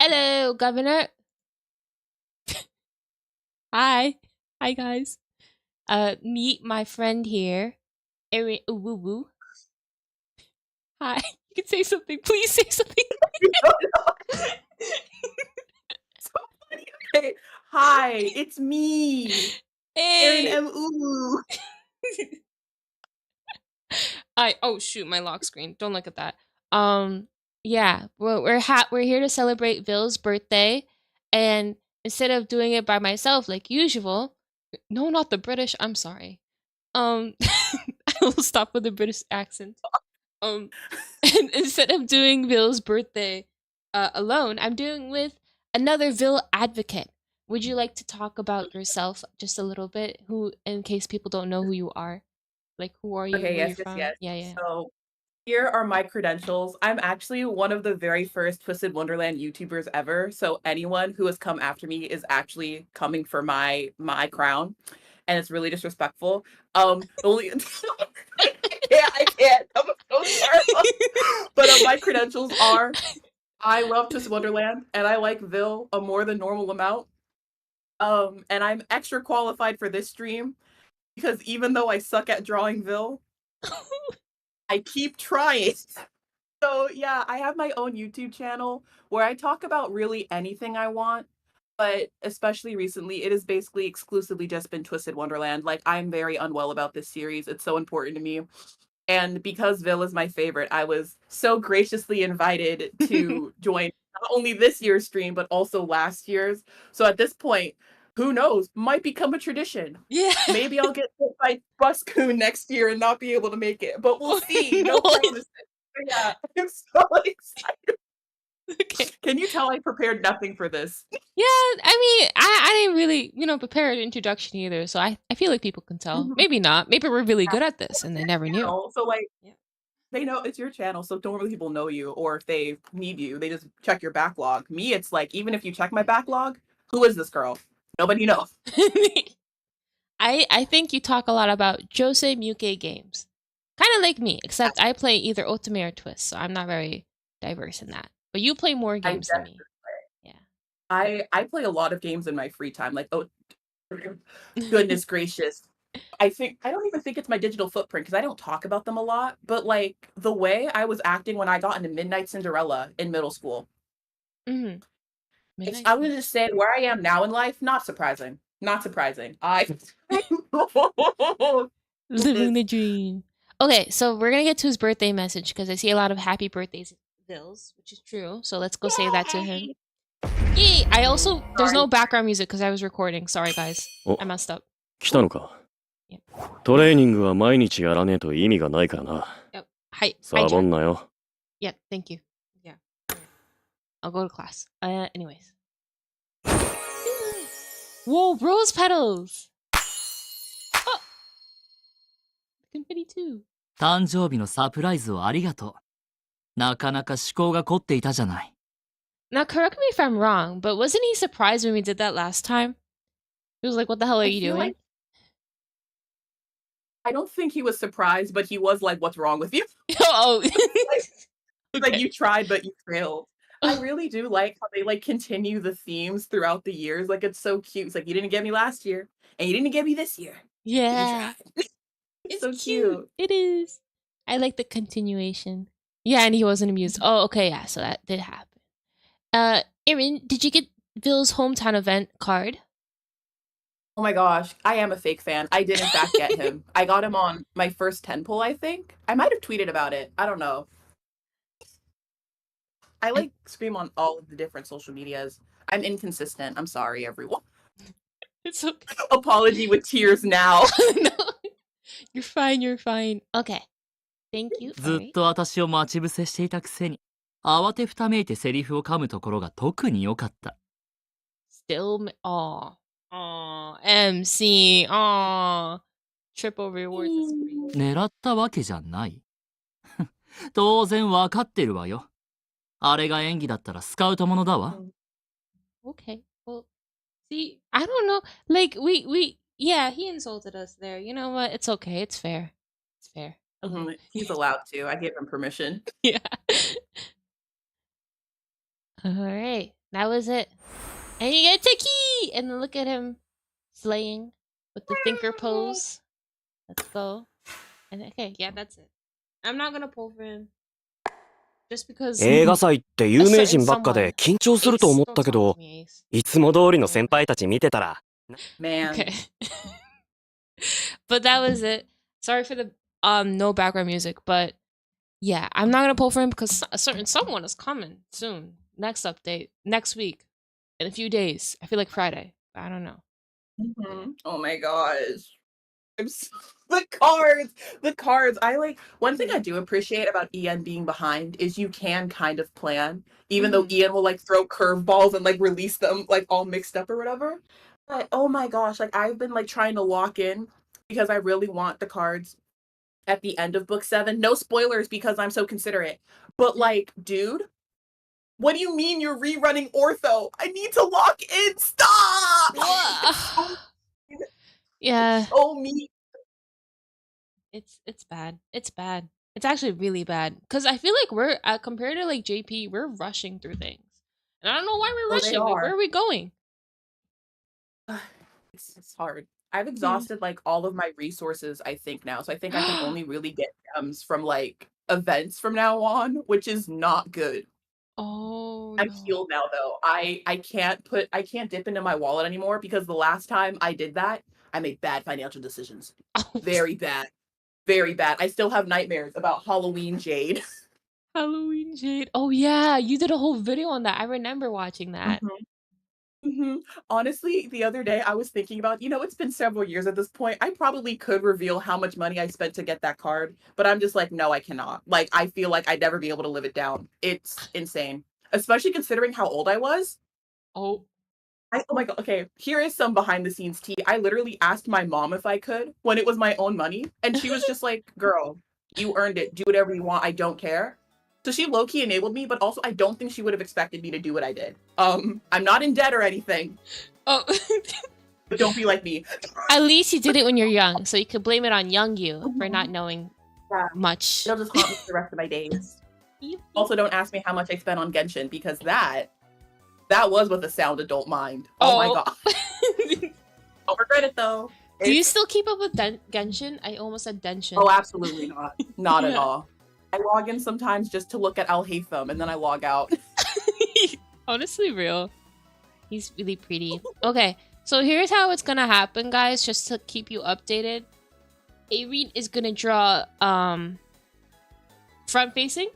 Hello, Governor. Hi. Hi, guys. Meet my friend here, Erin Uwuwu. Hi. You can say something. Please say something. So funny. Okay. Hi, it's me, Erin Hey. M. Uwu. Oh shoot, my lock screen. Don't look at that. Yeah, we're here to celebrate Vil's birthday, and instead of doing it by myself like usual, no, not the British. I'm sorry. I will stop with the British accent. And instead of doing Vil's birthday alone, I'm doing with another Vil advocate. Would you like to talk about yourself just a little bit, who, in case people don't know who you are? Like, who are you? Okay, Where you're yes. from? Yeah, yeah. So here are my credentials. I'm actually one of the very first Twisted Wonderland YouTubers ever. So anyone who has come after me is actually coming for my crown, and it's really disrespectful. Only I can't. I'm so sorry. But my credentials are I love Twisted Wonderland and I like Vil a more than normal amount. And I'm extra qualified for this stream because even though I suck at drawing Vil, I keep trying. So yeah, I have my own YouTube channel where I talk about really anything I want, but especially recently, it has basically exclusively just been Twisted Wonderland. Like I'm very unwell about this series. It's so important to me. And because Vil is my favorite, I was so graciously invited to join not only this year's stream, but also last year's. So at this point, who knows? Might become a tradition. Yeah. Maybe I'll get hit by Buscoon next year and not be able to make it, but we'll see. No No. promises. But yeah, I'm so excited. Okay. Can you tell I prepared nothing for this? Yeah, I mean, I didn't really, prepare an introduction either, so I feel like people can tell. Maybe not. Maybe we're really good at this and they never knew. So like Yeah. they know it's your channel, so don't really people know you, or if they need you, they just check your backlog. Me, it's like even if you check my backlog, who is this girl? Nobody knows. I think you talk a lot about Jose Muke games. Kind of like me, except I play either Otome or Twist, so I'm not very diverse in that. But you play more I games than me. Yeah. I play a lot of games in my free time. Like, oh goodness gracious. I don't even think it's my digital footprint because I don't talk about them a lot, but like the way I was acting when I got into Midnight Cinderella in middle school. Mhm. Midnight. I'm gonna just say where I am now in life, not surprising. Not surprising. Living the dream. Okay, so we're gonna get to his birthday message because I see a lot of happy birthdays bills, which is true. So let's go say that to him. Yay! I also there's no background music because I was recording. Sorry guys, I messed up. 来たのか。トレーニングは毎日やらねえと意味がないからな。はい。サボんなよ。Yeah, thank you. Yeah. I'll go to class. Anyways. Whoa, rose petals! Oh! Confetti too. 誕生日のサプライズをありがとう。なかなか思考が凝っていたじゃない。Now, correct me if I'm wrong, but wasn't he surprised when we did that last time? He was like, what the hell are you doing? I don't think he was surprised, but he was like, what's wrong with you? Oh. Like you tried, but you failed. I really do like how they like continue the themes throughout the years. Like it's so cute. It's like you didn't get me last year, and you didn't get me this year. Yeah. It's so cute. It is. I like the continuation. Yeah, and he wasn't amused. Oh, okay, yeah, so that did happen. Erin, did you get Vil's hometown event card? Oh my gosh, I am a fake fan. I did in fact get him. I got him on my first 10 pull, I think. I might have tweeted about it. I don't know. I like scream on all of the different social medias. I'm inconsistent. I'm sorry, everyone. It's okay. Apology with tears now. No. You're fine, you're fine. Okay. Thank you. ずっと私を待ち伏せしていたくせに、慌てふためいてセリフを噛むところが特に良かった。Still, MC, trip over your words. 狙ったわけじゃない。当然わかってるわよ。あれが演技だったらスカウトものだわ。Okay, well, see, I don't know. Like, yeah, he insulted us there. You know what? It's okay. It's fair. It's fair. He's allowed to. I gave him permission. Yeah. All right. That was it. And you get Tiki! And then look at him slaying with the thinker pose. Let's go. And okay, yeah, that's it. I'm not gonna pull for him. Just because 映画祭って有名人ばっか someone で緊張すると Ace, 思っ don't たけ talk ど to me, Ace. いつも通りの先輩たち見てたら Man. Okay. But that was it. Sorry for the no background music, but yeah, I'm not gonna pull for him because a certain someone is coming soon. Next update, next week, in a few days. I feel like Friday. But I don't know. Oh my gosh. The cards. I like one thing I do appreciate about Ian being behind is you can kind of plan, even though Ian will like throw curveballs and like release them like all mixed up or whatever. But oh my gosh, like I've been like trying to lock in because I really want the cards at the end of book 7. No spoilers because I'm so considerate. But like, dude, what do you mean you're rerunning Ortho? I need to lock in. Stop. Yeah. Oh me. It's bad. It's bad. It's actually really bad because I feel like we're compared to like JP, we're rushing through things, and I don't know why we're Oh, they rushing. Like, where are. are we going? It's hard. I've exhausted like all of my resources, I think now. So I think I can only really get gems from like events from now on, which is not good. Oh, I'm no. healed now though. I can't dip into my wallet anymore because the last time I did that, I made bad financial decisions. Very bad. Very bad. I still have nightmares about Halloween Jade. Halloween Jade. Oh yeah, you did a whole video on that. I remember watching that. Honestly, the other day I was thinking about, it's been several years at this point. I probably could reveal how much money I spent to get that card, but I'm just like, no, I cannot. Like, I feel like I'd never be able to live it down. It's insane, especially considering how old I was. Oh. Oh my god. Okay, here is some behind the scenes tea. I literally asked my mom if I could when it was my own money, and she was just like, "Girl, you earned it. Do whatever you want. I don't care." So she low-key enabled me, but also I don't think she would have expected me to do what I did. I'm not in debt or anything. Oh. But don't be like me. At least you did it when you're young, so you could blame it on young you for not knowing much. It'll just haunt me for the rest of my days. Also, don't ask me how much I spent on Genshin because that was with a sound adult mind. Oh my god. Don't regret it though. Do you still keep up with Genshin? I almost said Denshin. Oh, absolutely not. Not at all. I log in sometimes just to look at Al Haytham and then I log out. Honestly, real. He's really pretty. Okay, so here's how it's gonna happen, guys, just to keep you updated. Irene is gonna draw front facing,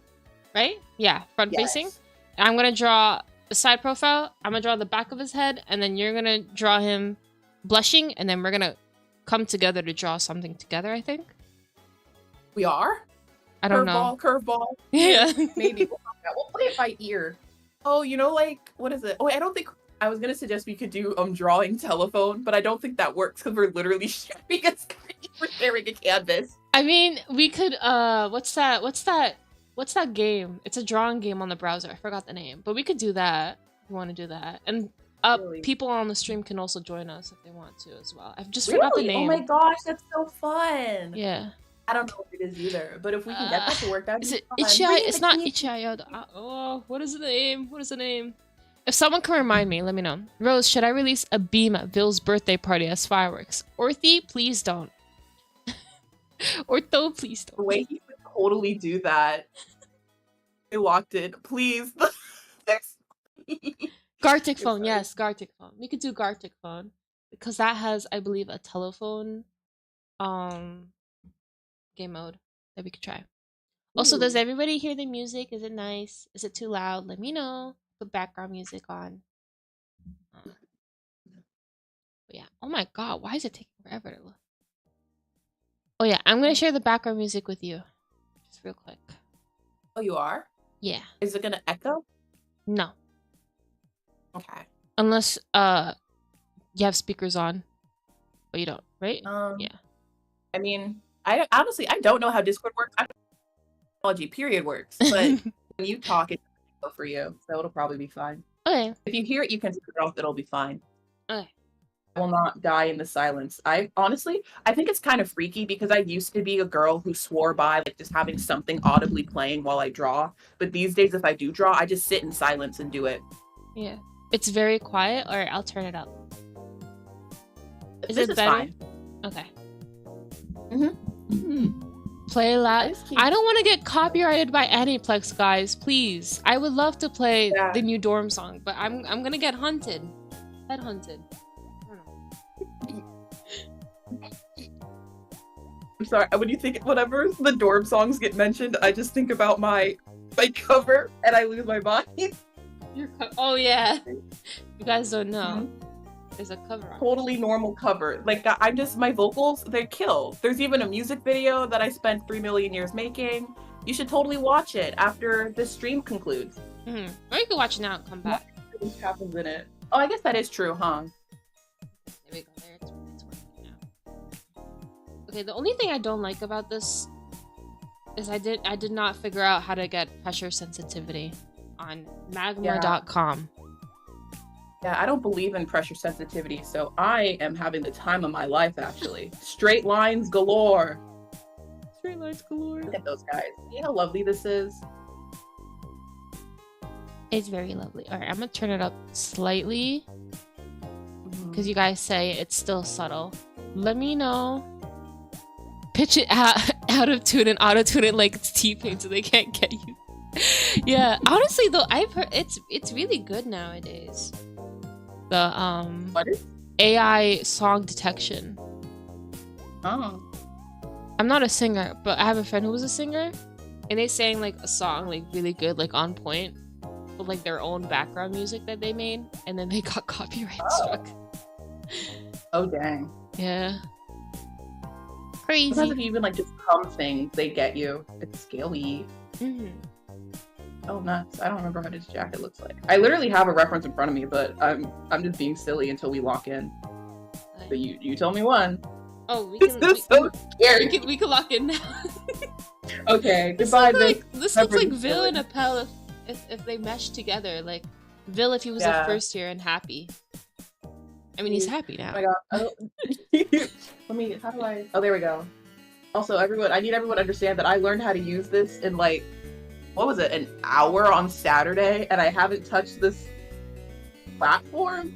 right? Yeah, front facing. And I'm gonna draw the side profile. I'm gonna draw the back of his head, and then you're gonna draw him blushing, and then we're gonna come together to draw something together, I think. We are? I don't know. Curveball. Yeah. Maybe we'll play it by ear. Oh, what is it? Oh, wait, I don't think I was gonna suggest we could do drawing telephone, but I don't think that works because we're literally sharing a screen. We're sharing a canvas. I mean, we could what's that game? It's a drawing game on the browser. I forgot the name. But we could do that if you want to do that. And Really? people on the stream can also join us if they want to as well. I've just forgot the name. Oh my gosh, that's so fun. Yeah. I don't know what it is either, but if we can get that to work out, is it Ichia? It's not Ichia. Oh, what is the name? What is the name? If someone can remind me, let me know. Rose, should I release a beam at Vil's birthday party as fireworks? Orthy, please don't. Ortho, please don't. The way he would totally do that. I locked it. Please. Gartic phone, yes, Gartic phone. We could do Gartic phone because that has, I believe, a telephone game mode that we could try. Also, does everybody hear the music? Is it nice? Is it too loud? Let me know. Put background music on. But yeah. Oh my god, why is it taking forever to look? Oh yeah, I'm gonna share the background music with you. Just real quick. Oh, you are? Yeah. Is it gonna echo? No. Okay. Unless you have speakers on. But you don't, right? Yeah. I mean, I honestly don't know how Discord works. I don't know how technology period works, but when you talk, it's for you, so it'll probably be fine. Okay. If you hear it, you can turn it off. It'll be fine. Okay. I will not die in the silence. I think it's kind of freaky because I used to be a girl who swore by like just having something audibly playing while I draw. But these days, if I do draw, I just sit in silence and do it. Yeah. It's very quiet, or I'll turn it up. Is This it is better? fine. Okay. That Play loud. is cute. I don't want to get copyrighted by Aniplex, guys. Please. I would love to play Yeah. the new dorm song, but I'm gonna get hunted. Head hunted. I'm sorry. When you think whenever the dorm songs get mentioned, I just think about my cover and I lose my mind. Oh yeah. You guys don't know. There's a cover on it. Totally normal cover. Like I'm just my vocals, they kill. There's even a music video that I spent 3 million years making. You should totally watch it after this stream concludes. Or you can watch it now and come back. What happens in it? Oh, I guess that is true, huh? There we go. There it's working now. Okay, the only thing I don't like about this is I did not figure out how to get pressure sensitivity on magma.com. Yeah, I don't believe in pressure sensitivity, so I am having the time of my life, actually. Straight lines galore. Straight lines galore. Look at those guys. See how lovely this is? It's very lovely. Alright, I'm gonna turn it up slightly because you guys say it's still subtle. Let me know. Pitch it out of tune and auto tune it like it's T-Pain so they can't get you. Yeah, honestly though, I've heard it's really good nowadays. The What is? AI song detection. Oh. I'm not a singer, but I have a friend who was a singer, and they sang like a song like really good, like on point, with like their own background music that they made, and then they got copyright struck. Oh dang. Yeah. Sometimes Crazy. if you even like just hum things, they get you. It's scary. Oh nuts. I don't remember how this jacket looks like. I literally have a reference in front of me, but I'm just being silly until we lock in. So you tell me one. Oh, we This can. is so scary. We can lock in now. Okay, This goodbye. looks like this looks like Everything's Vil silly. and Appel if they mesh together. Like Vil if he was Yeah. a first year and happy. I mean, he's happy now. Oh my god. I don't- Let me. How do I? Oh, there we go. Also, everyone, I need everyone to understand that I learned how to use this in like, what was it, an hour on Saturday, and I haven't touched this platform,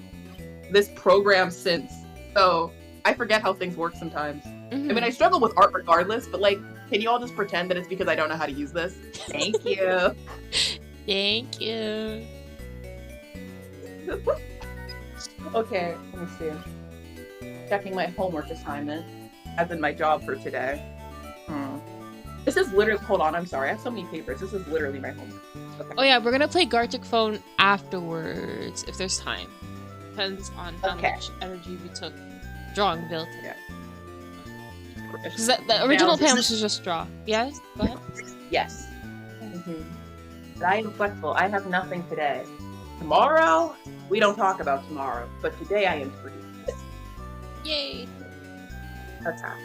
this program since. So I forget how things work sometimes. I mean, I struggle with art regardless, but like, can you all just pretend that it's because I don't know how to use this? Thank you. Thank you. Okay, let me see. Checking my homework assignment, as in my job for today. This is literally, hold on, I'm sorry. I have so many papers. This is literally my homework. Okay. Oh yeah, we're gonna play Gartic phone afterwards if there's time. Depends on how Okay. much energy we took drawing Vil today. Yeah. Because the original plan was to just draw. Yes? Go ahead. Yes. But I am flexible. I have nothing today. Tomorrow, we don't talk about tomorrow, but today I am free. Yay! That's how.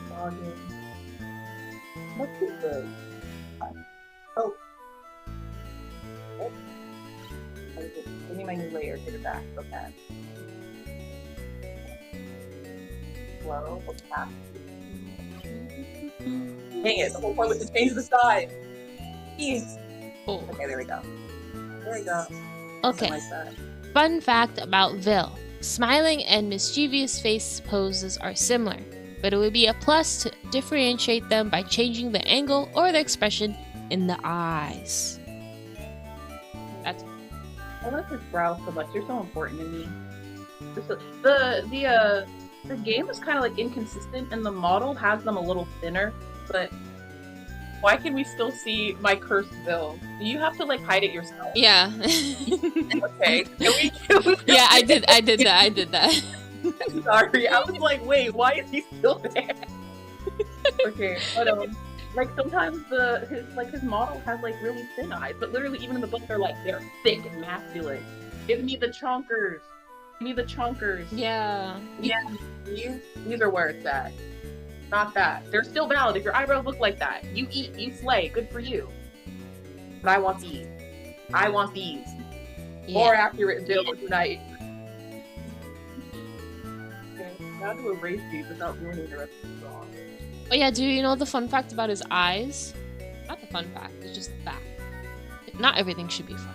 Login. What's this? Oh. Oh. Give me my new layer. Get it back. Okay. Hello. What's happening? Dang it! The whole point was to change the size. Jeez. Oh. Okay, there we go. There we go. Okay. Like that. Fun fact about Vil. Smiling and mischievous face poses are similar, but it would be a plus to differentiate them by changing the angle or the expression in the eyes. That's I love his brows so much. They're so important to me. The game is kind of like inconsistent, and the model has them a little thinner. But why can we still see my cursed Vil? Do you have to like hide it yourself? yeah. Okay. Can we Yeah, I did that. Sorry, I was like, wait, why is he still there? Okay, but like sometimes his model has like really thin eyes, but literally even in the book they're thick and masculine. Give me the chonkers. Give me the chonkers. Yeah. Yeah, these are where it's at. Not that. They're still valid. If your eyebrows look like that, you eat, you slay. Good for you. But I want these. I want these. More accurate Vil tonight. Okay, now to erase these without ruining the rest of the song. Oh yeah, do you know the fun fact about his eyes? Not the fun fact, it's just the fact. Not everything should be fun.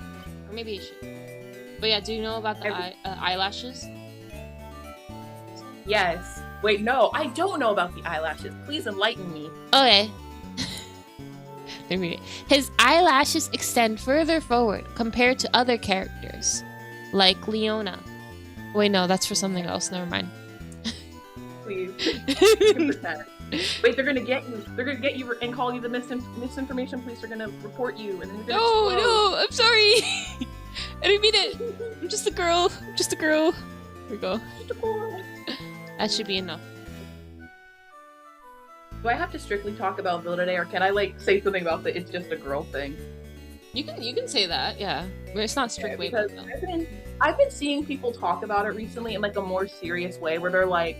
Or maybe it should. But yeah, do you know about the eyelashes? Yes. Wait, no, I don't know about the eyelashes. Please enlighten me. Okay. Let me read it. His eyelashes extend further forward compared to other characters, like Leona. Wait, no, that's for something else. Never mind. Please. You can pretend. Wait, they're gonna get you. They're gonna get you and call you the misinformation police. They're gonna report you, and then you're gonna explode. No, I'm sorry. I didn't mean it. I'm just a girl. I'm just a girl. Here we go. That should be enough. Do I have to strictly talk about Vil today, or can I like say something about the it's just a girl thing? You can say that, yeah. But it's not strictly because about I've been seeing people talk about it recently in like a more serious way, where they're like,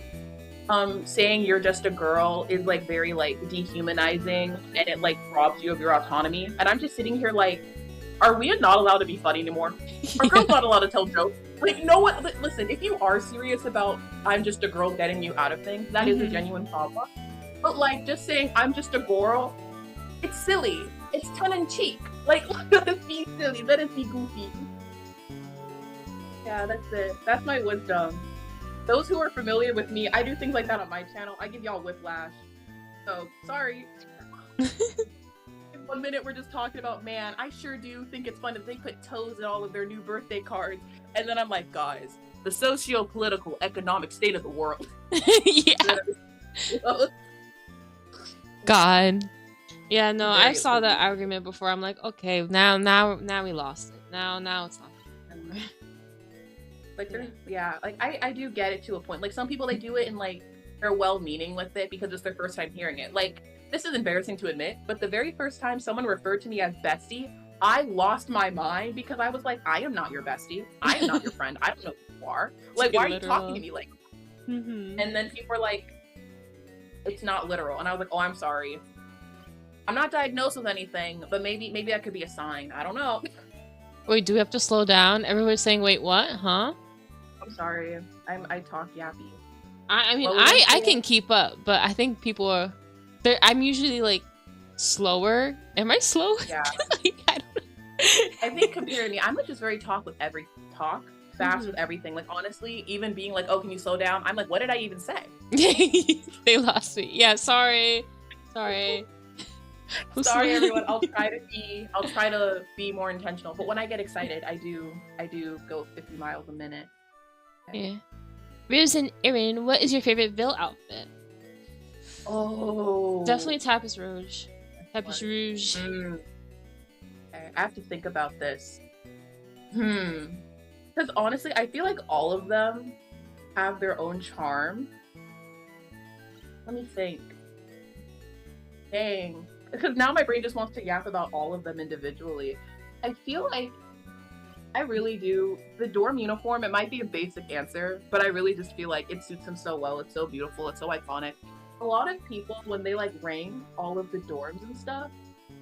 saying you're just a girl is like very like dehumanizing, and it like robs you of your autonomy. And I'm just sitting here like, are we not allowed to be funny anymore? Are girls not allowed to tell jokes? Like, you know what? Listen, if you are serious about I'm just a girl getting you out of things, that is a genuine problem. But like, just saying I'm just a girl, it's silly. It's tongue-in-cheek. Like, let us be silly. Let us be goofy. Yeah, that's it. That's my wisdom. Those who are familiar with me, I do things like that on my channel. I give y'all whiplash. So, sorry. In 1 minute, we're just talking about, man, I sure do think it's fun that they put toes in all of their new birthday cards. And then I'm like, guys, the socio-political economic state of the world. Yeah. God. Yeah, no, I saw that argument before. I'm like, okay, now we lost it. Now it's not. Like, like I do get it to a point. Like, some people, they do it and like they're well-meaning with it because it's their first time hearing it. Like, this is embarrassing to admit, but the very first time someone referred to me as bestie, I lost my mind because I was like, I am not your bestie. I am not your friend. I don't know who you are. Like, why are you talking to me like that? And then people were like, it's not literal. And I was like, oh, I'm sorry. I'm not diagnosed with anything, but maybe that could be a sign. I don't know. Wait, do we have to slow down? Everyone's saying, wait, what? Huh? I'm sorry. I talk yappy. I mean, I can keep up, but I think people are... I'm usually, like, slower. Am I slow? Yeah. Like, I don't know. I think compared to me, I'm just very fast with everything. Like, honestly, even being like, oh, can you slow down? I'm like, what did I even say? They lost me. Yeah, sorry. Sorry, everyone. I'll try to be more intentional. But when I get excited, I do go 50 miles a minute. Okay. Yeah. Riz and Erin, what is your favorite Vil outfit? Oh, definitely Tapis Rouge. Tapis Rouge. Okay, I have to think about this. Because honestly, I feel like all of them have their own charm. Let me think. Dang. Because now my brain just wants to yap about all of them individually. I feel like I really do. The dorm uniform, it might be a basic answer, but I really just feel like it suits him so well. It's so beautiful. It's so iconic. A lot of people, when they like rank all of the dorms and stuff,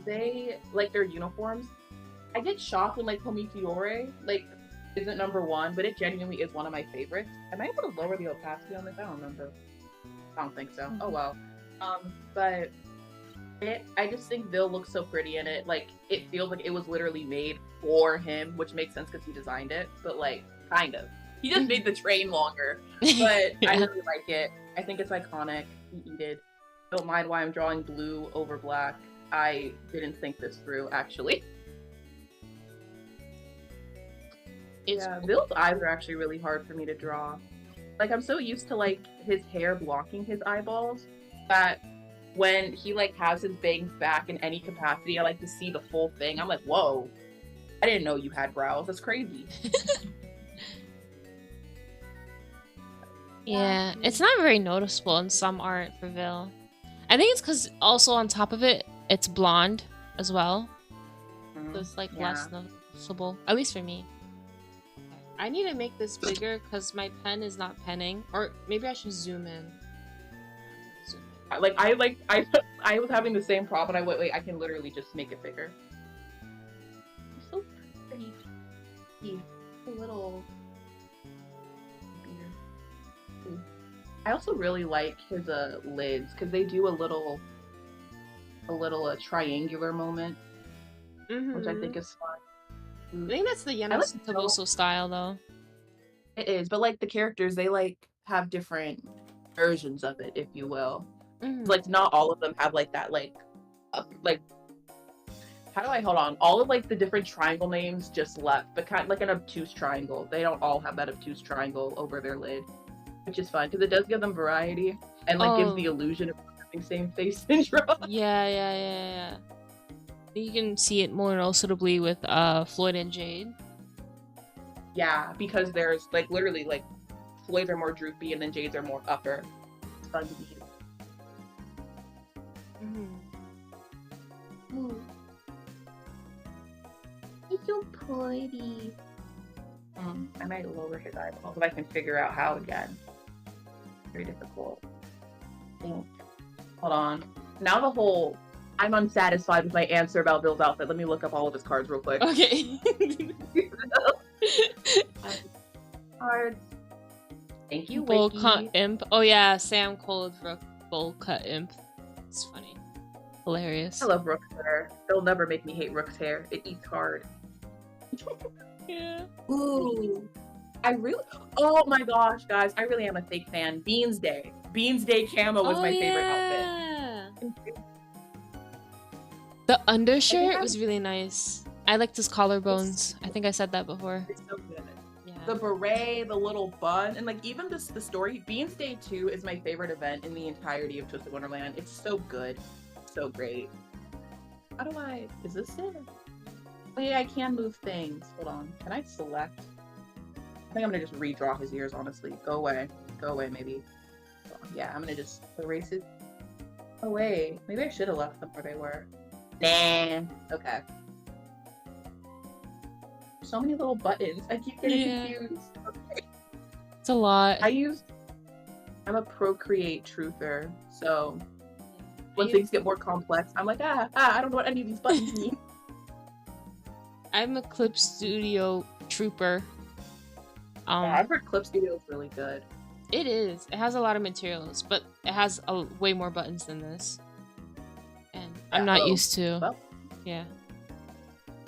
they like their uniforms. I get shocked when like Pomifiore like isn't #1, but it genuinely is one of my favorites. Am I able to lower the opacity on this? I don't remember. I don't think so. Oh well. But I just think Vil looks so pretty in it. Like, it feels like it was literally made for him, which makes sense because he designed it. But like, kind of. He just made the train longer. But I really like it. I think it's iconic. He eated. Don't mind why I'm drawing blue over black. I didn't think this through, actually. Yeah, Vil's eyes are actually really hard for me to draw. Like, I'm so used to like his hair blocking his eyeballs that when he like has his bangs back in any capacity, I like to see the full thing. I'm like, whoa, I didn't know you had brows. That's crazy. Yeah, it's not very noticeable in some art for Vil. I think it's because also on top of it, it's blonde as well. So it's like less noticeable, at least for me. Okay. I need to make this bigger because my pen is not penning, or maybe I should zoom in. I was having the same problem. Wait, I can literally just make it bigger. It's so pretty. A little. I also really like his lids because they do a little triangular moment, which I think is fun. I think that's the I like Yanos the Taboso style, though. It is, but like the characters, they like have different versions of it, if you will. Like not all of them have like that like how do I hold on? All of like the different triangle names just left, but kind of like an obtuse triangle. They don't all have that obtuse triangle over their lid, which is fun because it does give them variety and like gives the illusion of having same face syndrome. Yeah. You can see it more noticeably with Floyd and Jade. Yeah, because there's like literally like Floyd's are more droopy and then Jade's are more upper. It's fun to be. It's so pretty. I might lower his eyeballs if I can figure out how again. Very difficult. Hold on. Now the whole I'm unsatisfied with my answer about Bill's outfit. Let me look up all of his cards real quick. Okay. Cards. Thank you, Bowl Wiki. cut imp. Oh yeah, Sam Coldbrook bowl cut imp. It's funny. Hilarious. I love Rook's hair. They'll never make me hate Rook's hair. It eats hard. Yeah. Ooh. Oh my gosh, guys. I really am a fake fan. Beans Day. Beans Day camo was my favorite outfit. The undershirt was really nice. I liked his collarbones. I think I said that before. It's so good. Yeah. The beret, the little bun, and like even the story. Beans Day 2 is my favorite event in the entirety of Twisted Wonderland. It's so good. So great. How do I... Is this it? Oh yeah, I can move things. Hold on. Can I select? I think I'm gonna just redraw his ears, honestly. Go away. Go away, maybe. Yeah, I'm gonna just erase it away. Maybe I should have left them where they were. Nah. Okay. So many little buttons. I keep getting confused. Okay. It's a lot. I'm a Procreate truther, so when things get more complex, I'm like, I don't know what any of these buttons mean. I'm a Clip Studio trooper. I've heard Clip Studio is really good. It is. It has a lot of materials, but it has way more buttons than this. And I'm not used to. Well, yeah.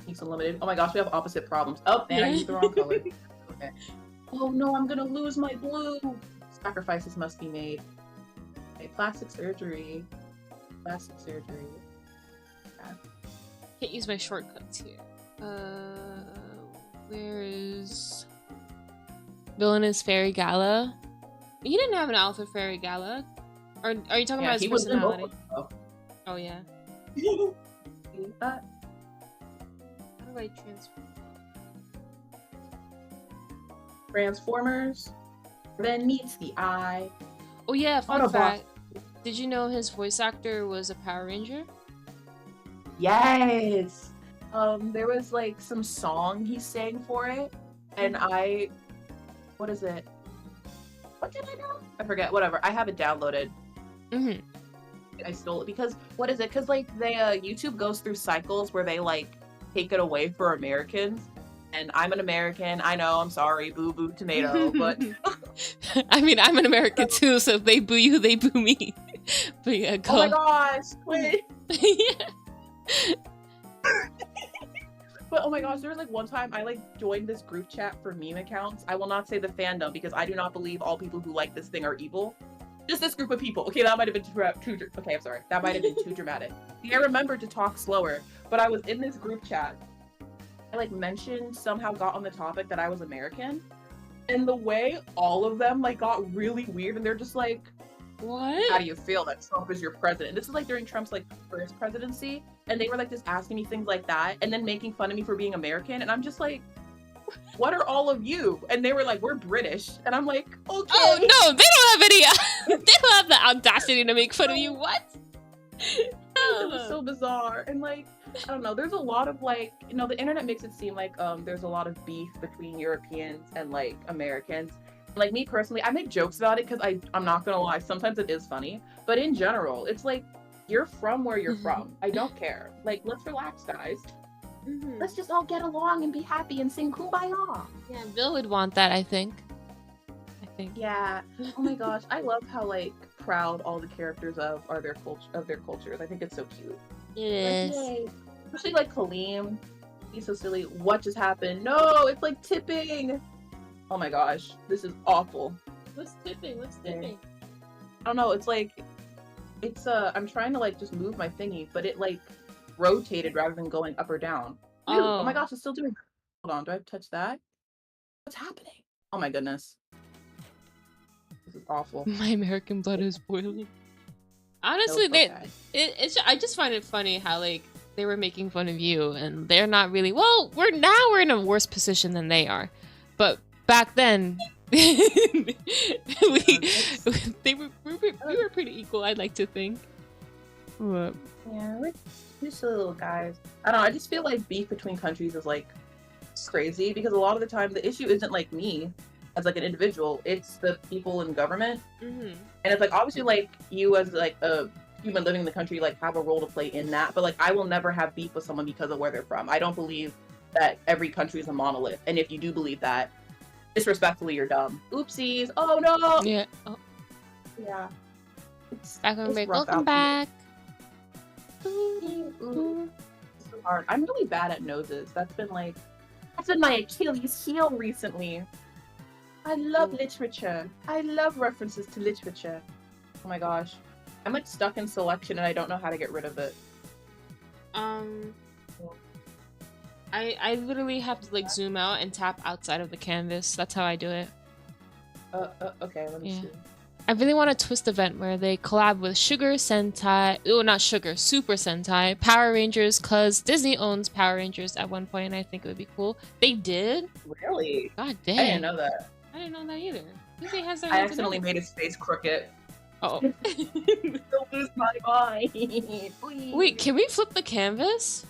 It's unlimited. Oh my gosh, we have opposite problems. Oh, man, I used the wrong color. Okay. Oh no, I'm gonna lose my blue. Sacrifices must be made. Okay, plastic surgery. Plastic surgery. Yeah. Can't use my shortcuts here. Where is Villainous Fairy Gala? He didn't have an alpha Fairy Gala. Or are you talking about his personality? Oh yeah. How do I transform? Transformers. Then meets the eye. Oh yeah, fun fact. Did you know his voice actor was a Power Ranger? Yes. There was like some song he sang for it, and what is it? What did I know? I forget. Whatever. I have it downloaded. I stole it because what is it? Because like YouTube goes through cycles where they like take it away for Americans, and I'm an American. I know. I'm sorry. Boo boo tomato. But I mean, I'm an American too. So if they boo you, they boo me. But yeah, go. Oh my gosh! Wait. But oh my gosh, there was like one time I like joined this group chat for meme accounts. I will not say the fandom because I do not believe all people who like this thing are evil. Just this group of people. Okay, that might have been too okay, I'm sorry. That might have been too dramatic. See, I remembered to talk slower, but I was in this group chat. I like somehow got on the topic that I was American. And the way all of them like got really weird and they're just like, what? How do you feel that Trump is your president? This is like during Trump's like first presidency, and they were like just asking me things like that, and then making fun of me for being American, and I'm just like, what are all of you? And they were like, we're British, and I'm like, okay. Oh no, they don't have any. They don't have the audacity to make fun of you. What? It was so bizarre, and like, I don't know. There's a lot of like, the internet makes it seem like there's a lot of beef between Europeans and like Americans. Like me personally, I make jokes about it because I'm not gonna lie, sometimes it is funny, but in general, it's like, you're from where you're from. I don't care. Like, let's relax, guys. Let's just all get along and be happy and sing Kumbaya. Yeah, Bill would want that, I think. Yeah. Oh my gosh, I love how like proud all the characters are their cultures. I think it's so cute. It is. Yay. Especially like Kaleem. He's so silly. What just happened? No, it's like tipping. Oh my gosh, this is awful. What's tipping? What's tipping? I don't know. It's like, I'm trying to like just move my thingy, but it like rotated rather than going up or down. Ew, oh my gosh, it's still doing. Hold on, do I have to touch that? What's happening? Oh my goodness. This is awful. My American blood is boiling. Honestly, I just find it funny how like they were making fun of you and they're not really. Well, we're in a worse position than they are, but back then we were pretty equal. I'd like to think. But, yeah, we're just little guys. I don't know. I just feel like beef between countries is like crazy because a lot of the time the issue isn't like me as like an individual, it's the people in government. And it's like obviously like you as like a human living in the country like have a role to play in that, but like I will never have beef with someone because of where they're from. I don't believe that every country is a monolith, and if you do believe that, disrespectfully, you're dumb. Oopsies. Oh no. yeah. Oh. Yeah. Welcome back. It's so hard. I'm really bad at noses. That's been my Achilles heel recently. I love literature. I love references to literature. Oh my gosh. I'm like stuck in selection and I don't know how to get rid of it. I literally have to like zoom out and tap outside of the canvas. That's how I do it. Okay, let me see. I really want a twist event where they collab with Sugar Sentai. Oh, not Sugar, Super Sentai, Power Rangers, cause Disney owns Power Rangers at one point, and I think it would be cool. They did? Really? God damn. I didn't know that. I didn't know that either. Disney has their I accidentally made his face crooked. Oh. Don't lose my mind. Wait, can we flip the canvas?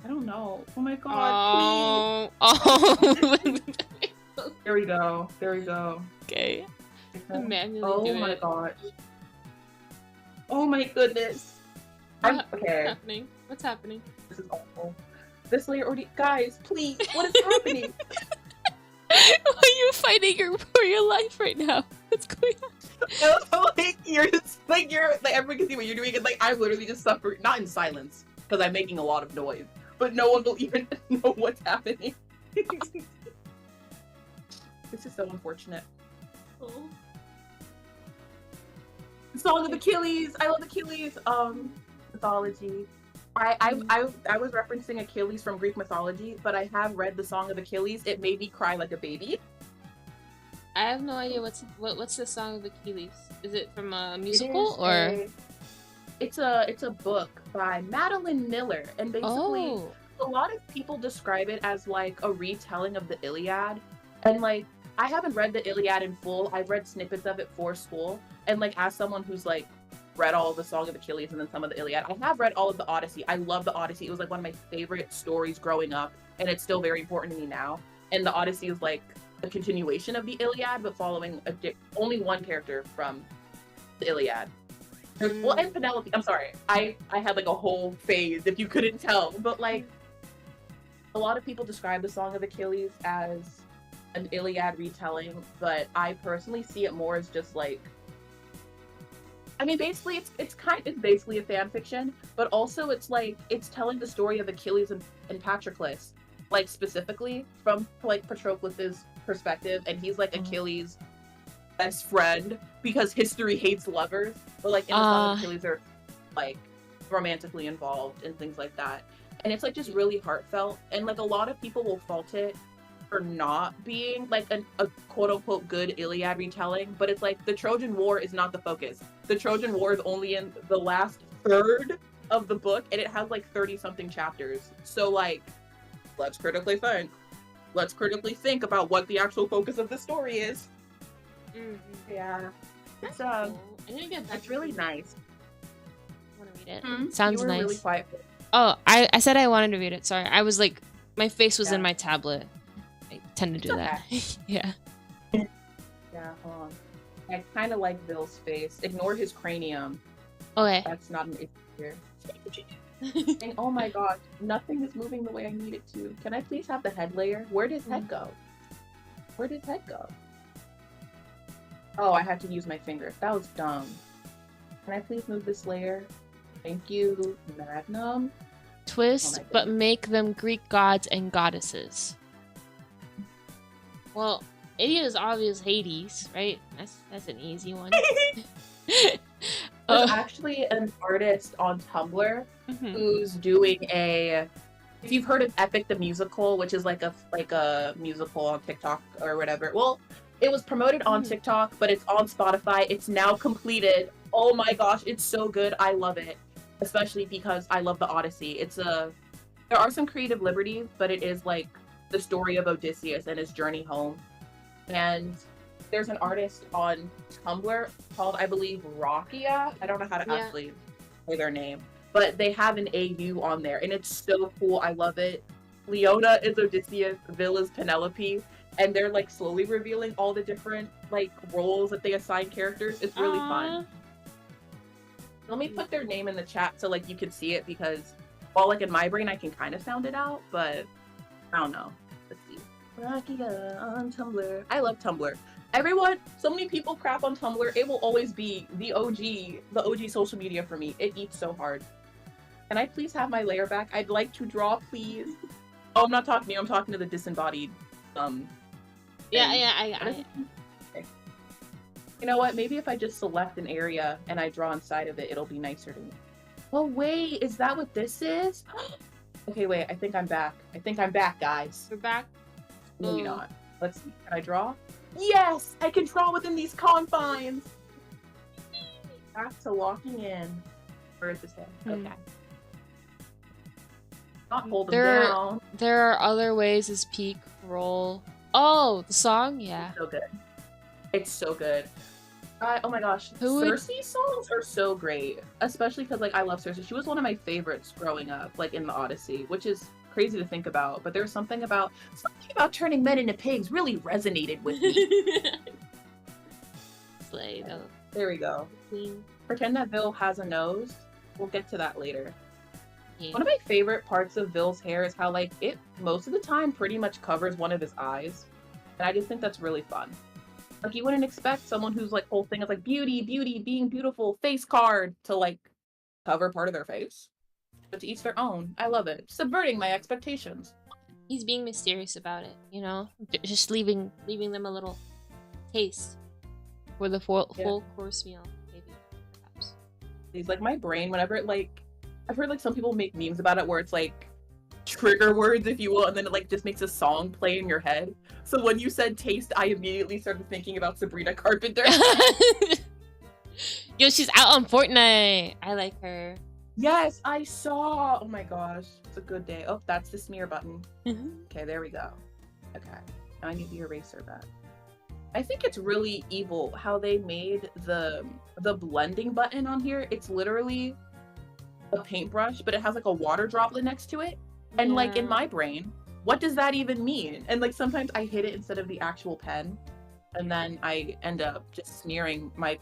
I don't know. Oh my god, please. Oh. There we go. There we go. Okay. Oh my gosh. Oh my goodness. Okay. What's happening? What's happening? This is awful. This layer already. Guys, please. What is happening? Why are you fighting for your life right now? What's going on? Like everyone can see what you're doing, and like I'm literally just suffering, not in silence, because I'm making a lot of noise, but no one will even know what's happening. This is so unfortunate. Oh. Song of Achilles. I love Achilles. Mythology. I was referencing Achilles from Greek mythology, but I have read the Song of Achilles. It made me cry like a baby. I have no idea what's the Song of Achilles. Is it from a musical or? It's a book by Madeline Miller, and basically a lot of people describe it as like a retelling of the Iliad, and like I haven't read the Iliad in full. I've read snippets of it for school, and like as someone who's like read all of the Song of Achilles and then some of the Iliad, I have read all of the Odyssey. I love the Odyssey. It was like one of my favorite stories growing up, and it's still very important to me now. And the Odyssey is like a continuation of the Iliad, but following only one character from the Iliad. Well, and Penelope. I'm sorry. I had like a whole phase, if you couldn't tell. But like, a lot of people describe the Song of Achilles as an Iliad retelling, but I personally see it more as just like, I mean, basically it's basically a fan fiction, but also it's like it's telling the story of Achilles and Patroclus, like specifically from like Patroclus's perspective, and he's like Achilles' best friend because history hates lovers, but like in the Song of Achilles are like romantically involved and things like that, and it's like just really heartfelt, and like a lot of people will fault it for not being like a quote-unquote good Iliad retelling, but it's like the Trojan War is not the focus. The Trojan War is only in the last third of the book, and it has like 30-something chapters. So like, let's critically think about what the actual focus of the story is. Yeah, it's cool. It's really nice. Want to read it? Sounds nice. Really quiet. Oh, I said I wanted to read it. Sorry, I was like, my face was in my tablet. I tend to do that. Yeah. Yeah, hold on. I kind of like Vil's face. Ignore his cranium. Okay. That's not an issue here. And oh my god, nothing is moving the way I need it to. Can I please have the head layer? Where did head go? Where did head go? Oh, I had to use my finger. That was dumb. Can I please move this layer? Thank you, Magnum. twist, Oh my but goodness. make them Greek gods and goddesses. Well, it is obvious Hades, right? That's an easy one. There's actually an artist on Tumblr who's doing a. If you've heard of Epic the Musical, which is like a musical on TikTok or whatever. Well, it was promoted on TikTok, but it's on Spotify. It's now completed. Oh my gosh, it's so good. I love it, especially because I love the Odyssey. There are some creative liberties, but it is like the story of Odysseus and his journey home. And there's an artist on Tumblr called, I believe, Rockia. I don't know how to actually say their name, but they have an AU on there, and it's so cool. I love it. Leona is Odysseus, Vil is Penelope, and they're like slowly revealing all the different like roles that they assign characters. It's really fun. Let me put their name in the chat so like you can see it, because while like in my brain I can kind of sound it out, but I don't know. Let's see. Rockia on Tumblr. I love Tumblr. Everyone, so many people crap on Tumblr. It will always be the OG social media for me. It eats so hard. Can I please have my layer back? I'd like to draw, please. Oh, I'm not talking to you. I'm talking to the disembodied. I You know what? Maybe if I just select an area and I draw inside of it, it'll be nicer to me. Oh wait, is that what this is? Okay, wait. I think I'm back. I think I'm back, guys. We're back. Maybe not. Let's see. Can I draw? Yes, I can draw within these confines. Back to locking in. Where is this head? Okay. Not hold them down. There are other ways as peak roll. Oh, the song? Yeah. It's so good. It's so good. Oh my gosh. Who would- Cersei's songs are so great. Especially because like I love Cersei. She was one of my favorites growing up, like in the Odyssey, which is crazy to think about. But there's something about turning men into pigs really resonated with me. Slay, though. There we go. Queen. Pretend that Vil has a nose. We'll get to that later. Yeah. One of my favorite parts of Vil's hair is how like it most of the time pretty much covers one of his eyes. And I just think that's really fun. Like you wouldn't expect someone whose like whole thing is like beauty, being beautiful, face card to like cover part of their face. But to each their own. I love it. Subverting my expectations. He's being mysterious about it, you know? Just leaving them a little taste for the full course meal, maybe, perhaps. He's like my brain whenever it like I've heard like some people make memes about it where it's like trigger words, if you will, and then it like just makes a song play in your head. So when you said taste, I immediately started thinking about Sabrina Carpenter. Yo, she's out on Fortnite. I like her. Yes, I saw. Oh my gosh, it's a good day. Oh, that's the smear button. Okay, there we go. Okay, now I need the eraser back. I think it's really evil how they made the blending button on here. It's literally a paintbrush, but it has like a water droplet next to it. And like in my brain, what does that even mean? And like sometimes I hit it instead of the actual pen, and then I end up just smearing my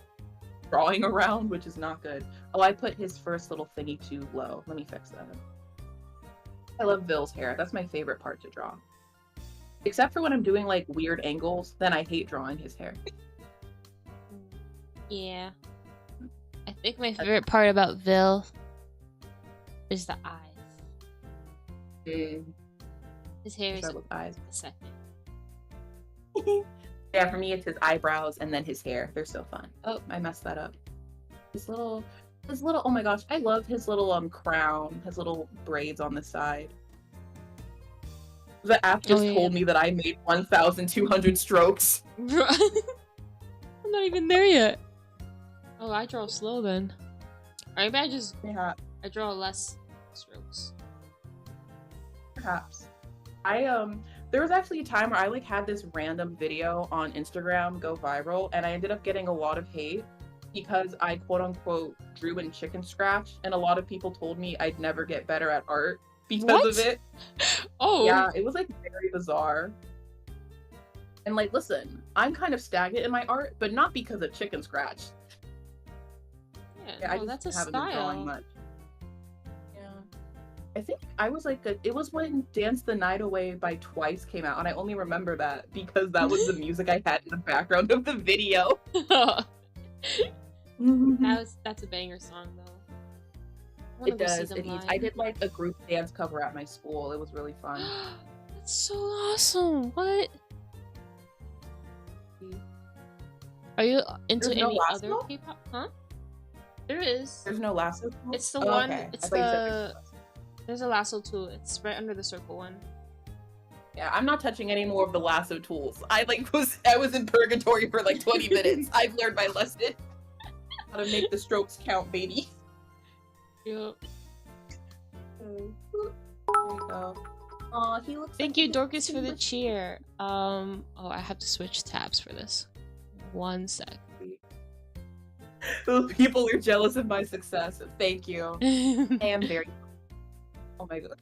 drawing around, which is not good. Oh, I put his first little thingy too low. Let me fix that. I love Vil's hair. That's my favorite part to draw. Except for when I'm doing like weird angles, then I hate drawing his hair. Yeah. I think my favorite part about Vil is the eyes. His hair is eyes. a second. Yeah, for me it's his eyebrows and then his hair. They're so fun. Oh, I messed that up. His little oh my gosh, I love his little crown, his little braids on the side. The app just told me that I made 1,200 strokes. I'm not even there yet. Oh, I draw slow then. Or maybe I draw less strokes. Perhaps. There was actually a time where I like had this random video on Instagram go viral, and I ended up getting a lot of hate because I quote unquote drew in chicken scratch, and a lot of people told me I'd never get better at art because of it. Oh yeah, it was like very bizarre. And like, listen, I'm kind of stagnant in my art, but not because of chicken scratch. Yeah, I just that's a haven't been drawing style. much. I think I was like, it was when Dance the Night Away by Twice came out, and I only remember that because that was the music I had in the background of the video. That's a banger song though. wanna It go see does. them It needs. live. I did like a group dance cover at my school. It was really fun. That's so awesome. What? Are you into There's no any other lasso? K-pop? Huh? There is. There's no lasso. It's the Oh, one. okay. It's I thought you said the. There's a lasso tool. It's right under the circle one. Yeah, I'm not touching any more of the lasso tools. I was in purgatory for like 20 minutes. I've learned my lesson. How to make the strokes count, baby. Yep. There we go. Aw, he looks. Thank like you, he's Dorcas, for the super cheer. Oh, I have to switch tabs for this. 1 sec. Those people are jealous of my success. Thank you. I am very. Oh my god.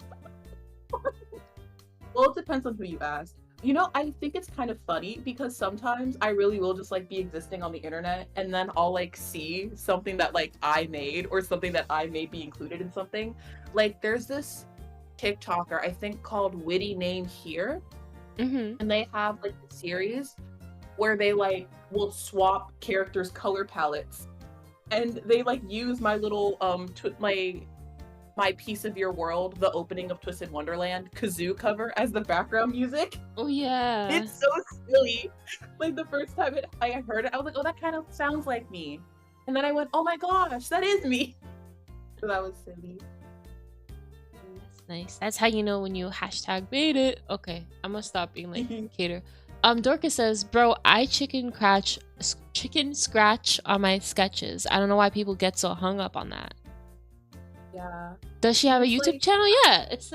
Well, it depends on who you ask. You know, I think it's kind of funny because sometimes I really will just like be existing on the internet and then I'll like see something that like I made or something that I may be included in something. Like there's this TikToker, I think called Witty Name Here, Mm-hmm. and they have like a series where they like will swap characters' color palettes, and they like use my little my piece of your world, the opening of Twisted Wonderland kazoo cover as the background music. Oh yeah. It's so silly. Like the first time I heard it, I was like, oh, that kind of sounds like me. And then I went, oh my gosh, that is me. So that was silly. That's nice. That's how you know when you hashtag made it. Okay, I'm gonna stop being like cater. Dorcas says, bro, I chicken scratch on my sketches. I don't know why people get so hung up on that. Yeah. Does she have a It's YouTube like- channel? Yeah, it's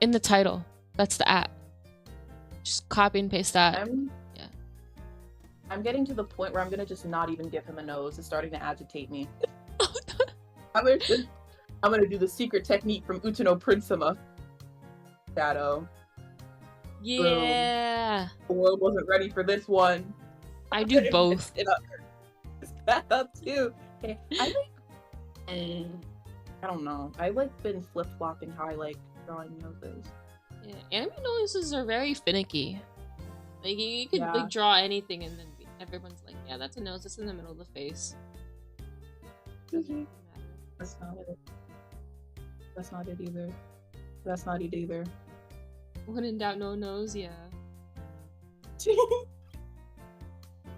in the title. That's the app. Just copy and paste that. Yeah. I'm getting to the point where I'm gonna just not even give him a nose. It's starting to agitate me. I'm gonna do the secret technique from Utano Prinsima. Shadow. Yeah. The world wasn't ready for this one. I do both. That up too. Okay. I don't know. I like been flip flopping how I like drawing noses. Yeah, anime noses are very finicky. Like you could Yeah. like draw anything and then everyone's like, yeah, that's a nose. It's in the middle of the face. Doesn't really matter. That's not it. That's not it either. That's not it either. When in doubt, no nose. Yeah.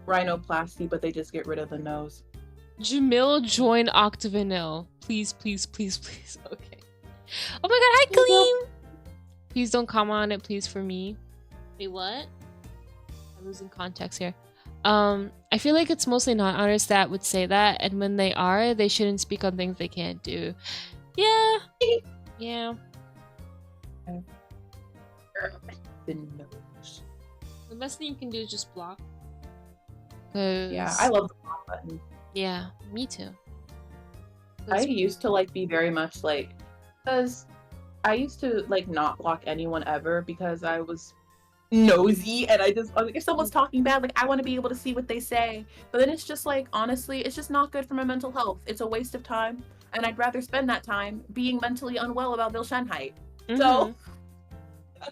Rhinoplasty, but they just get rid of the nose. Jamil, join Octavanil. Please, please, please, please. Okay. Oh my god, hi Kaleem! Please don't comment on it, please, for me. Wait, what? I'm losing context here. I feel like it's mostly non-artists that would say that, and when they are, they shouldn't speak on things they can't do. Yeah. Yeah. The nose. The best thing you can do is just block. 'Cause- Yeah, I love the block button. Yeah, me too. I used to like be very much like, because I used to like not block anyone ever because I was nosy and I was like, if someone's talking bad, like I want to be able to see what they say. But then it's just like, honestly, it's just not good for my mental health. It's a waste of time, and I'd rather spend that time being mentally unwell about Vil Shenheit. So the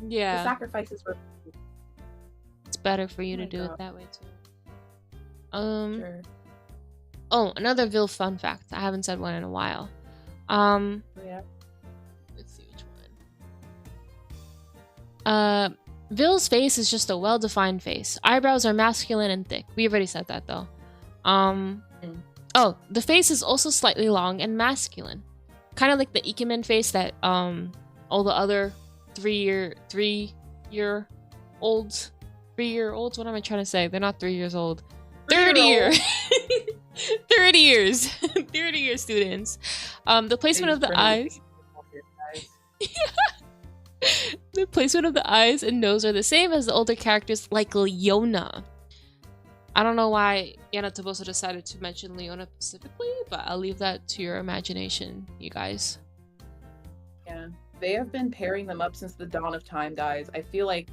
yeah, sacrifices were it's better for you Oh to my do God. it that way too. sure. Oh, another Vil fun fact. I haven't said one in a while. Yeah. Let's see which one. Vil's face is just a well-defined face. Eyebrows are masculine and thick. We already said that though. Oh, the face is also slightly long and masculine. Kind of like the Ikemen face that all the other 3-year-olds. What am I trying to say? They're not 3 years old. 30 year 30 years 30 year students. The placement of the eyes. The placement of the eyes and nose are the same as the older characters like Leona. I don't know why Yana Toboso decided to mention Leona specifically, but I'll leave that to your imagination, you guys. Yeah, they have been pairing them up since the dawn of time, guys. I feel like,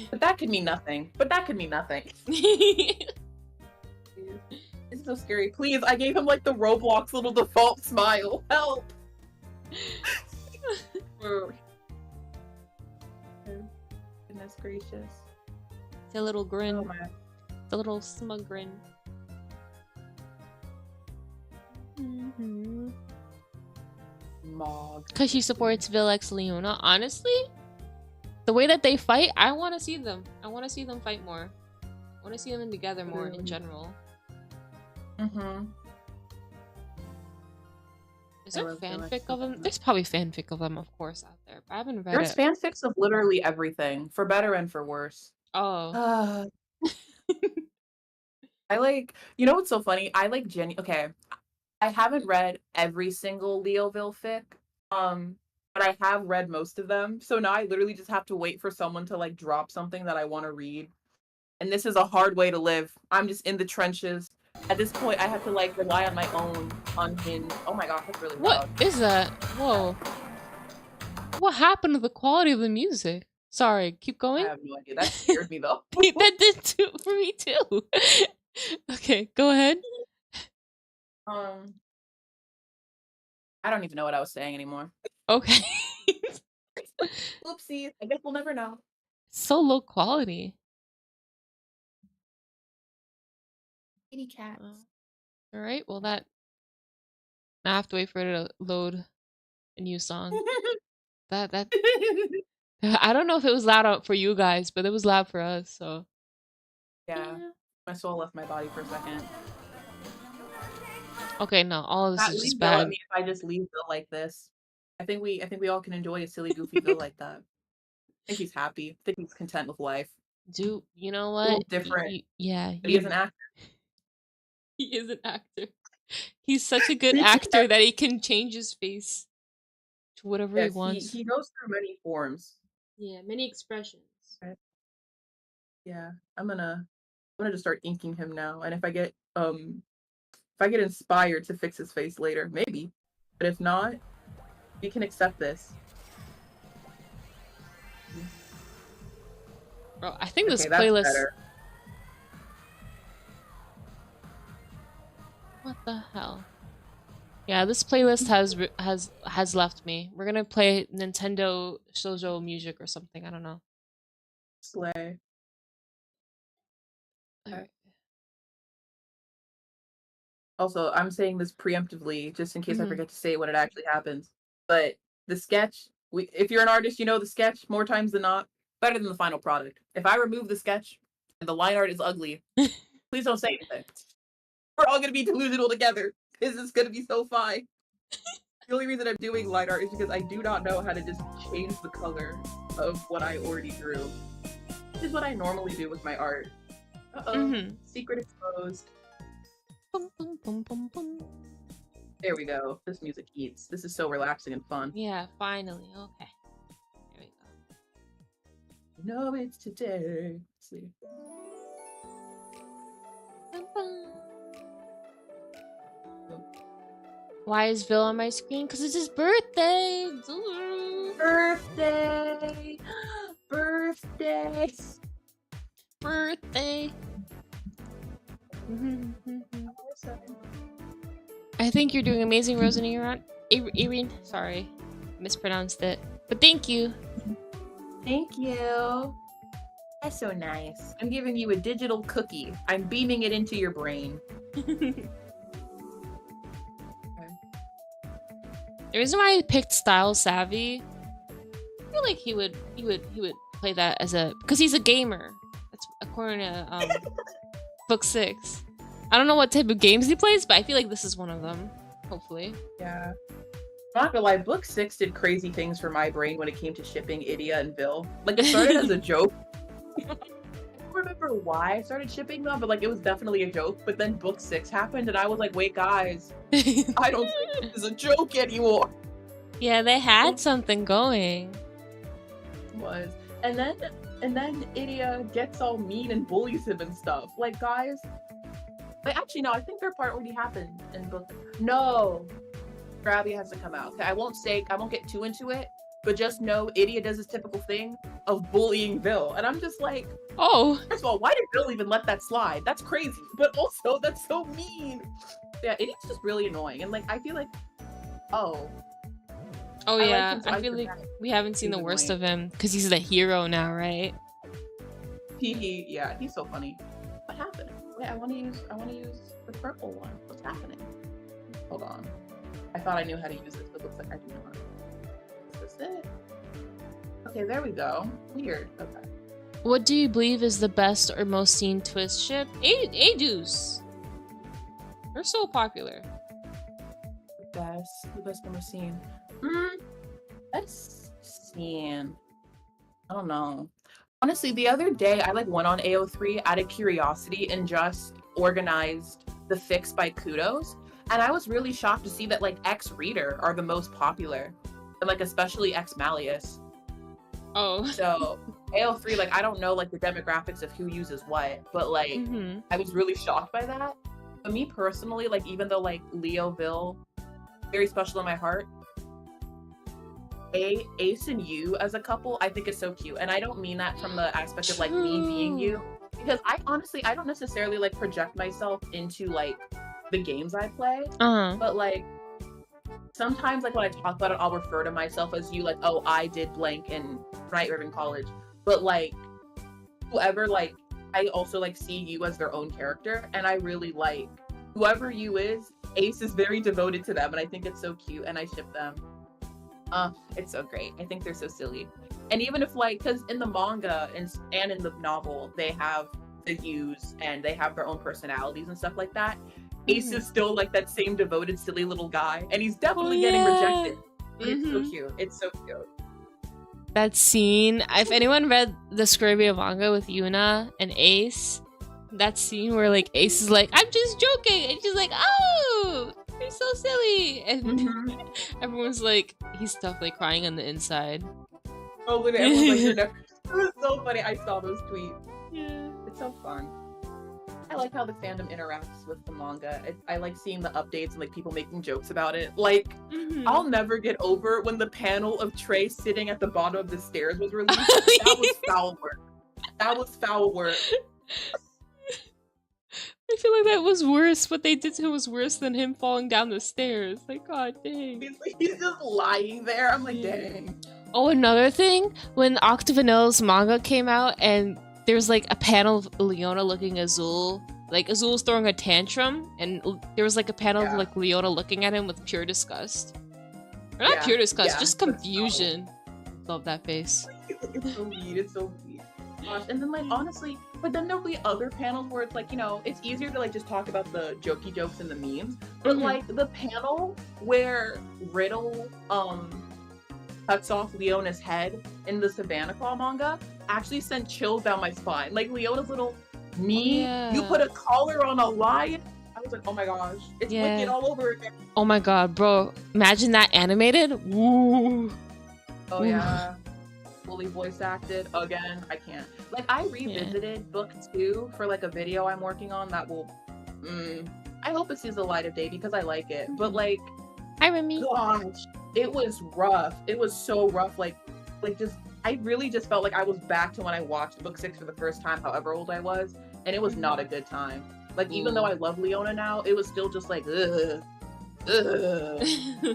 but that could mean nothing. This is so scary. Please, I gave him like the Roblox little default smile. Help! Goodness gracious. The little grin. Oh my. The little smug grin. Mog. Because she supports Vil X Leona. Honestly, the way that they fight, I want to see them. I want to see them fight more. I want to see them together more in general. Mm-hmm. Is there fanfic of them? There's probably fanfic of them, of course, out there. But I haven't read There's it. fanfics of literally everything, for better and for worse. Oh. I like, you know what's so funny? I like okay, I haven't read every single Leoville fic, but I have read most of them. So now I literally just have to wait for someone to like drop something that I want to read. And this is a hard way to live. I'm just in the trenches. At this point, I have to like rely on my own unhinged. Oh my gosh, that's really loud. What is that? Whoa. What happened to the quality of the music? Sorry, keep going. I have no idea. That scared me though. That did too for me too. Okay, go ahead. I don't even know what I was saying anymore. Okay. Oopsies. I guess we'll never know. So low quality. Kitty cats. All right. Well, that I have to wait for it to load a new song. that I don't know if it was loud out for you guys, but it was loud for us. So yeah. My soul left my body for a second. Okay, no, all of this That is just Bill, I bad. mean, if I just leave Bill like this, I think we all can enjoy a silly, goofy Bill like that. I think he's happy. I think he's content with life. Do you know what? A little different. Yeah, but he is an actor. He is an actor. He's such a good actor that he can change his face to whatever he wants. He goes through many forms. Yeah, many expressions. Right. Yeah, I'm gonna just start inking him now, and if I get inspired to fix his face later, maybe. But if not, we can accept this. Bro, I think this that's playlist. better. What the hell? Yeah, this playlist has left me. We're gonna play Nintendo shoujo music or something. I don't know. Slay. Alright. Also, I'm saying this preemptively just in case I forget to say it when it actually happens. But the sketch, if you're an artist, you know the sketch more times than not better than the final product. If I remove the sketch and the line art is ugly, please don't say anything. We're all gonna be delusional together. This is gonna be so fine. The only reason I'm doing line art is because I do not know how to just change the color of what I already drew. This is what I normally do with my art. Secret exposed. Boom, boom, boom, boom, boom. There we go. This music eats. This is so relaxing and fun. Yeah, finally. Okay. There we go. No, it's today. Let's see. Why is Vil on my screen? Because it's his birthday! Birthday! Birthday! Birthday! I think you're doing amazing, Rosie. Irene. Sorry, mispronounced it. But thank you. Thank you. That's so nice. I'm giving you a digital cookie. I'm beaming it into your brain. The reason why I picked Style Savvy, I feel like he would play that as because he's a gamer. That's according to Book 6. I don't know what type of games he plays, but I feel like this is one of them. Hopefully. Yeah. I'm not gonna lie, Book 6 did crazy things for my brain when it came to shipping Idia and Vil. Like, it started as a joke. I don't remember why I started shipping them, but like, it was definitely a joke. But then Book 6 happened, and I was like, wait, guys, I don't think this is a joke anymore. Yeah, they had something going. It was. And then Idia gets all mean and bullies him and stuff. Like, guys. Wait, actually, no, I think their part already happened in Book. No. Grabby has to come out. Okay, I won't get too into it, but just know Idia does this typical thing of bullying Vil. And I'm just like, oh. First of all, why did Vil even let that slide? That's crazy. But also, that's so mean. Yeah, Idia's just really annoying. And like, I feel like, Oh yeah, I feel like we haven't seen the worst of him because he's the hero now, right? Yeah, he's so funny. What happened? Wait, I want to use the purple one. What's happening? Hold on. I thought I knew how to use this, but looks like I do not. Is this it? Okay, there we go. Weird. Okay. What do you believe is the best or most seen twist ship? A-Deuce. They're so popular. The best number seen. Let's see. I don't know. Honestly, the other day I went on AO3 out of curiosity and just organized the fics by kudos, and I was really shocked to see that X Reader are the most popular, and especially X Malleus. Oh. So AO3, I don't know the demographics of who uses what, but I was really shocked by that. But me personally, even though Leo Vil, very special in my heart, Ace and you as a couple, I think is so cute. And I don't mean that from the aspect of me being you, because I don't necessarily project myself into the games I play. But sometimes when I talk about it, I'll refer to myself as you, oh, I did blank in Night Ribbon College. But whoever I also see you as their own character, and I really whoever you is. Ace is very devoted to them, and I think it's so cute, and I ship them. It's so great. I think they're so silly. And even if because in the manga and in the novel, they have the hues and they have their own personalities and stuff like that. Ace is still that same devoted, silly little guy, and he's definitely getting rejected. It's so cute. It's so cute. That scene, if anyone read the Scorpio manga with Yuna and Ace, that scene where Ace is I'm just joking, and she's oh, you're so silly, and everyone's he's definitely crying on the inside. Oh, literally, everyone's you're never. It was so funny. I saw those tweets. Yeah, it's so fun. I like how the fandom interacts with the manga. I like seeing the updates and people making jokes about it. I'll never get over when the panel of Trey sitting at the bottom of the stairs was released. That was foul work. That was foul work. I feel that was worse. What they did to him was worse than him falling down the stairs. God dang. He's just lying there. I'm dang. Oh, another thing, when Octavanilla's manga came out and there's a panel of Leona looking at Azul. Azul's throwing a tantrum, and there was a panel of Leona looking at him with pure disgust. Or not pure disgust, just confusion. Love that face. It's so weird. It's so weird. Gosh, and then honestly, but then there'll be other panels where it's it's easier to just talk about the jokey jokes and the memes. But the panel where Riddle cuts off Leona's head in the Savannah Claw manga actually sent chills down my spine. Leona's little you put a collar on a lion. I was oh my gosh, it's Wicked all over again. Oh my god, bro. Imagine that animated. Woo. Oh yeah. Fully voice acted again. I can't. I revisited book 2 for a video I'm working on that will I hope it sees the light of day because I like it. But hi Remy. Gosh, it was rough. It was so rough. I really just felt I was back to when I watched book 6 for the first time, however old I was, and it was not a good time. Even though I love Leona now, it was still just ugh.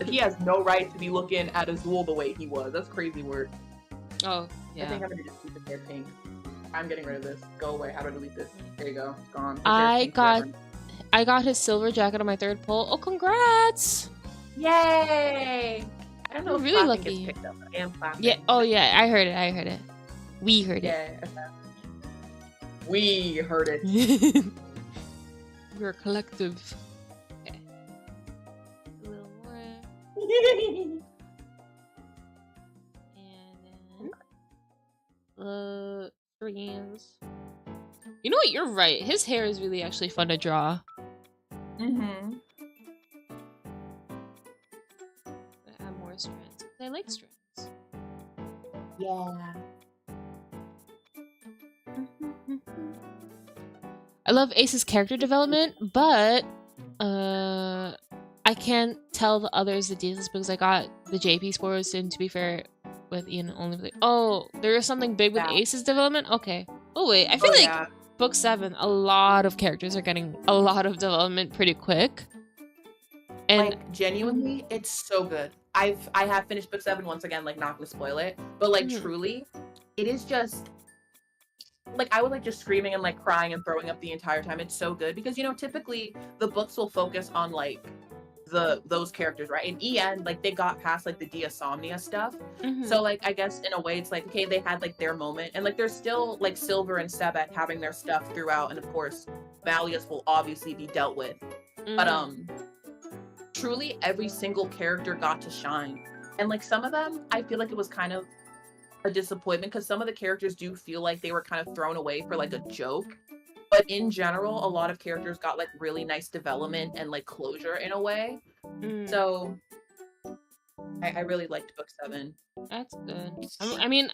He has no right to be looking at Azul the way he was. That's crazy work. Oh, yeah. I think I'm gonna just keep it there pink. I'm getting rid of this. Go away. How do I delete this? There you go. It's gone. I got his silver jacket on my 3rd pull. Oh, congrats! Yay! I don't know if really lucky. gets picked up. I am clapping. Yeah. Oh yeah. I heard it. We heard it. Yeah. Okay. We heard it. We're a collective. Okay. A little more. And then screens. You know what? You're right. His hair is really actually fun to draw. Add more strands. I like strands. Yeah. I love Ace's character development, but I can't tell the others the details because I got the JP spoilers, and to be fair, with Ian only. Oh, there is something big with Ace's development? Okay. Oh wait, I feel book 7, a lot of characters are getting a lot of development pretty quick. And genuinely, it's so good. I have finished book 7 once again, not gonna spoil it, but truly, it is just I was just screaming and crying and throwing up the entire time. It's so good because typically the books will focus on those characters, right? In EN, like they got past like the Diasomnia stuff. So like I guess in a way it's like, okay, they had like their moment, and like there's still like Silver and Sebek having their stuff throughout, and of course Valius will obviously be dealt with. But truly every single character got to shine. And like some of them, I feel like it was kind of a disappointment because some of the characters do feel like they were kind of thrown away for like a joke. But in general, a lot of characters got like really nice development and like closure in a way. So I really liked book 7. That's good. I mean,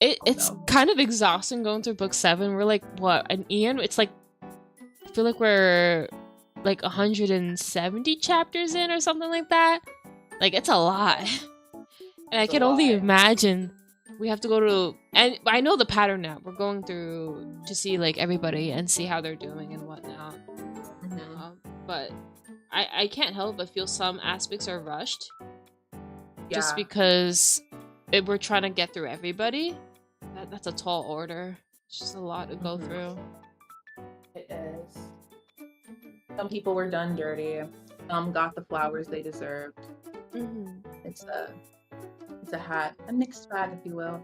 it's kind of exhausting going through book 7. We're like, what, an Ian? It's like, I feel like we're like 170 chapters in or something like that. Like, it's a lot. And I can only imagine we have to go to, and I know the pattern now. We're going through to see like everybody and see how they're doing and whatnot. But I can't help but feel some aspects are rushed. Just because we're trying to get through everybody. That's a tall order. It's just a lot to go through. It is. Some people were done dirty. Some got the flowers they deserved. It's a hat, a mixed bag, if you will.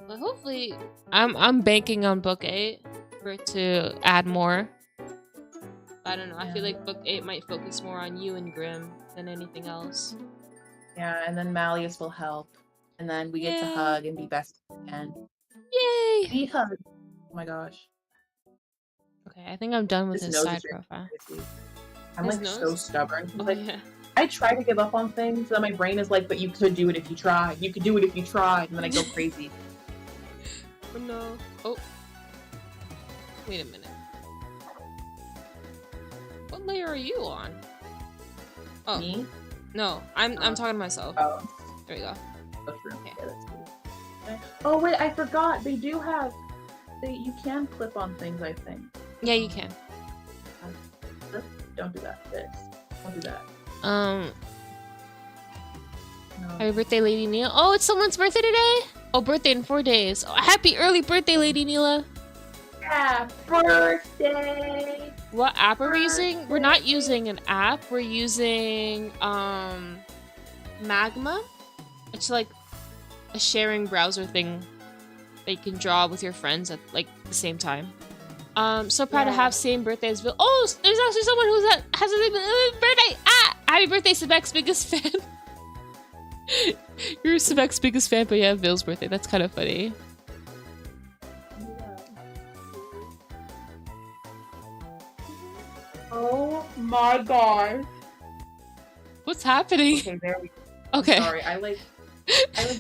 Well, hopefully, I'm banking on book 8 for it to add more. I don't know. I feel like book 8 might focus more on you and Grimm than anything else. Yeah, and then Malleus will help, and then we get to hug and be best again. Yay! We hug. Oh my gosh. Okay, I think I'm done with his side profile. I'm His like nose? so stubborn. Oh, Like, yeah. I try to give up on things, and my brain is like, but you could do it if you try. You could do it if you try, and then I go crazy. Oh no. Oh. Wait a minute. What layer are you on? Oh. Me? No, I'm talking to myself. Oh. There we go. That's true. Okay. Yeah, that's cool. Oh wait, I forgot. They do have. You can clip on things, I think. Yeah, you can. Don't do that. This. Don't do that. No. No. Happy birthday, Lady Neela. Oh, it's someone's birthday today? Oh, birthday in 4 days. Oh, happy early birthday, Lady Neela. Yeah, birthday. What app are we using? We're not using an app. We're using Magma. It's like a sharing browser thing that you can draw with your friends at like the same time. So proud to have same birthday as Vil. Oh, there's actually someone has a birthday. Ah, happy birthday, Sebek's biggest fan. You're Sebek's biggest fan, but you have Vil's birthday. That's kind of funny. Oh my god. What's happening? Okay, there we go. Okay. Sorry, I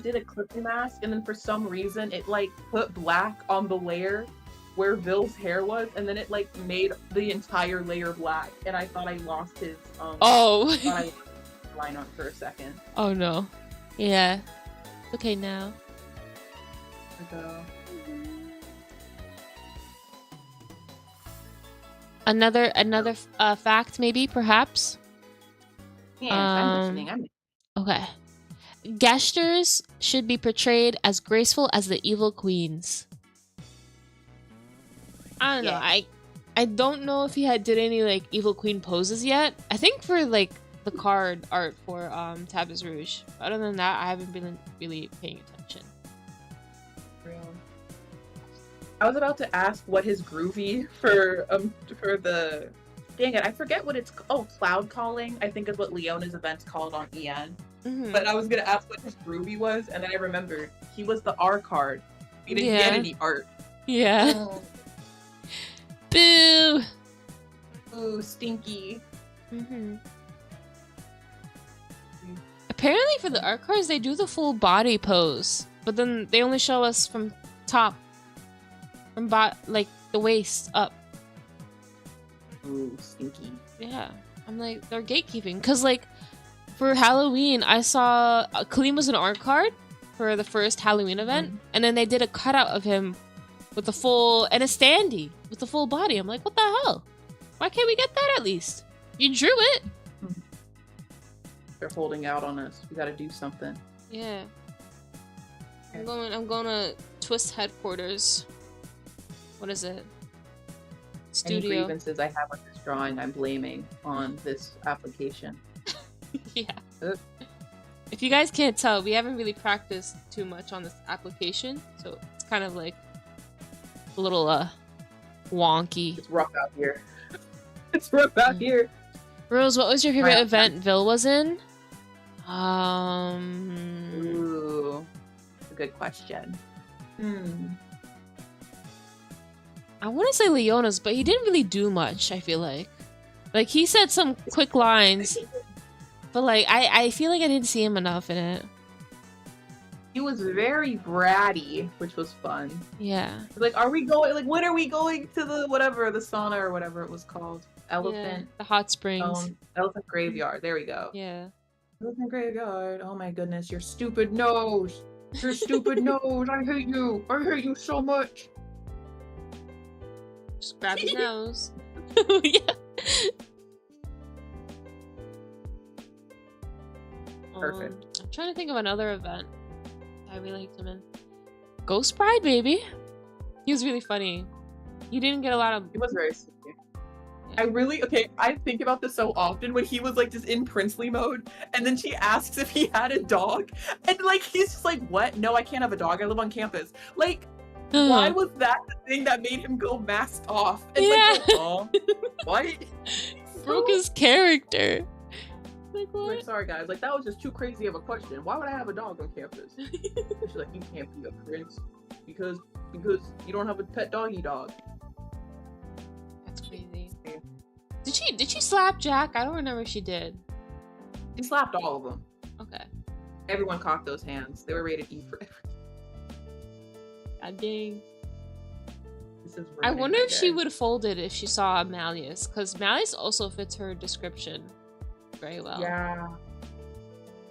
did a clipping mask, and then for some reason it like put black on the layer where Vil's hair was, and then it like made the entire layer black, and I thought I lost his Oh. I thought I lost his lineup for a second. Oh no. Yeah. Okay now. So, Another fact, maybe, perhaps. yeah, I'm listening. Okay. Gestures should be portrayed as graceful as the evil queens. I don't know. I don't know if he did any like evil queen poses yet. I think for like the card art for Tabas Rouge. Other than that, I haven't been really paying attention. I was about to ask what his groovy for the, dang it, I forget what it's, cloud calling, I think is what Leona's event's called on EN. But I was gonna ask what his groovy was, and then I remembered he was the R card. He didn't get any art. Yeah. Oh. Boo! Ooh, stinky. Apparently for the art cards, they do the full body pose, but then they only show us from top. From like the waist up. Ooh, stinky. Yeah, I'm like, they're gatekeeping. Because like for Halloween, I saw Kaleem was an art card for the first Halloween event, and then they did a cutout of him with the full and a standee with the full body. I'm like, what the hell? Why can't we get that at least? You drew it. They're holding out on us. We gotta do something. Yeah. I'm going to Twist headquarters. What is it? Studio. Any grievances I have with this drawing I'm blaming on this application. Yeah. If you guys can't tell, we haven't really practiced too much on this application, so it's kind of like a little wonky. It's rough out here. It's rough out here. Rose, what was your favorite My- event Vil was in? Ooh, that's a good question. I want to say Leona's, but he didn't really do much, I feel like. Like, he said some quick lines, but, like, I feel like I didn't see him enough in it. He was very bratty, which was fun. Yeah. Like, are we going, like, when are we going to the, whatever, the sauna or whatever it was called? Yeah, Elephant. the hot springs. Elephant graveyard. There we go. Yeah. Elephant graveyard. Oh my goodness, your stupid nose. Your stupid nose. I hate you. I hate you so much. Just grab his nose. Yeah. Perfect. I'm trying to think of another event I really liked him in. Ghost Bride, baby. He was really funny. He didn't get a lot of. It was very sweet. I think about this so often when he was like just in princely mode and then she asks if he had a dog and like he's just like, what? No, I can't have a dog. I live on campus. Like, why was that the thing that made him go masked off? And like, oh, what? Broke his character. Like, what? Like, sorry guys, like that was just too crazy of a question. Why would I have a dog on campus? She's like, you can't be a prince because you don't have a pet doggy dog. That's crazy. Did she slap Jack? I don't remember if she did. She slapped all of them. Okay. Everyone cocked those hands. They were rated E for everything. God dang. This is I ruining wonder my if she day. would fold it if she saw Malleus, because Malleus also fits her description very well. Yeah.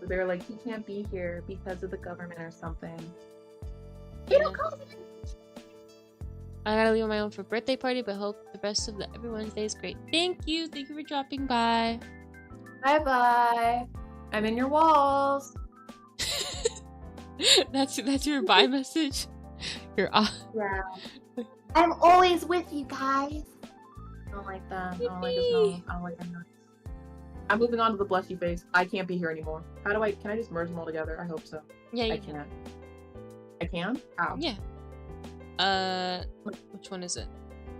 They're like, he can't be here because of the government or something. Yeah. I gotta leave on my own for birthday party, but hope the rest of every Wednesday is great. Thank you for dropping by. Bye bye. I'm in your walls. That's your bye message. You're off. Yeah. I'm always with you guys. I don't like that. I don't like his nose. I don't like his nose. I'm moving on to the blushy face. I can't be here anymore. Can I just merge them all together? I hope so. Yeah, I can. I can? How? Yeah. Which one is it?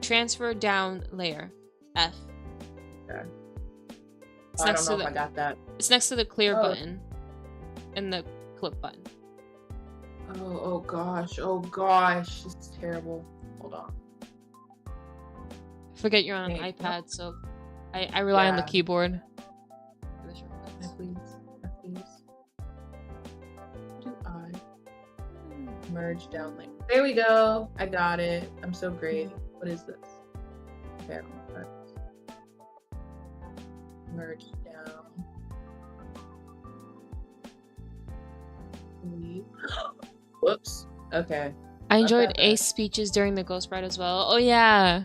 Transfer down layer. F. Okay. It's I next don't to know if I got that. It's next to the clear Oh. button. And the clip button. Oh gosh. Oh gosh. This is terrible. Hold on. Forget you're on an Hey, iPad, so I rely on the Yeah. keyboard. For the shortcuts. Please. How do I merge down link? There we go. I got it. I'm so great. What is this? Okay, merge down. Whoops. Okay. I enjoyed that bad. Ace speeches during the Ghost Bride as well. Oh yeah.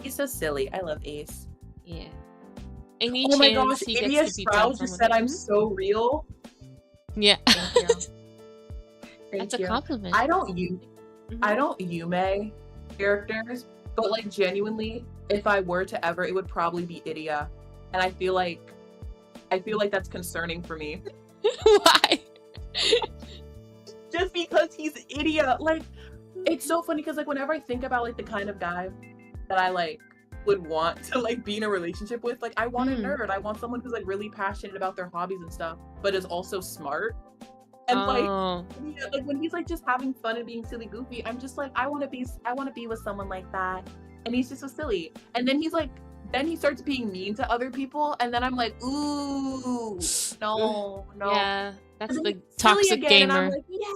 He's so silly. I love Ace. Yeah. Any Oh my chance gosh, he India gets to be Sprout done just from said I'm within? so real. Yeah. Thank you. Thank That's you. a compliment. I don't use Mhm. I don't Yume characters, but like genuinely, if I were to ever, it would probably be Idia. And I feel like that's concerning for me. Why? Just because he's Idia. Like, it's so funny because like whenever I think about like the kind of guy that I like would want to like be in a relationship with, like I want a nerd. I want someone who's like really passionate about their hobbies and stuff, but is also smart. And like Oh. yeah, like when he's like just having fun and being silly goofy, I'm just like I want to be with someone like that. And he's just so silly. And then then he starts being mean to other people, and then I'm like, ooh, no. Yeah. That's And then the he's silly toxic again, and I'm gamer. like, yeah.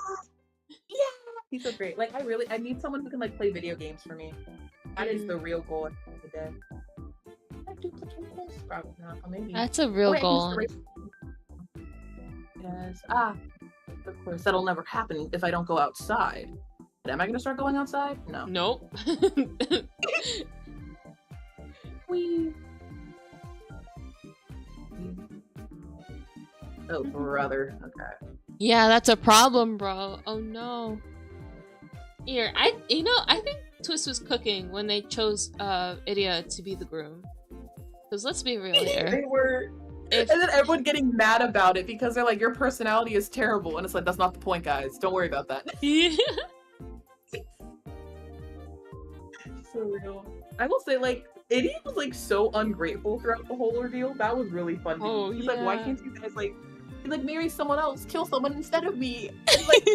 He's so great. Like I need someone who can like play video games for me. That is the real goal at the end of the day. Can I duplicate this? Probably not. Or maybe. That's a real Wait, I can goal. just erase- Yes. Of course, that'll never happen if I don't go outside. But am I gonna start going outside? No. Nope. Whee! Oh, brother. Okay. Yeah, that's a problem, bro. Oh no. Here, I think twist was cooking when they chose Idia to be the groom. Because let's be real here. They were... And then everyone getting mad about it because they're like, your personality is terrible. And it's like, that's not the point, guys. Don't worry about that. Yeah. So real. I will say, like, Idiot was like so ungrateful throughout the whole ordeal. That was really fun. Oh, He's yeah. like, why can't you guys like marry someone else, kill someone instead of me? And, like,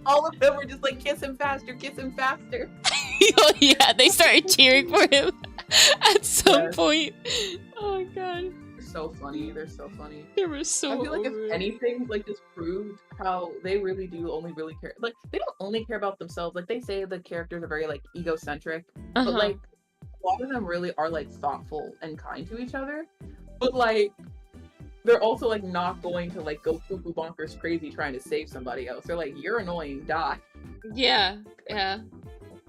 all of them were just like, kiss him faster, kiss him faster. Oh yeah, they started cheering for him at some point. Oh god. They're so funny. They're so funny. They were so I feel like over if it. anything, like, just proved how they really do only really care. Like, they don't only care about themselves. Like, they say the characters are very like egocentric, but like a lot of them really are like thoughtful and kind to each other. But like, they're also like not going to like go cuckoo bonkers crazy trying to save somebody else. They're like, you're annoying, die. Yeah, yeah.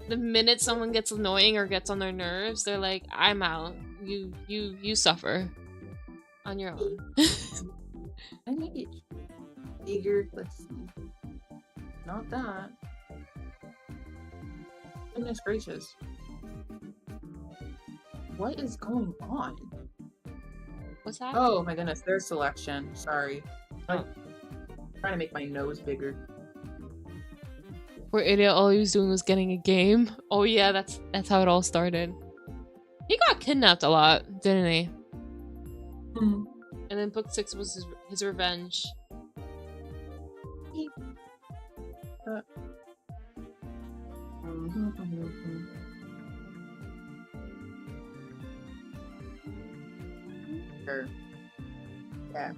The minute someone gets annoying or gets on their nerves, they're like, I'm out. You suffer on your own. I need it bigger. Let's see. Not that. Goodness gracious. What is going on? What's that? Oh my goodness, their selection. Sorry. I'm trying to make my nose bigger. Poor Idiot, all he was doing was getting a game. Oh yeah, that's how it all started. He got kidnapped a lot, didn't he? Mm. And then book 6 was his revenge. Sure. Yeah.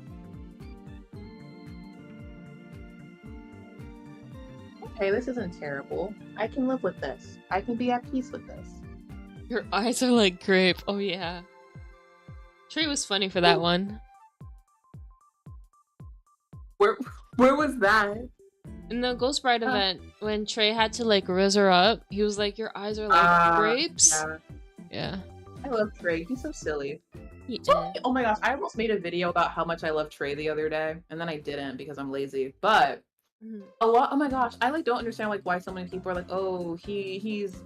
Okay, this isn't terrible. I can live with this. I can be at peace with this. Your eyes are like grape. Oh yeah. Trey was funny for that one. Where was that? In the Ghost Bride event, when Trey had to like riz her up, he was like, your eyes are like grapes. Yeah. I love Trey. He's so silly. He is. Oh my gosh, I almost made a video about how much I love Trey the other day, and then I didn't because I'm lazy. But a lot. Oh my gosh, I like don't understand like why so many people are like, oh, he's.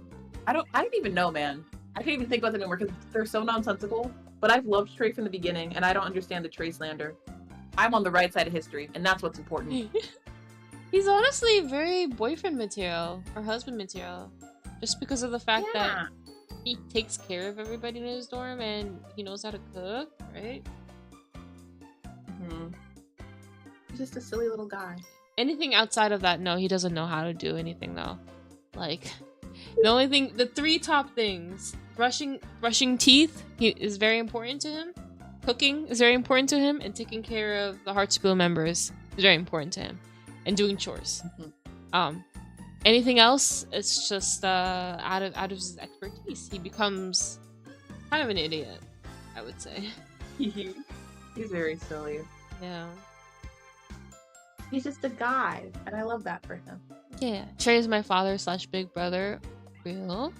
I don't even know, man. I can't even think about it anymore because they're so nonsensical. But I've loved Trey from the beginning, and I don't understand the Trey slander. I'm on the right side of history, and that's what's important. He's honestly very boyfriend material or husband material, just because of the fact that he takes care of everybody in his dorm and he knows how to cook, right? He's just a silly little guy. Anything outside of that, no, he doesn't know how to do anything though. Like, the only thing, the 3 top things: brushing teeth is very important to him, cooking is very important to him, and taking care of the Heartspiel members is very important to him, and doing chores. Anything else, it's just out of his expertise. He becomes kind of an idiot, I would say. He's very silly. Yeah. He's just a guy, and I love that for him. Yeah. Trey is my father / big brother. Real.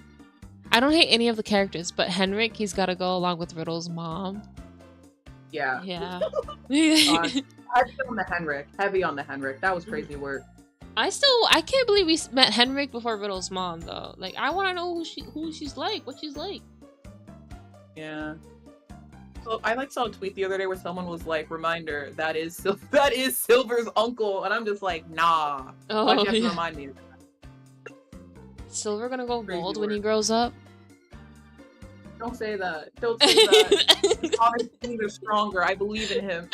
I don't hate any of the characters, but Henrik, he's got to go along with Riddle's mom. Yeah. Yeah. Heavy on the Henrik. Heavy on the Henrik. That was crazy work. I can't believe we met Henrik before Riddle's mom though. Like, I want to know who she's like, what she's like. Yeah. So I like saw a tweet the other day where someone was like, "Reminder, that is Silver's uncle," and I'm just like, nah. Oh, Why'd you have to remind me of that? Silver gonna go Crazy bald when he work. grows up? Don't say that. Don't say that. His father's either stronger. I believe in him.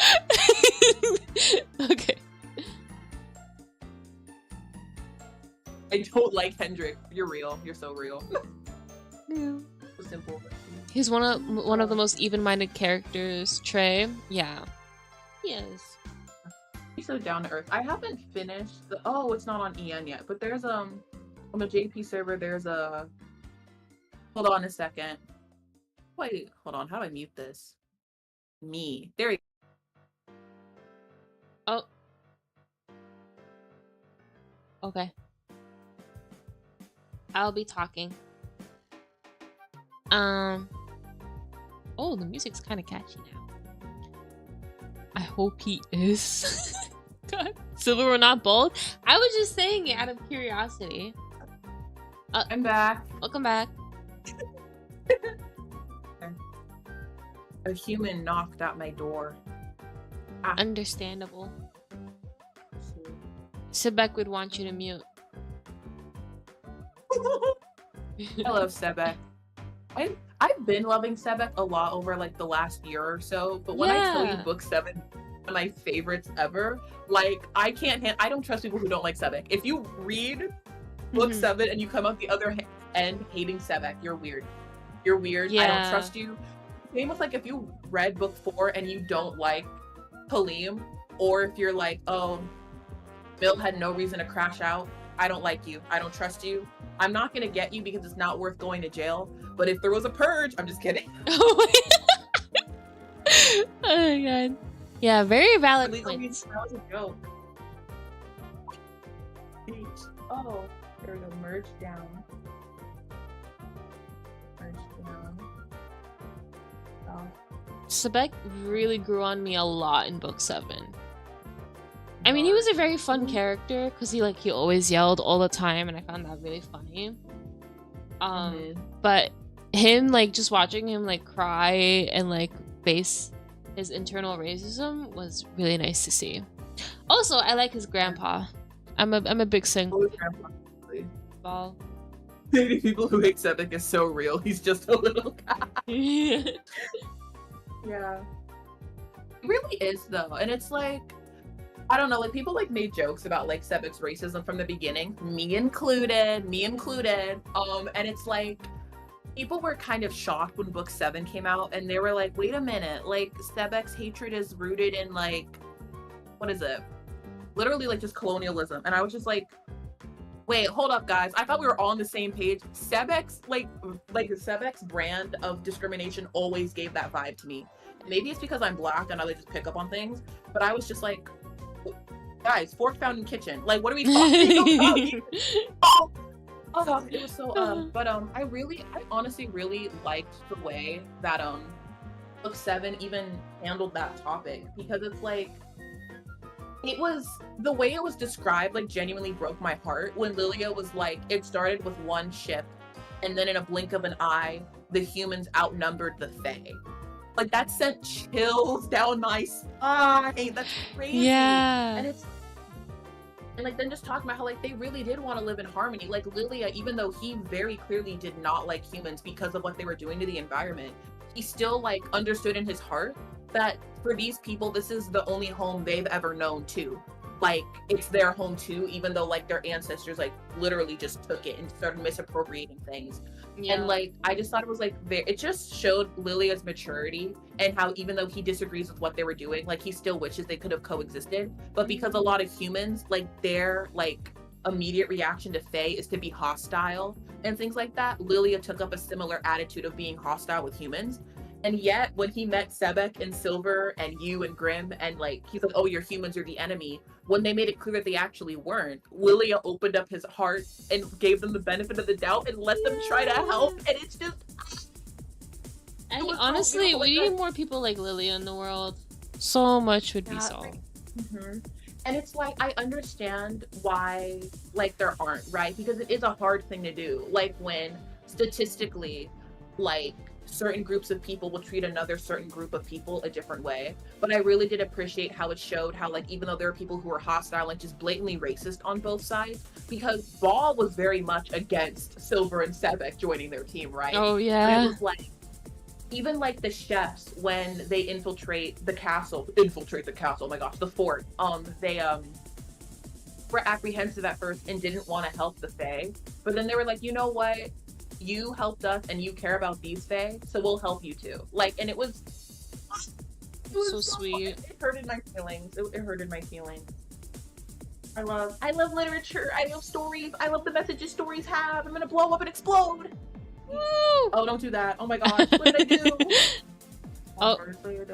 Okay. I don't like Hendrik. You're real. You're so real. Yeah. So simple. He's one of the most even-minded characters. Trey, yeah, he is. He's so down to earth. I haven't finished the. Oh, it's not on EN yet, but there's on the JP server. There's a. Hold on a second. Wait, hold on. How do I mute this? Me. There you Oh. Okay. I'll be talking. Oh, the music's kind of catchy now. I hope he is. God. Silver or not bald? I was just saying it out of curiosity. I'm back. Welcome back. A human knocked at my door. Ah. Understandable. Sebek would want you to mute. I love Sebek. I've been loving Sebek a lot over like the last year or so, but when I tell you book 7 is one of my favorites ever, like I don't trust people who don't like Sebek. If you read book 7 and you come out the other end hating Sebek, you're weird. You're weird. I don't trust you. Same with like if you read book 4 and you don't like Halim, or if you're like, oh, Bill had no reason to crash out, I don't like you. I don't trust you. I'm not gonna get you because it's not worth going to jail. But if there was a purge, I'm just kidding. Oh my god. Yeah, very valid points. That was a joke. Oh, there we go. Merge down. Merge down. Oh. Sebek really grew on me a lot in book 7. I mean, he was a very fun character because he always yelled all the time, and I found that really funny. But him just watching him cry and face his internal racism was really nice to see. Also, I like his grandpa. I'm a big single. Ball. Maybe people who hate Sebek is so real. He's just a little guy. Yeah. It really is though, and it's I don't know, people made jokes about Sebek's racism from the beginning, me included, and it's people were kind of shocked when book 7 came out, and they were like, wait a minute, Sebek's hatred is rooted in what is it? Literally just colonialism, and I was just wait, hold up guys, I thought we were all on the same page. Sebek's Sebek's brand of discrimination always gave that vibe to me. Maybe it's because I'm black and I just pick up on things, but I was just guys, fork found in kitchen. What are we talking about here? Oh god, it was so but I honestly really liked the way that book 7 even handled that topic, because it's it was the way it was described genuinely broke my heart when Lilia was it started with one ship and then in a blink of an eye the humans outnumbered the Fae. That sent chills down my spine. That's crazy. Yeah. And it's then just talking about how they really did want to live in harmony. Lilia, even though he very clearly did not like humans because of what they were doing to the environment, he still understood in his heart that for these people this is the only home they've ever known too. It's their home too, even though their ancestors literally just took it and started misappropriating things. Yeah. And I just thought it was it just showed Lilia's maturity and how even though he disagrees with what they were doing, he still wishes they could have coexisted. But because a lot of humans their immediate reaction to Fae is to be hostile and things like that, Lilia took up a similar attitude of being hostile with humans. And yet when he met Sebek and Silver and you and Grim and he's oh, your humans are the enemy, when they made it clear that they actually weren't, Lilia opened up his heart and gave them the benefit of the doubt and let them try to help, and it's just honestly so we need more people like Lilia in the world. So much would be solved. And it's I understand why there aren't, right? Because it is a hard thing to do, when statistically certain groups of people will treat another certain group of people a different way. But I really did appreciate how it showed how even though there are people who are hostile and just blatantly racist on both sides, because Ball was very much against Silver and Sebek joining their team, right? Oh yeah. But it was even the chefs, when they infiltrate the castle, oh my gosh, the fort, they were apprehensive at first and didn't want to help the Fae, but then they were you know what, you helped us and you care about these Fae, so we'll help you too. And it was so sweet. It hurted my feelings. It hurted my feelings. I love literature. I love stories. I love the messages stories have. I'm gonna blow up and explode. Woo! Oh, don't do that. Oh my gosh, what did I do? Oh,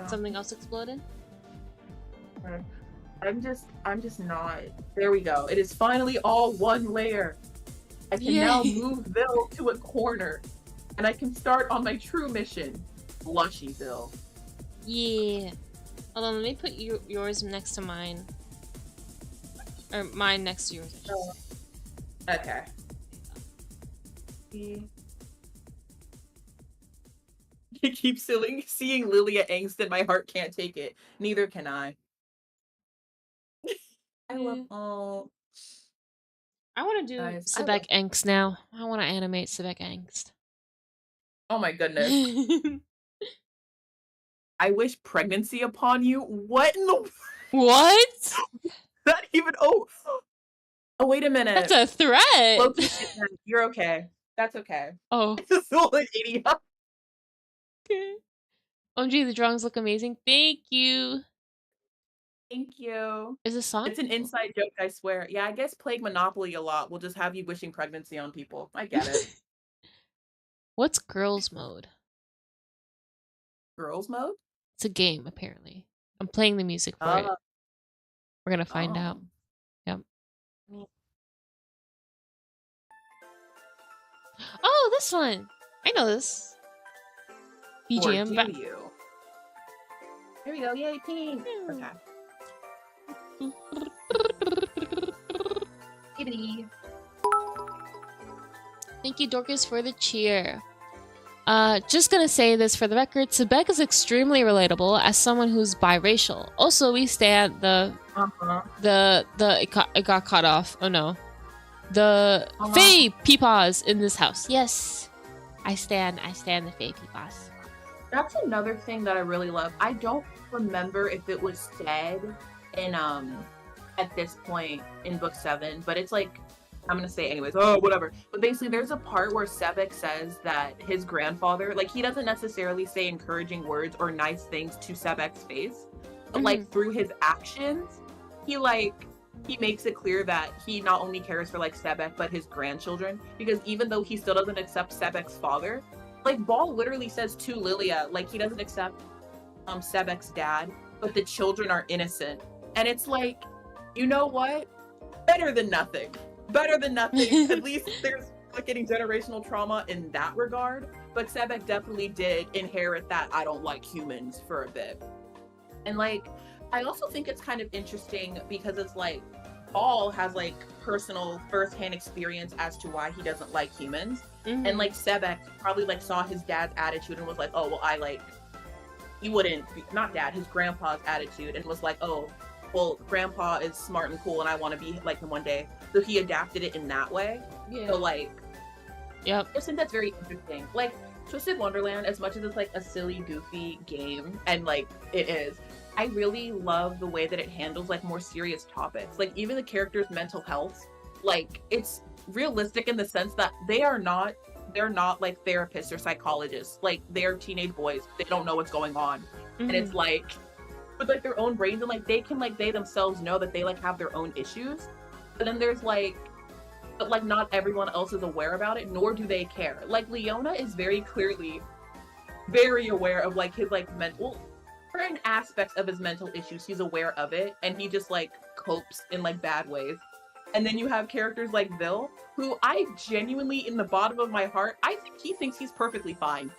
something else exploded? I'm just not. There we go. It is finally all one layer. I can now move Vil to a corner, and I can start on my true mission, Blushy Vil. Yeah. Hold on, let me put yours next to mine. Or mine next to yours, I should say. Okay. He keeps seeing Lilia angst and my heart can't take it. Neither can I. I love all. I want to do Guys, Sebek Angst now. I want to animate Sebek Angst. Oh my goodness. I wish pregnancy upon you. What in the What? that even oh wait a minute. That's a threat. Loki, you're okay. That's okay. Oh. It's so an idiot. Okay. OMG, the drawings look amazing. Thank you. Thank you. Is this song? It's an inside joke, I swear. Yeah, I guess playing Monopoly a lot will just have you wishing pregnancy on people. I get it. What's girls mode? Girls mode? It's a game, apparently. I'm playing the music for it. We're gonna find out. Yep. Oh, this one. I know this. BGM. Or do you? Here we go. Yay, pink. Okay. Thank you, Dorcas, for the cheer. Just gonna say this for the record, Sebek is extremely relatable as someone who's biracial. Also, we stand it got cut off. Oh no. The Fae Peepaws in this house. Yes. I stand the Fae Peepaws. That's another thing that I really love. I don't remember if it was said in at this point in book 7, but it's like I'm gonna say anyways. Oh, whatever. But basically, there's a part where Sebek says that his grandfather, like, he doesn't necessarily say encouraging words or nice things to Sebek's face, but like through his actions, he makes it clear that he not only cares for like Sebek but his grandchildren, because even though he still doesn't accept Sebek's father, like Ball literally says to Lilia, like he doesn't accept Sebek's dad, but the children are innocent, and it's like, you know what? Better than nothing. Better than nothing. At least there's like getting generational trauma in that regard. But Sebek definitely did inherit that I don't like humans for a bit. And like, I also think it's kind of interesting because it's like Paul has like personal first-hand experience as to why he doesn't like humans. And like Sebek probably like saw his dad's attitude and was like, oh, well, he wouldn't be, not dad, his grandpa's attitude, and was like, oh, well, grandpa is smart and cool and I want to be like him one day. So he adapted it in that way. Yeah. So like, yep. I just think that's very interesting. Like, Twisted Wonderland, as much as it's like a silly, goofy game, and like it is, I really love the way that it handles like more serious topics. Like even the characters' mental health, like it's realistic in the sense that they're not like therapists or psychologists. Like they're teenage boys. They don't know what's going on. And it's like, with like their own brains, and like they can like they themselves know that they like have their own issues, but then there's like, but like not everyone else is aware about it, nor do they care. Like Leona is very clearly very aware of like his like mental, certain aspects of his mental issues. He's aware of it and he just like copes in like bad ways. And then you have characters like Vil, who I genuinely, in the bottom of my heart, I think he thinks he's perfectly fine.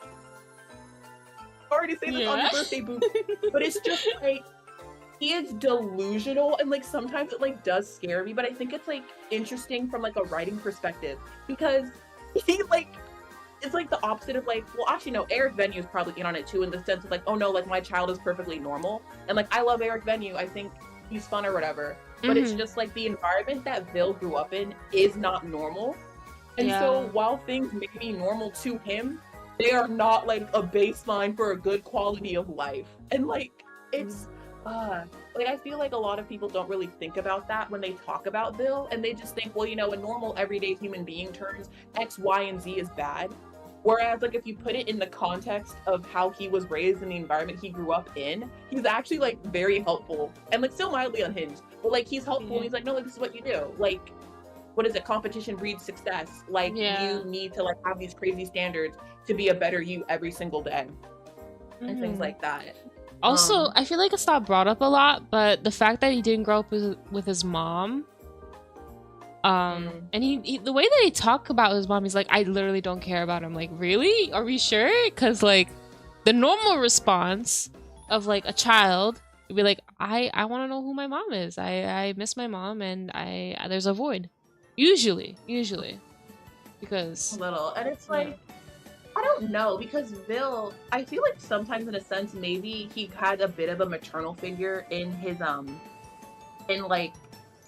Sorry to say this on your birthday, boo, but it's just like, he is delusional, and like sometimes it like does scare me, but I think it's like interesting from like a writing perspective, because he like, it's like the opposite of like, well actually no, Eric Venue is probably in on it too, in the sense of like, oh no, like my child is perfectly normal, and like I love Eric Venue, I think he's fun or whatever, but it's just like the environment that Vil grew up in is not normal, and so while things may be normal to him, they are not like a baseline for a good quality of life. And like, it's like I feel like a lot of people don't really think about that when they talk about Vil, and they just think, well, you know, in normal everyday human being terms, X, Y, and Z is bad. Whereas like if you put it in the context of how he was raised and the environment he grew up in, he's actually like very helpful and like still mildly unhinged, but like he's helpful and he's like, no, like, this is what you do. Like, what is it? Competition breeds success. Like you need to like have these crazy standards to be a better you every single day, and things like that. Also, I feel like it's not brought up a lot, but the fact that he didn't grow up with his mom, and he the way that he talk about his mom, he's like, I literally don't care about him. Like, really? Are we sure? Because like the normal response of like a child would be like, I want to know who my mom is. I miss my mom, and there's a void. Usually. Because A little. And it's Yeah. like, I don't know, because Vil, I feel like sometimes in a sense, maybe he had a bit of a maternal figure in his, in like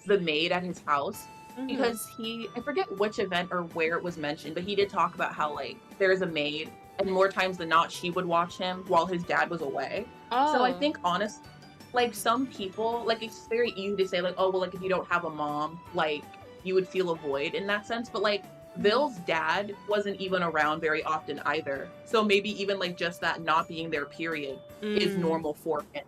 the maid at his house. Because I forget which event or where it was mentioned, but he did talk about how like there's a maid, and more times than not, she would watch him while his dad was away. So I think honestly, like some people, like it's very easy to say like, oh well, like if you don't have a mom, like you would feel a void in that sense. But like Vil's dad wasn't even around very often either. So maybe even like just that not being there period is normal for him.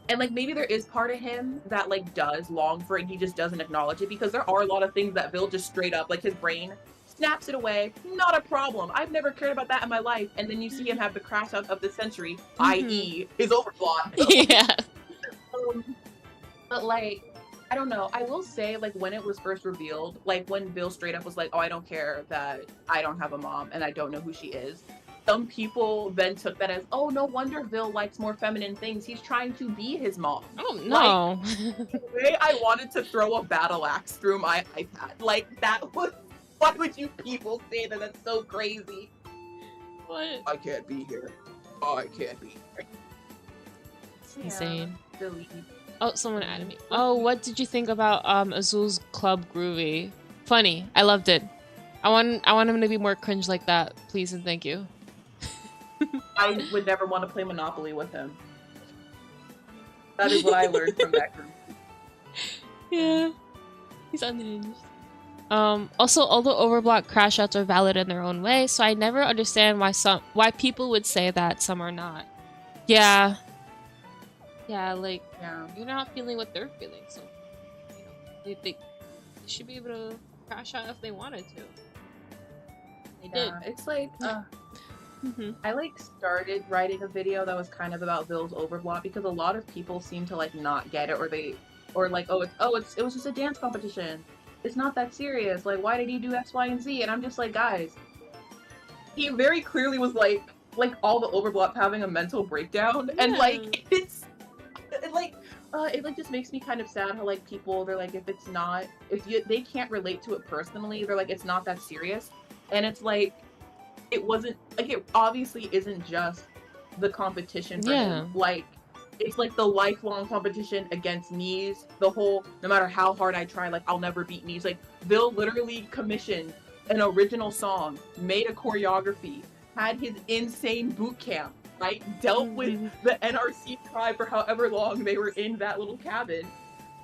And like maybe there is part of him that like does long for it and he just doesn't acknowledge it, because there are a lot of things that Vil just straight up, like his brain snaps it away. Not a problem. I've never cared about that in my life. And then you see him have the crash out of the century, i.e. his overplot. Yeah. But like, I don't know. I will say, like, when it was first revealed, like when Vil straight up was like, oh, I don't care that I don't have a mom and I don't know who she is. Some people then took that as, oh, no wonder Vil likes more feminine things. He's trying to be his mom. Oh no. The way I wanted to throw a battle axe through my iPad. Like, that was, why would you people say that? That's so crazy. What? I can't be here. Oh, I can't be here. Insane. Delete. Oh, someone added me. Oh, what did you think about Azul's Club Groovy? Funny. I loved it. I want him to be more cringe like that, please and thank you. I would never want to play Monopoly with him. That is what I learned from that group. Yeah. He's unhinged. Also, all the overblock crash outs are valid in their own way, so I never understand why people would say that some are not. Yeah. Yeah, like, you're not feeling what they're feeling, so, you know, they should be able to crash out if they wanted to. They did. It's like, I like started writing a video that was kind of about Vil's overblock because a lot of people seem to like not get it, or like, it was just a dance competition. It's not that serious. Like, why did he do X, Y, and Z? And I'm just like, guys, he very clearly was like all the overblock having a mental breakdown, and like it just makes me kind of sad how like people, they're like, they can't relate to it personally, they're like, it's not that serious. And it's like, it obviously isn't just the competition for him. Like, it's like the lifelong competition against Knees, the whole, no matter how hard I try, like, I'll never beat Knees. Like, Vil literally commissioned an original song, made a choreography, had his insane boot camp, right? Dealt with the NRC tribe for however long they were in that little cabin.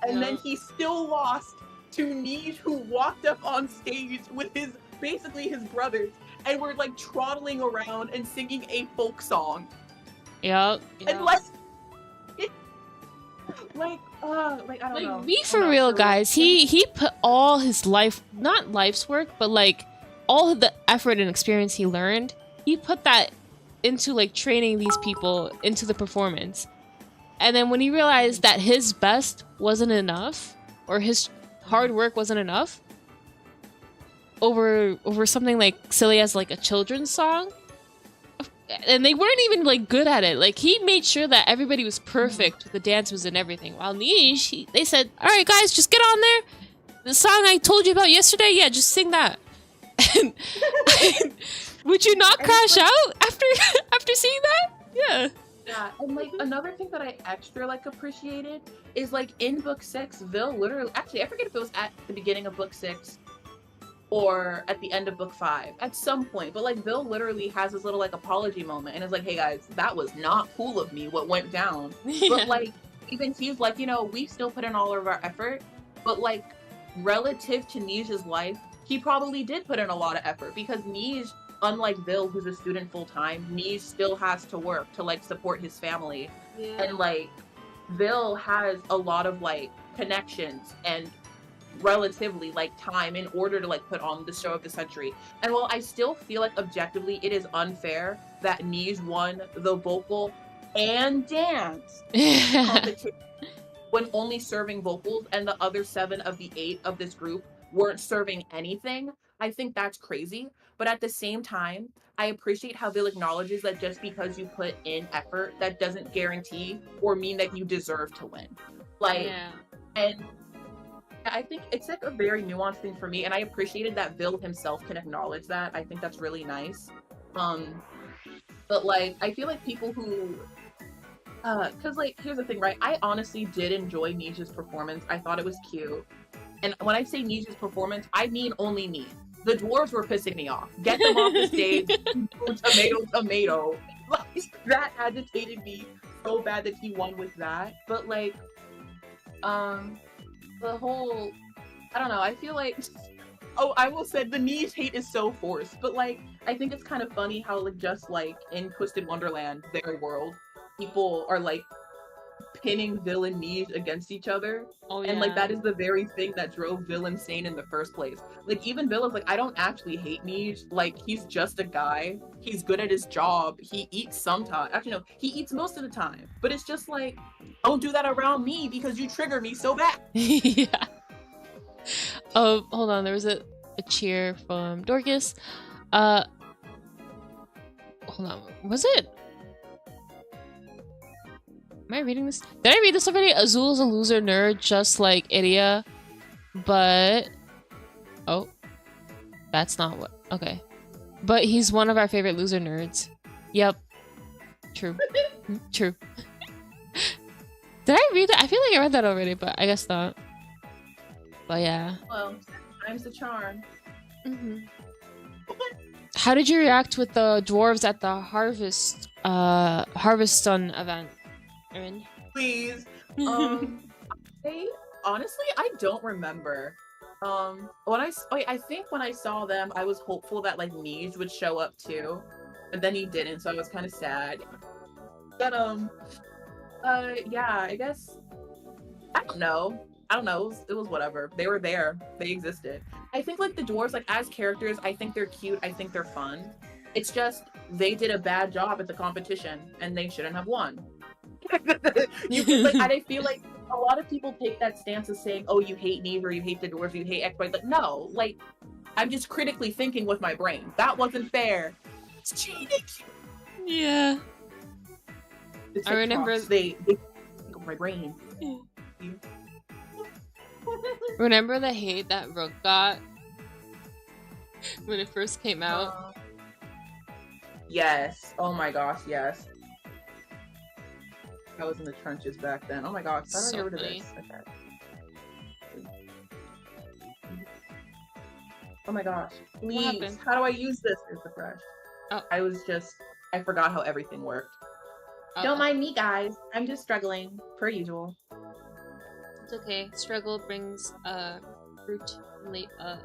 And then he still lost to Knees, who walked up on stage with basically his brothers, and were like trotting around and singing a folk song. Yep. And like I don't know. Be for real, guys. He put all his not life's work, but like all of the effort and experience he learned, he put that into like training these people into the performance. And then when he realized that his best wasn't enough, or his hard work wasn't enough, over something like silly as like a children's song, and they weren't even like good at it. Like, he made sure that everybody was perfect with the dances and everything. While Niche, they said, "All right, guys, just get on there. The song I told you about yesterday, yeah, just sing that." And would you not crash out after seeing that? Yeah. Yeah, and like another thing that I extra like appreciated is like in book 6, Vil literally, actually I forget if it was at the beginning of book 6 or at the end of book 5, at some point, but like Vil literally has this little like apology moment and is like, hey guys, that was not cool of me what went down. But like, even he's like, you know, we still put in all of our effort, but like relative to Nij's life, he probably did put in a lot of effort, because Nij, unlike Vil, who's a student full-time, Nij still has to work to like support his family. And like Vil has a lot of like connections and relatively like time in order to like put on the show of the century. And while I still feel like objectively it is unfair that Nij won the vocal and dance competition when only serving vocals, and the other 7 of the 8 of this group weren't serving anything, I think that's crazy. But at the same time, I appreciate how Vil acknowledges that just because you put in effort, that doesn't guarantee or mean that you deserve to win. Like, and I think it's like a very nuanced thing for me, and I appreciated that Vil himself can acknowledge that. I think that's really nice. But like, I feel like people who, cause like, here's the thing, right? I honestly did enjoy Nija's performance. I thought it was cute. And when I say Nija's performance, I mean only me. The dwarves were pissing me off. Get them off the stage. Tomato. Like, that agitated me so bad that he won with that. But like, the whole, I don't know, I feel like, oh, I will say the Nij hate is so forced, but like, I think it's kind of funny how like, just like in Twisted Wonderland, their world, people are like pinning Vil and Nij against each other. Oh, and like, that is the very thing that drove Vil insane in the first place. Like, even Vil is like, I don't actually hate Nij, like, he's just a guy, he's good at his job, he eats sometimes, actually no, he eats most of the time, but it's just like, don't do that around me because you trigger me so bad. Yeah. Oh, hold on. There was a cheer from Dorcas. Hold on. Was it? Am I reading this? Did I read this already? Azul's a loser nerd, just like Idia. But... Oh. That's not what... Okay. But he's one of our favorite loser nerds. Yep. True. True. Did I read that? I feel like I read that already, but I guess not. But yeah. Well, time's the charm. Mm-hmm. How did you react with the dwarves at the Harvest Sun event, Erin? Please. Honestly, I don't remember. I think when I saw them, I was hopeful that like Nij would show up too, and then he didn't, so I was kind of sad. But yeah, I guess I don't know. It was whatever. They were there. They existed. I think like the dwarves, like as characters, I think they're cute. I think they're fun. It's just they did a bad job at the competition, and they shouldn't have won. I feel like a lot of people take that stance of saying, "Oh, you hate Neve, or you hate the dwarves, you hate X, Y." Like, no, like I'm just critically thinking with my brain. That wasn't fair. It's cheating. Yeah. I remember they my brain. Remember the hate that Rook got when it first came out? Yes. Oh my gosh, yes. I was in the trenches back then. Oh my gosh, how do I get rid of this? Okay. Oh my gosh. Please. How do I use this? It's fresh. Oh. I forgot how everything worked. Don't mind me, guys. I'm just struggling, per usual. It's okay. Struggle brings fruit of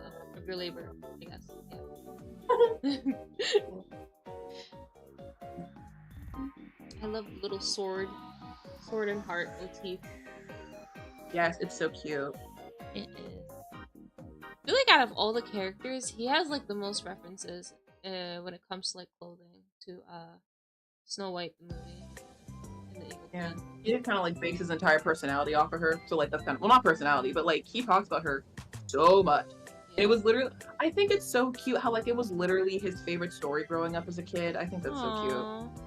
your labor, I guess. Yeah. I love the little sword and heart motif. Yes, it's so cute. It is. I feel like out of all the characters, he has like the most references when it comes to like clothing to Snow White the movie. Yeah, he did kind of like base his entire personality off of her. So like that's kind of, well, not personality, but like he talks about her so much. Yeah. It was literally, I think it's so cute how like it was literally his favorite story growing up as a kid. I think that's so cute.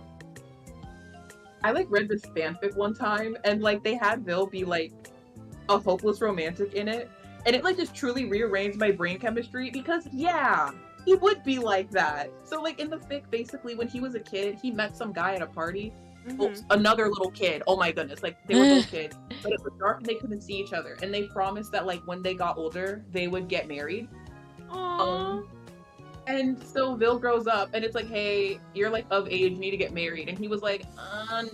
I like read this fanfic one time and like they had Vil be like a hopeless romantic in it, and it like just truly rearranged my brain chemistry because yeah, he would be like that. So like in the fic, basically when he was a kid, he met some guy at a party. Mm-hmm. Another little kid. Oh my goodness, like they were little kids, but it was dark and they couldn't see each other, and they promised that like when they got older they would get married. And so Vil grows up and it's like, hey, you're like of age, you need to get married, and he was like,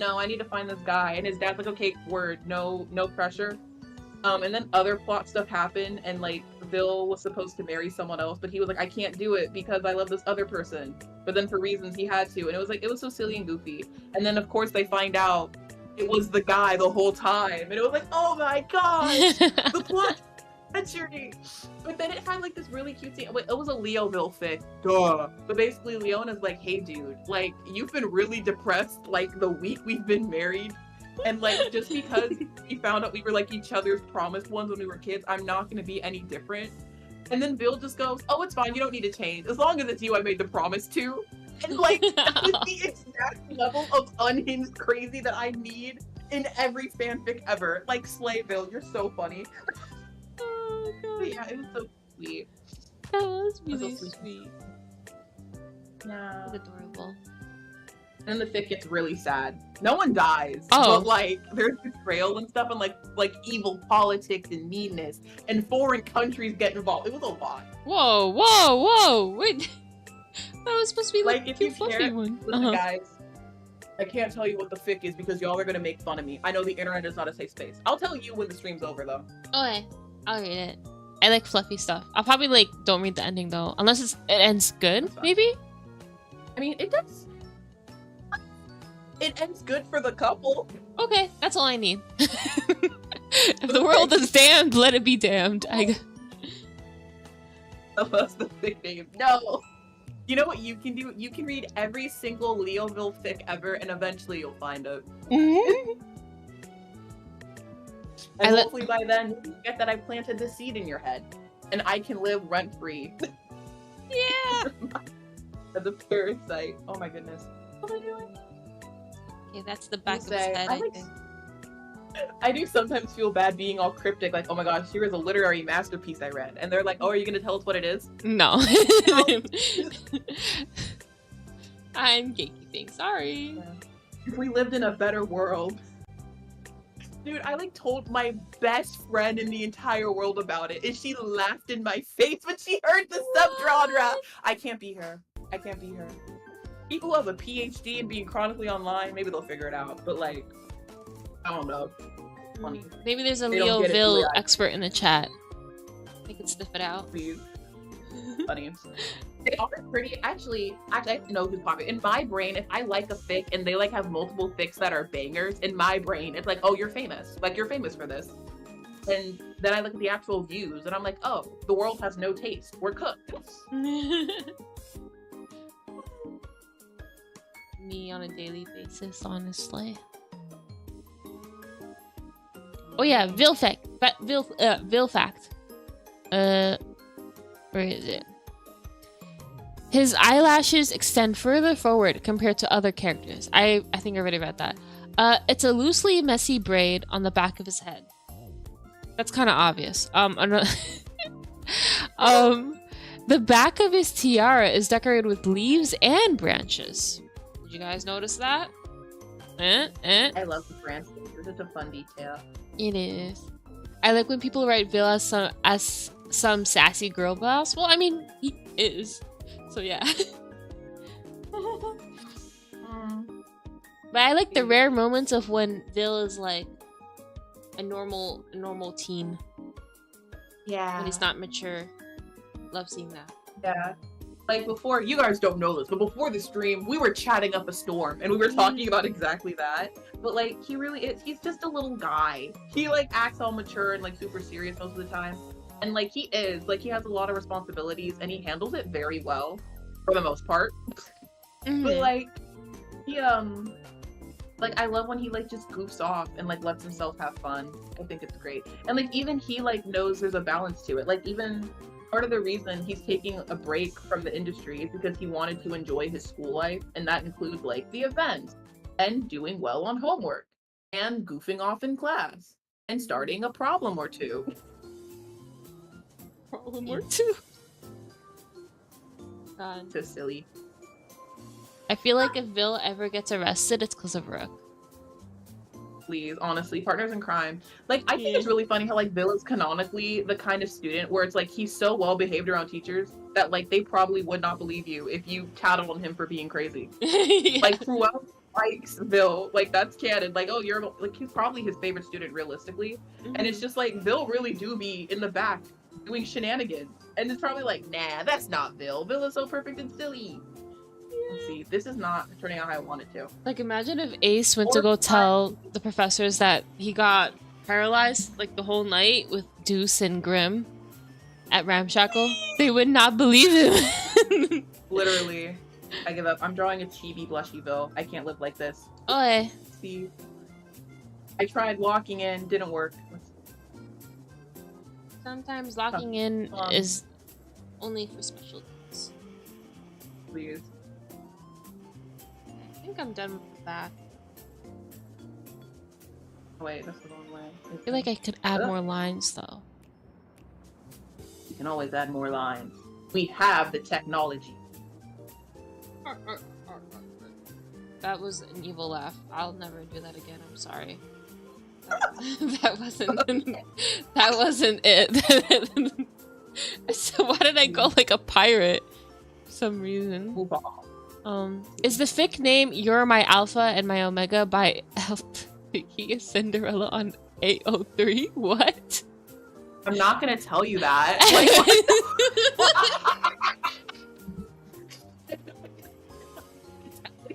no, I need to find this guy, and his dad's like, okay, word, no pressure. And then other plot stuff happened, and like Vil was supposed to marry someone else, but he was like, I can't do it because I love this other person. But then for reasons he had to, and it was so silly and goofy. And then of course they find out it was the guy the whole time, and it was like, oh my gosh, the plot treachery. But then it had like this really cute scene. It was a Leoville fic, duh. But basically Leona's like, hey dude, like you've been really depressed like the week we've been married. And like just because we found out we were like each other's promised ones when we were kids, I'm not gonna be any different. And then Vil just goes, oh, it's fine, you don't need to change. As long as it's you I made the promise to. And like that was the exact level of unhinged crazy that I need in every fanfic ever. Like slay Vil, you're so funny. Oh But god. yeah, it was so sweet. That was It was really so sweet. Yeah. That's adorable. And the fic gets really sad. No one dies, Oh. but like there's betrayal and stuff, and like evil politics and meanness, and foreign countries get involved. It was a lot. Whoa, whoa, whoa! Wait, that was supposed to be like a if you cute, fluffy care, one. listen, guys. I can't tell you what the fic is because y'all are gonna make fun of me. I know the internet is not a safe space. I'll tell you when the stream's over, though. Okay, I'll read it. I like fluffy stuff. I'll probably like don't read the ending though, unless it ends good. Maybe. I mean, it does. It ends good for the couple. Okay, that's all I need. If the world is damned, let it be damned. That's the fic name. No. You know what you can do? You can read every single Leoville fic ever, and eventually you'll find it. And hopefully by then you get that I planted the seed in your head, and I can live rent free. Yeah. As a parasite. Oh my goodness. What am I doing? Okay, that's the back of his head. I think. I do sometimes feel bad being all cryptic, like, oh my gosh, here is a literary masterpiece I read. And they're like, oh, are you going to tell us what it is? No. I'm gatekeeping, sorry. Yeah. If we lived in a better world. Dude, I like told my best friend in the entire world about it, and she laughed in my face when she heard the subgenre. I can't be her. I can't be her. People who have a PhD and being chronically online, maybe they'll figure it out. But like, I don't know. Funny. Maybe there's a They don't get it the Leoville way I- expert in the chat. They could sniff it out. Please. Funny. They are pretty. Actually, I know who's popular. In my brain, if I like a fic and they like have multiple fics that are bangers, in my brain, it's like, oh, you're famous. Like, you're famous for this. And then I look at the actual views and I'm like, oh, the world has no taste. We're cooked. Me on a daily basis, honestly. Oh yeah, Vil fact. Vil fact. Where is it? His eyelashes extend further forward compared to other characters. I think I already read that. It's a loosely messy braid on the back of his head. That's kind of obvious. The back of his tiara is decorated with leaves and branches. Did you guys notice that? I love the branches. It's such a fun detail. It is. I like when people write Vil as some sassy girl boss. Well, I mean, he is. So yeah. But I like the rare moments of when Vil is like a normal teen. Yeah. When he's not mature. Love seeing that. Yeah. Like before, you guys don't know this, but before the stream, we were chatting up a storm and we were talking about exactly that. But like, he really is, he's just a little guy. He like acts all mature and like super serious most of the time. And like, he is, like, he has a lot of responsibilities and he handles it very well for the most part. But like, he, like, I love when he like just goofs off and like lets himself have fun. I think it's great. And like, even he like knows there's a balance to it. Like, even part of the reason he's taking a break from the industry is because he wanted to enjoy his school life, and that includes like the events and doing well on homework and goofing off in class and starting a problem or two. Problem or two. God. So silly. I feel like if Vil ever gets arrested, it's because of Rook. Please, honestly, partners in crime. Like, I think it's really funny how like Vil is canonically the kind of student where it's like he's so well behaved around teachers that like they probably would not believe you if you tattled on him for being crazy. Yeah. Like Cruella likes Vil, like that's canon. Like, oh, you're like, he's probably his favorite student realistically, and it's just like Vil really do be in the back doing shenanigans, and it's probably like, nah, that's not Vil. Vil is so perfect and silly. Let's see, this is not turning out how I want it to. Like, imagine if Ace went to go tell the professors that he got paralyzed like the whole night with Deuce and Grim at Ramshackle. They would not believe him. Literally, I give up. I'm drawing a chibi blushy Vil. I can't live like this. Okay. See, I tried locking in, didn't work. Sometimes locking in is only for special things. Please. I think I'm done with the back. Oh, wait, that's the wrong way. I feel like I could add more lines though. We can always add more lines. We have the technology. That was an evil laugh. I'll never do that again. I'm sorry. That wasn't it. So why did I go like a pirate? For some reason. Is the fic name "You're My Alpha and My Omega" by He Cinderella on 803? What? I'm not gonna tell you that.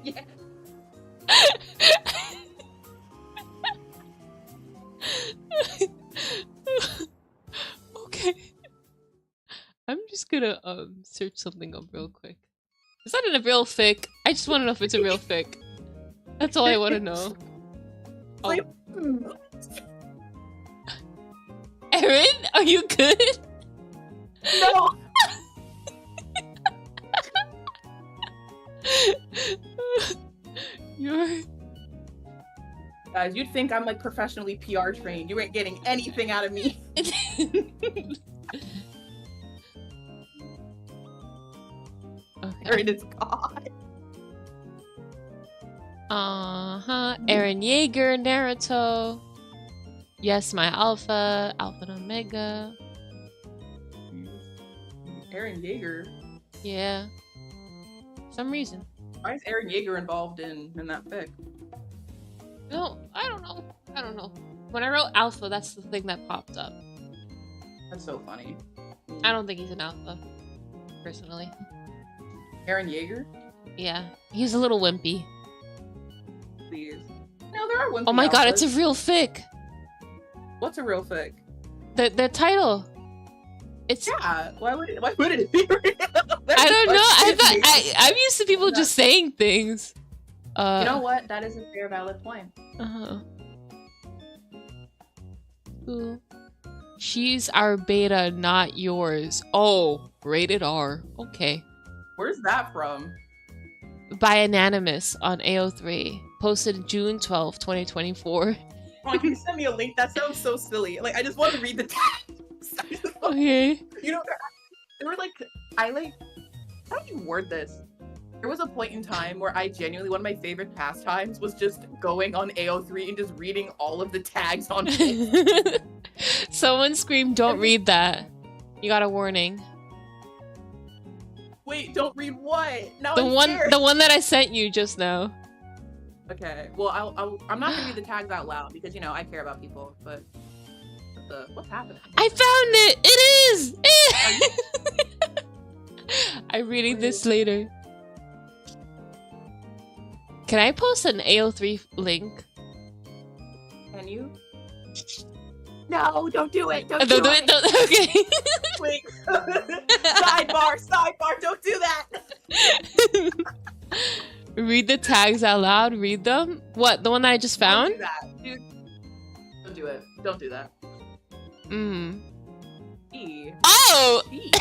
Yeah. Okay. I'm just gonna search something up real quick. Is that a real fic? I just want to know if it's a real fic. That's all I want to know. Oh. Erin, are you good? No. You're... Guys, you'd think I'm like professionally PR trained. You ain't getting anything out of me. Okay. Erin is God. Eren Yeager, Naruto. Yes, my Alpha, Alpha and Omega. Eren Yeager. Yeah. Some reason. Why is Eren Yeager involved in that fic? No, I don't know. I don't know. When I wrote Alpha, that's the thing that popped up. That's so funny. I don't think he's an Alpha, personally. Eren Yeager? Yeah, he's a little wimpy. Please. No, there are wimpy Oh my god, alphas. it's a real fic! What's a real fic? The title. It's... Yeah, why would it be real? I don't know, I'm used to people just saying things. You know what? That is a fair, valid point. Ooh. She's our beta, not yours. Oh, rated R. Okay. Where's that from? By Anonymous on AO3. Posted June 12, 2024. Oh, can you send me a link? That sounds so silly. Like, I just want to read the text. Okay. You know, there were like, how do you word this? There was a point in time where I genuinely, one of my favorite pastimes was just going on AO3 and just reading all of the tags on it. Someone screamed, "Don't read that." You got a warning. Wait, don't read what? Now The I'm one scared. the one that I sent you just now. Okay, well, I'm not gonna read the tags out loud because, you know, I care about people, but what's happening? I found it! It is! I'm reading this later. Can I post an AO3 link? Can you? No, don't do it. Don't Don't do do it. it. Don't, okay. Wait. Sidebar. Don't do that. Read the tags out loud. Read them. What? The one that I just found? Don't do that. Dude. Don't do it. Don't do that. E. Oh! E.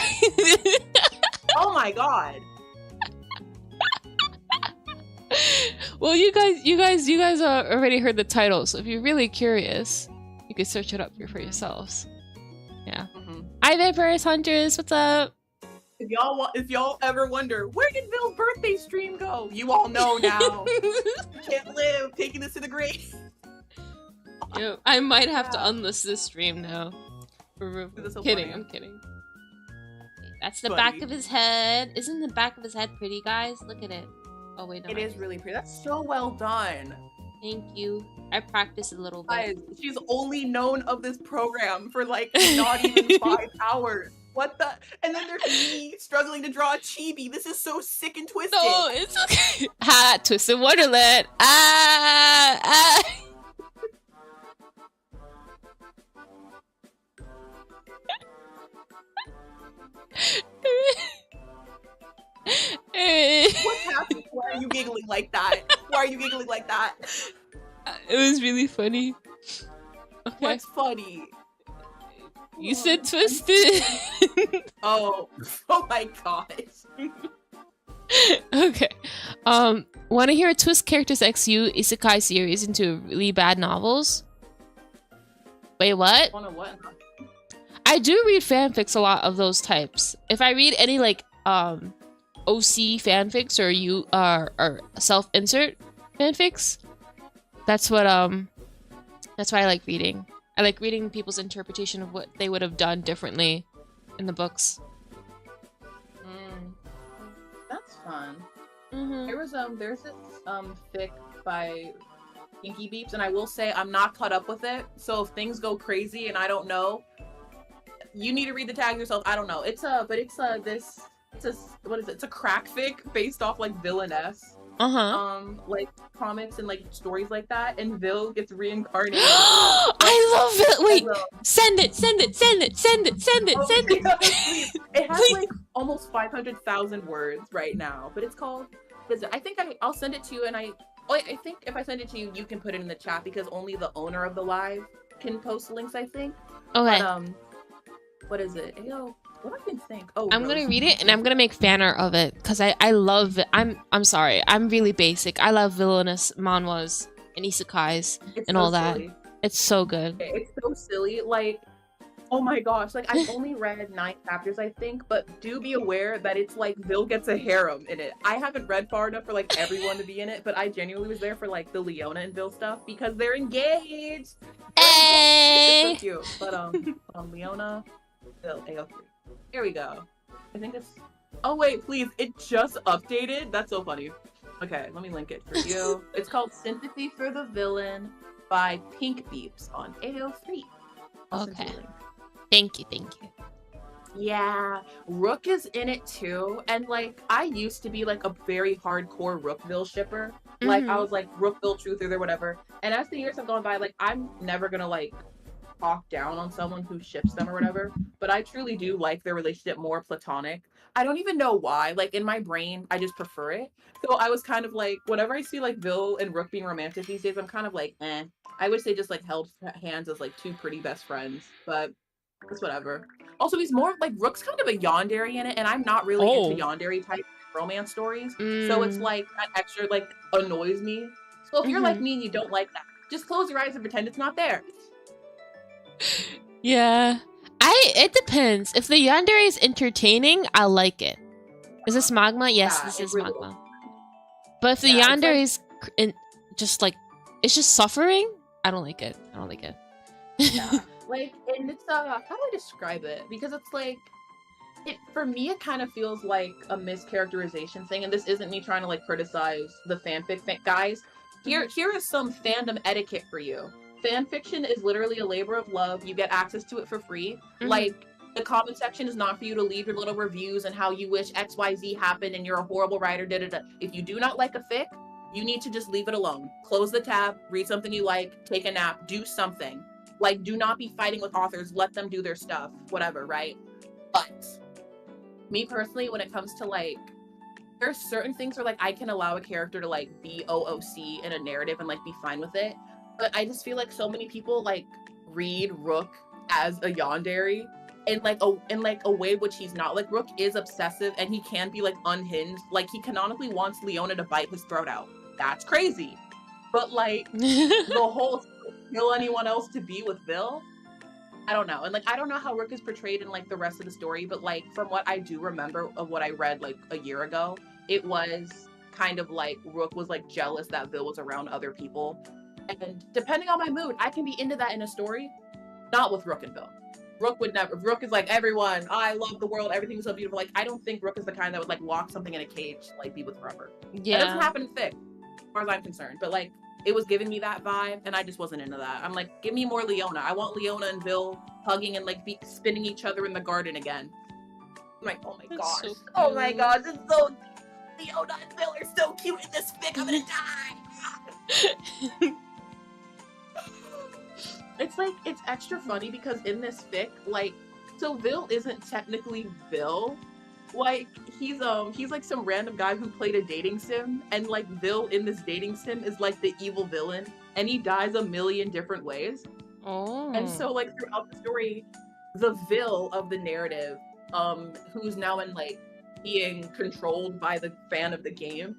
Oh my god. Well, you guys already heard the title, so if you're really curious, you can search it up for yourselves. Yeah. Hi, Vampires Hunters. What's up? If y'all ever wonder, where did Vil's birthday stream go? You all know now. Can't live taking this to the grave. Yeah, I might have to unlist this stream now. So Kidding, funny. I'm kidding. That's the back of his head. Isn't the back of his head pretty, guys? Look at it. Oh wait, no. It is really pretty. That's so well done. Thank you. I practiced a little bit. Guys, she's only known of this program for like not even 5 hours. What the? And then there's me struggling to draw a chibi. This is so sick and twisted. No, it's okay. Ha! Twisted Wonderland. Ah! What's happening? Why are you giggling like that? Why are you giggling like that? It was really funny. Okay. What's funny? You said twisted. Oh my gosh. Okay. Want to hear a twist characters XU isekai series into really bad novels? Wait, what? What? I do read fanfics a lot of those types. If I read any like OC fanfics or self-insert fanfics, that's what I like reading. I like reading people's interpretation of what they would have done differently in the books. That's fun. Mm-hmm. There's this fic by Pinky Beeps, and I will say I'm not caught up with it. So if things go crazy and I don't know, you need to read the tags yourself. I don't know. It's a crack fic based off like Villainess. Like comics and like stories like that, and Vil gets reincarnated. I love it. Wait, send it. It has like almost 500,000 words right now, but it's called. I think I'll send it to you, and I think if I send it to you, you can put it in the chat because only the owner of the live can post links. I think. Okay. But, what is it? What I can think. Oh, I'm gonna read it and I'm gonna make fan art of it because I love it. I'm sorry, I'm really basic. I love villainous manhwas and isekais and all that. Silly. It's so good. It's so silly. Like, oh my gosh! Like I've only read 9 chapters, I think, but do be aware that it's like Vil gets a harem in it. I haven't read far enough for like everyone to be in it, but I genuinely was there for like the Leona and Vil stuff because they're engaged. Hey! It's so cute. But Leona, Vil, AO3. Here we go. I think it's... Oh wait, please, it just updated? That's so funny. Okay, let me link it for you. It's called Sympathy for the Villain by Pink Beeps on AO3. Okay. Thank you. Yeah, Rook is in it too, and like, I used to be like a very hardcore Rook-Vil shipper. Like, I was like, Rook-Vil truther or whatever. And as the years have gone by, like, I'm never gonna like talk down on someone who ships them or whatever, but I truly do like their relationship more platonic. I don't even know why. Like in my brain, I just prefer it. So I was kind of like, whenever I see like Vil and Rook being romantic these days, I'm kind of like, eh. I wish they just like held hands as like 2 pretty best friends, but it's whatever. Also, he's more like Rook's kind of a yandere in it, and I'm not really into yandere type romance stories. So it's like that extra like annoys me. So if you're like me and you don't like that, just close your eyes and pretend it's not there. Yeah. It depends. If the yandere is entertaining, I like it. Is this magma? Yes, Yeah, this it is really magma. But if the Yeah, yandere is just like it's just suffering, I don't like it. Yeah. Like, and it's how do I describe it? Because it's like for me it kind of feels like a mischaracterization thing, and this isn't me trying to like criticize the fanfic guys. Here is some fandom etiquette for you. Fanfiction is literally a labor of love. You get access to it for free. Like, the comment section is not for you to leave your little reviews and how you wish XYZ happened and you're a horrible writer, If you do not like a fic, you need to just leave it alone. Close the tab, read something you like, take a nap, do something. Like, do not be fighting with authors. Let them do their stuff, whatever, right? But me personally, when it comes to like, there's certain things where like I can allow a character to like be OOC in a narrative and like be fine with it. But I just feel like so many people like read Rook as a yandere in like a way which he's not. Like, Rook is obsessive and he can be like unhinged. Like, he canonically wants Leona to bite his throat out. That's crazy. But like the whole kill anyone else to be with Vil, I don't know. And like, I don't know how Rook is portrayed in like the rest of the story, but like from what I do remember of what I read like a year ago, it was kind of like Rook was like jealous that Vil was around other people. And depending on my mood, I can be into that in a story. Not with Rook and Vil. Rook would never. Rook is like, everyone, I love the world, everything's so beautiful. Like, I don't think Rook is the kind that would like lock something in a cage to like be with forever. Yeah. That doesn't happen in fic, as far as I'm concerned. But like, it was giving me that vibe, and I just wasn't into that. I'm like, give me more Leona. I want Leona and Vil hugging and like spinning each other in the garden again. I'm like, oh my gosh. So oh my gosh, it's so Leona and Vil are so cute in this fic, I'm gonna die. It's like, it's extra funny because in this fic, like, so Vil isn't technically Vil. Like, he's like some random guy who played a dating sim, and like Vil in this dating sim is like the evil villain, and he dies a million different ways. Oh. And so like throughout the story, the Vil of the narrative, who's now in like being controlled by the fan of the game,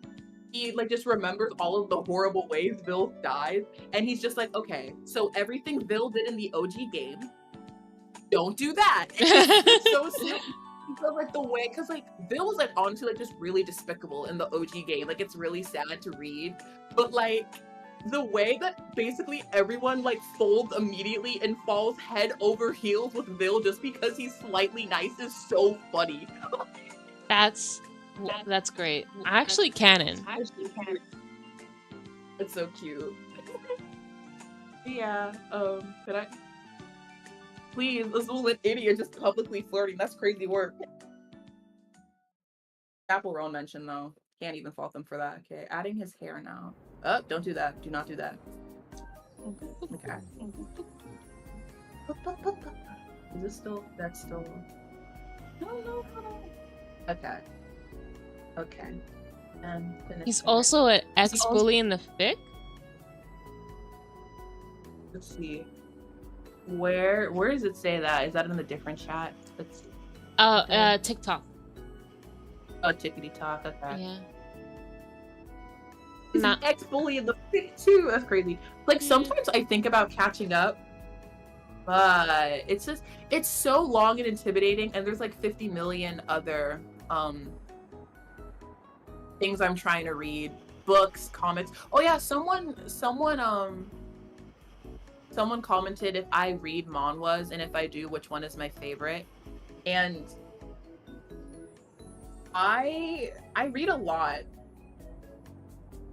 he like just remembers all of the horrible ways Vil dies, and he's just like, okay, so everything Vil did in the OG game, don't do that. It's so stupid. Because like the way, because like Vil was like honestly like just really despicable in the OG game. Like it's really sad to read, but like the way that basically everyone like folds immediately and falls head over heels with Vil just because he's slightly nice is so funny. That's great. Actually canon. It's so cute. Yeah. Could I? Please, let's let idiot just publicly flirting. That's crazy work. Apple Roan mentioned though. Can't even fault them for that. Okay, adding his hair now. Oh, don't do that. Do not do that. Okay. Is this still? That's still. No. Okay. Okay. And he's also an ex-bully in the fic? Let's see. Where does it say that? Is that in the different chat? Let's see. TikTok. Oh, Tickety Talk. Okay. Yeah. He's an ex-bully in the fic too. That's crazy. Like sometimes I think about catching up, but it's so long and intimidating, and there's like 50 million other things I'm trying to read. Books, comics. Oh yeah, someone commented if I read manhwas, and if I do, which one is my favorite. And I read a lot.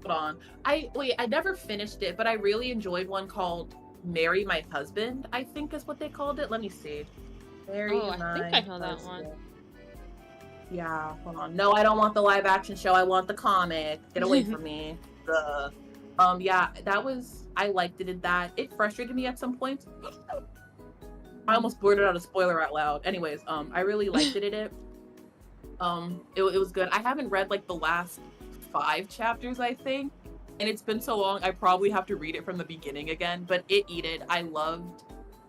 Hold on. I never finished it, but I really enjoyed one called Marry My Husband, I think is what they called it. Let me see. I think I know that one. Yeah, hold on. No, I don't want the live action show. I want the comic. Get away from me. Yeah, I liked it in that. It frustrated me at some points. I almost blurted out a spoiler out loud. Anyways, I really liked it in it. It was good. I haven't read like the last 5 chapters, I think, and it's been so long I probably have to read it from the beginning again, but I loved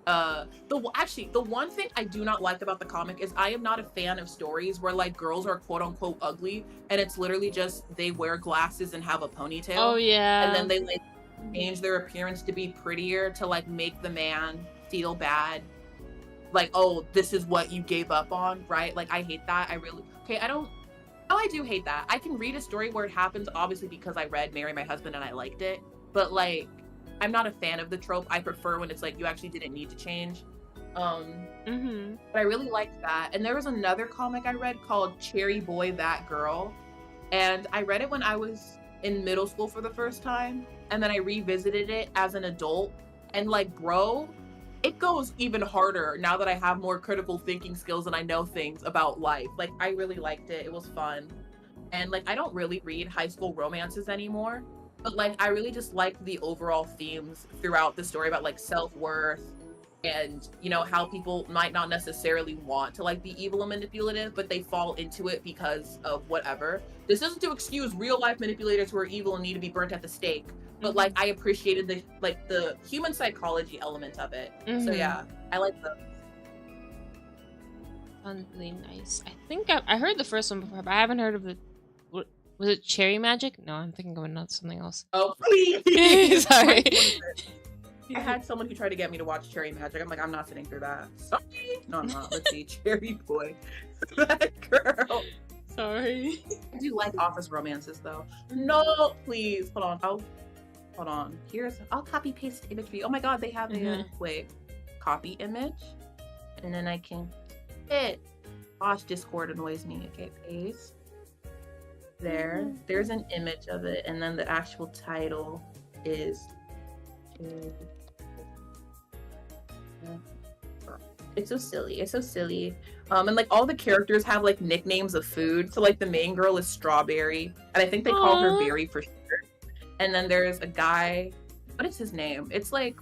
the one thing I do not like about the comic is I am not a fan of stories where like girls are quote unquote ugly and it's literally just they wear glasses and have a ponytail. Oh yeah. And then they like change their appearance to be prettier to like make the man feel bad. Like, oh, this is what you gave up on, right? Like I hate that. I do hate that. I can read a story where it happens obviously because I read Marry My Husband and I liked it, but like I'm not a fan of the trope. I prefer when it's like you actually didn't need to change. But I really liked that. And there was another comic I read called Cherry Boy That Girl, and I read it when I was in middle school for the first time, and then I revisited it as an adult, and like, bro, it goes even harder now that I have more critical thinking skills and I know things about life. Like I really liked it. It was fun. And like I don't really read high school romances anymore, but like I really just liked the overall themes throughout the story about like self-worth and, you know, how people might not necessarily want to like be evil and manipulative, but they fall into it because of whatever. This isn't to excuse real life manipulators who are evil and need to be burnt at the stake, but like I appreciated the human psychology element of it. So yeah, I like those. Really nice. I think I heard the first one before, but I haven't heard of the. Was it Cherry Magic? No, I'm thinking of something else. Oh please! Sorry. I had someone who tried to get me to watch Cherry Magic. I'm like, I'm not sitting through that. Sorry. No, I'm not. Let's see. Cherry Boy. That girl. Sorry. I do like office romances though. No, please. Hold on. I'll copy paste the image for you. Oh my god, they have a wait. Copy image. And then I can hit. Gosh, Discord annoys me. Okay, paste. There's an image of it, and then the actual title is it's so silly. And like all the characters have like nicknames of food. So like the main girl is Strawberry, and I think they call her Berry for sure. And then there's a guy, what is his name? It's like,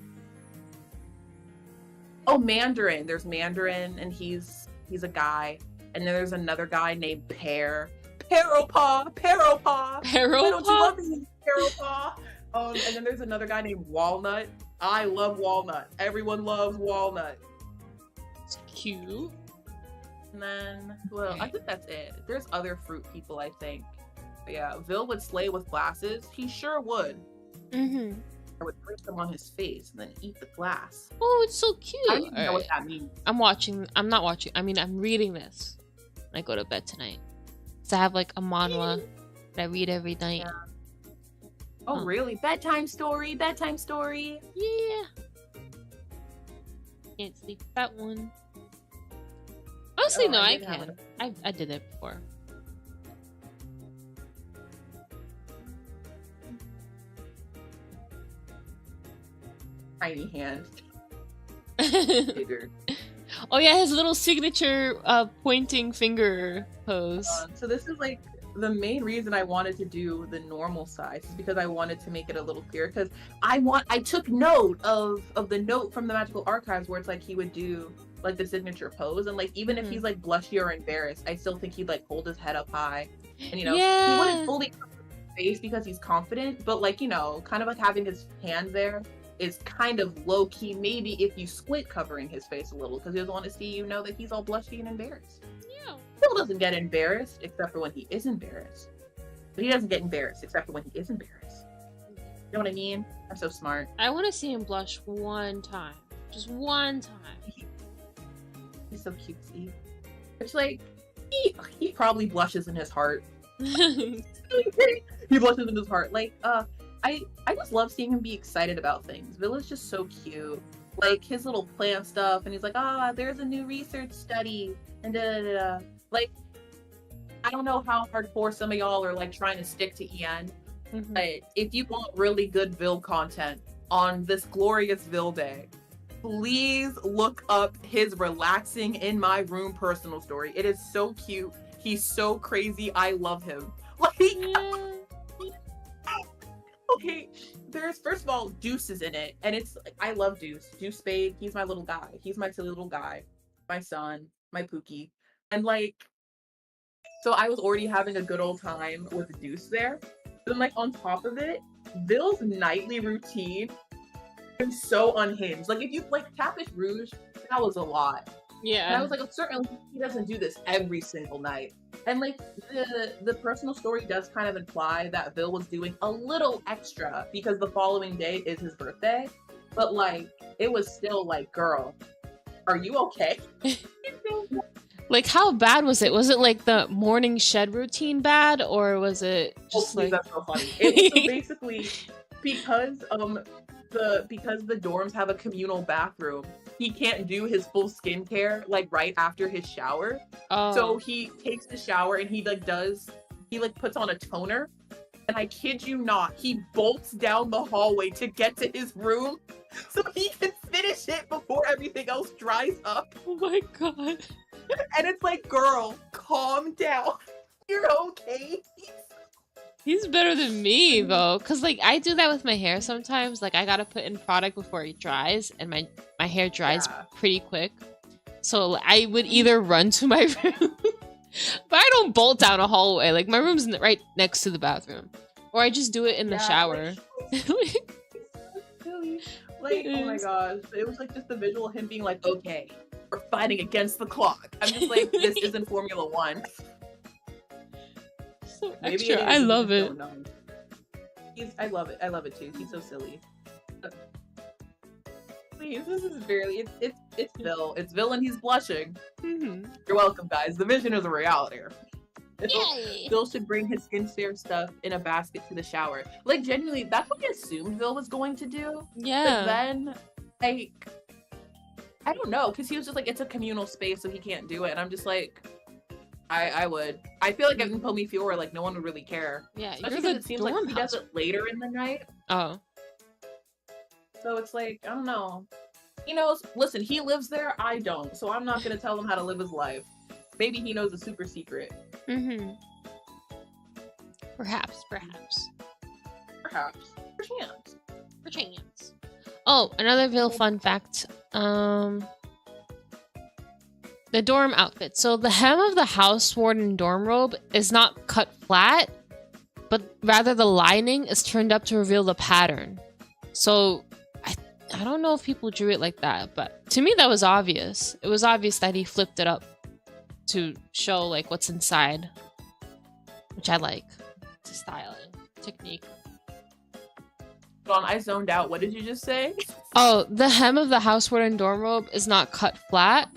oh, Mandarin. There's Mandarin, and he's a guy. And then there's another guy named Pear. Peropaw. Why don't you love me, Peropaw? And then there's another guy named Walnut. I love Walnut. Everyone loves Walnut. It's cute. And then, well, I think that's it. There's other fruit people, I think. But yeah, Vil would slay with glasses. He sure would. I would drink them on his face and then eat the glass. Oh, it's so cute. I don't even know what that means. I'm not watching. I mean, I'm reading this when I go to bed tonight. So I have like a manhwa that I read every night. Yeah. Oh, really? Bedtime story. Yeah. Can't sleep with that one. Honestly, Oh, no, I didn't have can. it. I did it before. Tiny hand. Bigger. Oh yeah, his little signature pointing finger pose. So this is like the main reason I wanted to do the normal size is because I wanted to make it a little clearer, because I took note of the note from the Magical Archives where it's like he would do like the signature pose, and like even if he's like blushy or embarrassed, I still think he'd like hold his head up high, and he wouldn't fully cover his face because he's confident, but like kind of like having his hand there is kind of low-key, maybe if you squint, covering his face a little, because he doesn't want to see that he's all blushy and embarrassed. Yeah. Phil doesn't get embarrassed except for when he is embarrassed. But he doesn't get embarrassed except for when he is embarrassed. You know what I mean? I'm so smart. I want to see him blush one time. Just one time. He's so cutesy. It's like, he probably blushes in his heart. He blushes in his heart. Like, I just love seeing him be excited about things. Vil is just so cute. Like his little plant stuff, and he's like, there's a new research study, and da-da-da-da. Like, I don't know how hardcore some of y'all are like trying to stick to EN, but if you want really good Vil content on this glorious Vil day, please look up his relaxing in my room personal story. It is so cute. He's so crazy. I love him. Like, okay, there's first of all Deuce is in it, and it's like, I love Deuce Spade. He's my little guy. He's my silly little guy, my son, my Pookie, and like, so I was already having a good old time with Deuce there. But then like on top of it, Vil's nightly routine is so unhinged. Like if you like Tapish Rouge, that was a lot. Yeah. And I was like, certainly he doesn't do this every single night. And like the personal story does kind of imply that Vil was doing a little extra because the following day is his birthday. But like, it was still like, girl, are you okay? Like, how bad was it? Was it like the morning shed routine bad, or was it just like? That's so funny. It was so basically because the dorms have a communal bathroom, he can't do his full skincare like right after his shower. Oh. So he takes the shower and he puts on a toner, and I kid you not, he bolts down the hallway to get to his room so he can finish it before everything else dries up. Oh my god. And it's like, girl, calm down. You're okay. He's better than me though, cause like I do that with my hair sometimes. Like I gotta put in product before it dries, and my hair dries pretty quick. So I would either run to my room, but I don't bolt down a hallway. Like my room's right next to the bathroom, or I just do it in the shower. Like, oh my gosh, it was like just the visual of him being like, okay, we're fighting against the clock. I'm just like, this isn't Formula One. So extra. I love it. I love it. I love it too. He's so silly. Please, this is barely. It's Vil. It's Vil, and he's blushing. You're welcome, guys. The vision is a reality. Vil should bring his skincare stuff in a basket to the shower. Like genuinely, that's what I assumed Vil was going to do. Yeah. But then, like, I don't know, because he was just like, it's a communal space, so he can't do it. And I'm just like, I would. I feel like in Pomi Fiore, like no one would really care. Yeah, especially because it seems like he does it later in the night. Oh. So it's like, I don't know. He knows. Listen, he lives there. I don't. So I'm not gonna tell him how to live his life. Maybe he knows a super secret. Perhaps. Perchance. Oh, another Vil fun fact. The dorm outfit. So the hem of the house warden dorm robe is not cut flat, but rather the lining is turned up to reveal the pattern. So I don't know if people drew it like that, but to me that was obvious. It was obvious that he flipped it up to show like what's inside, which I like. It's a styling technique. Hold on, I zoned out. What did you just say? Oh, the hem of the house warden dorm robe is not cut flat,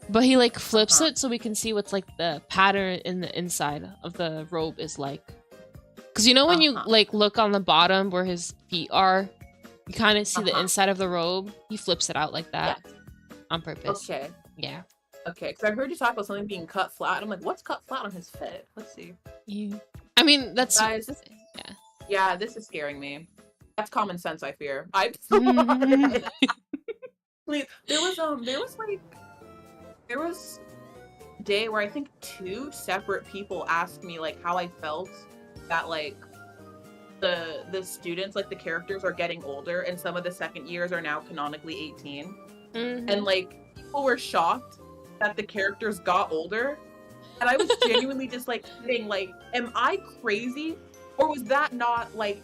but he like flips it so we can see what's like the pattern in the inside of the robe is like. Because you know when you like look on the bottom where his feet are, you kind of see the inside of the robe. He flips it out like that on purpose. Okay. Yeah. Okay, because I heard you talk about something being cut flat. I'm like, what's cut flat on his fit? Let's see. Yeah. I mean, that's Guys, this, yeah. Yeah, this is scaring me. That's common sense, I fear. Please, there was a day where I think 2 separate people asked me like how I felt that like the students, like the characters, are getting older, and some of the second years are now canonically 18, and like people were shocked that the characters got older, and I was genuinely just like thinking, like, am I crazy, or was that not like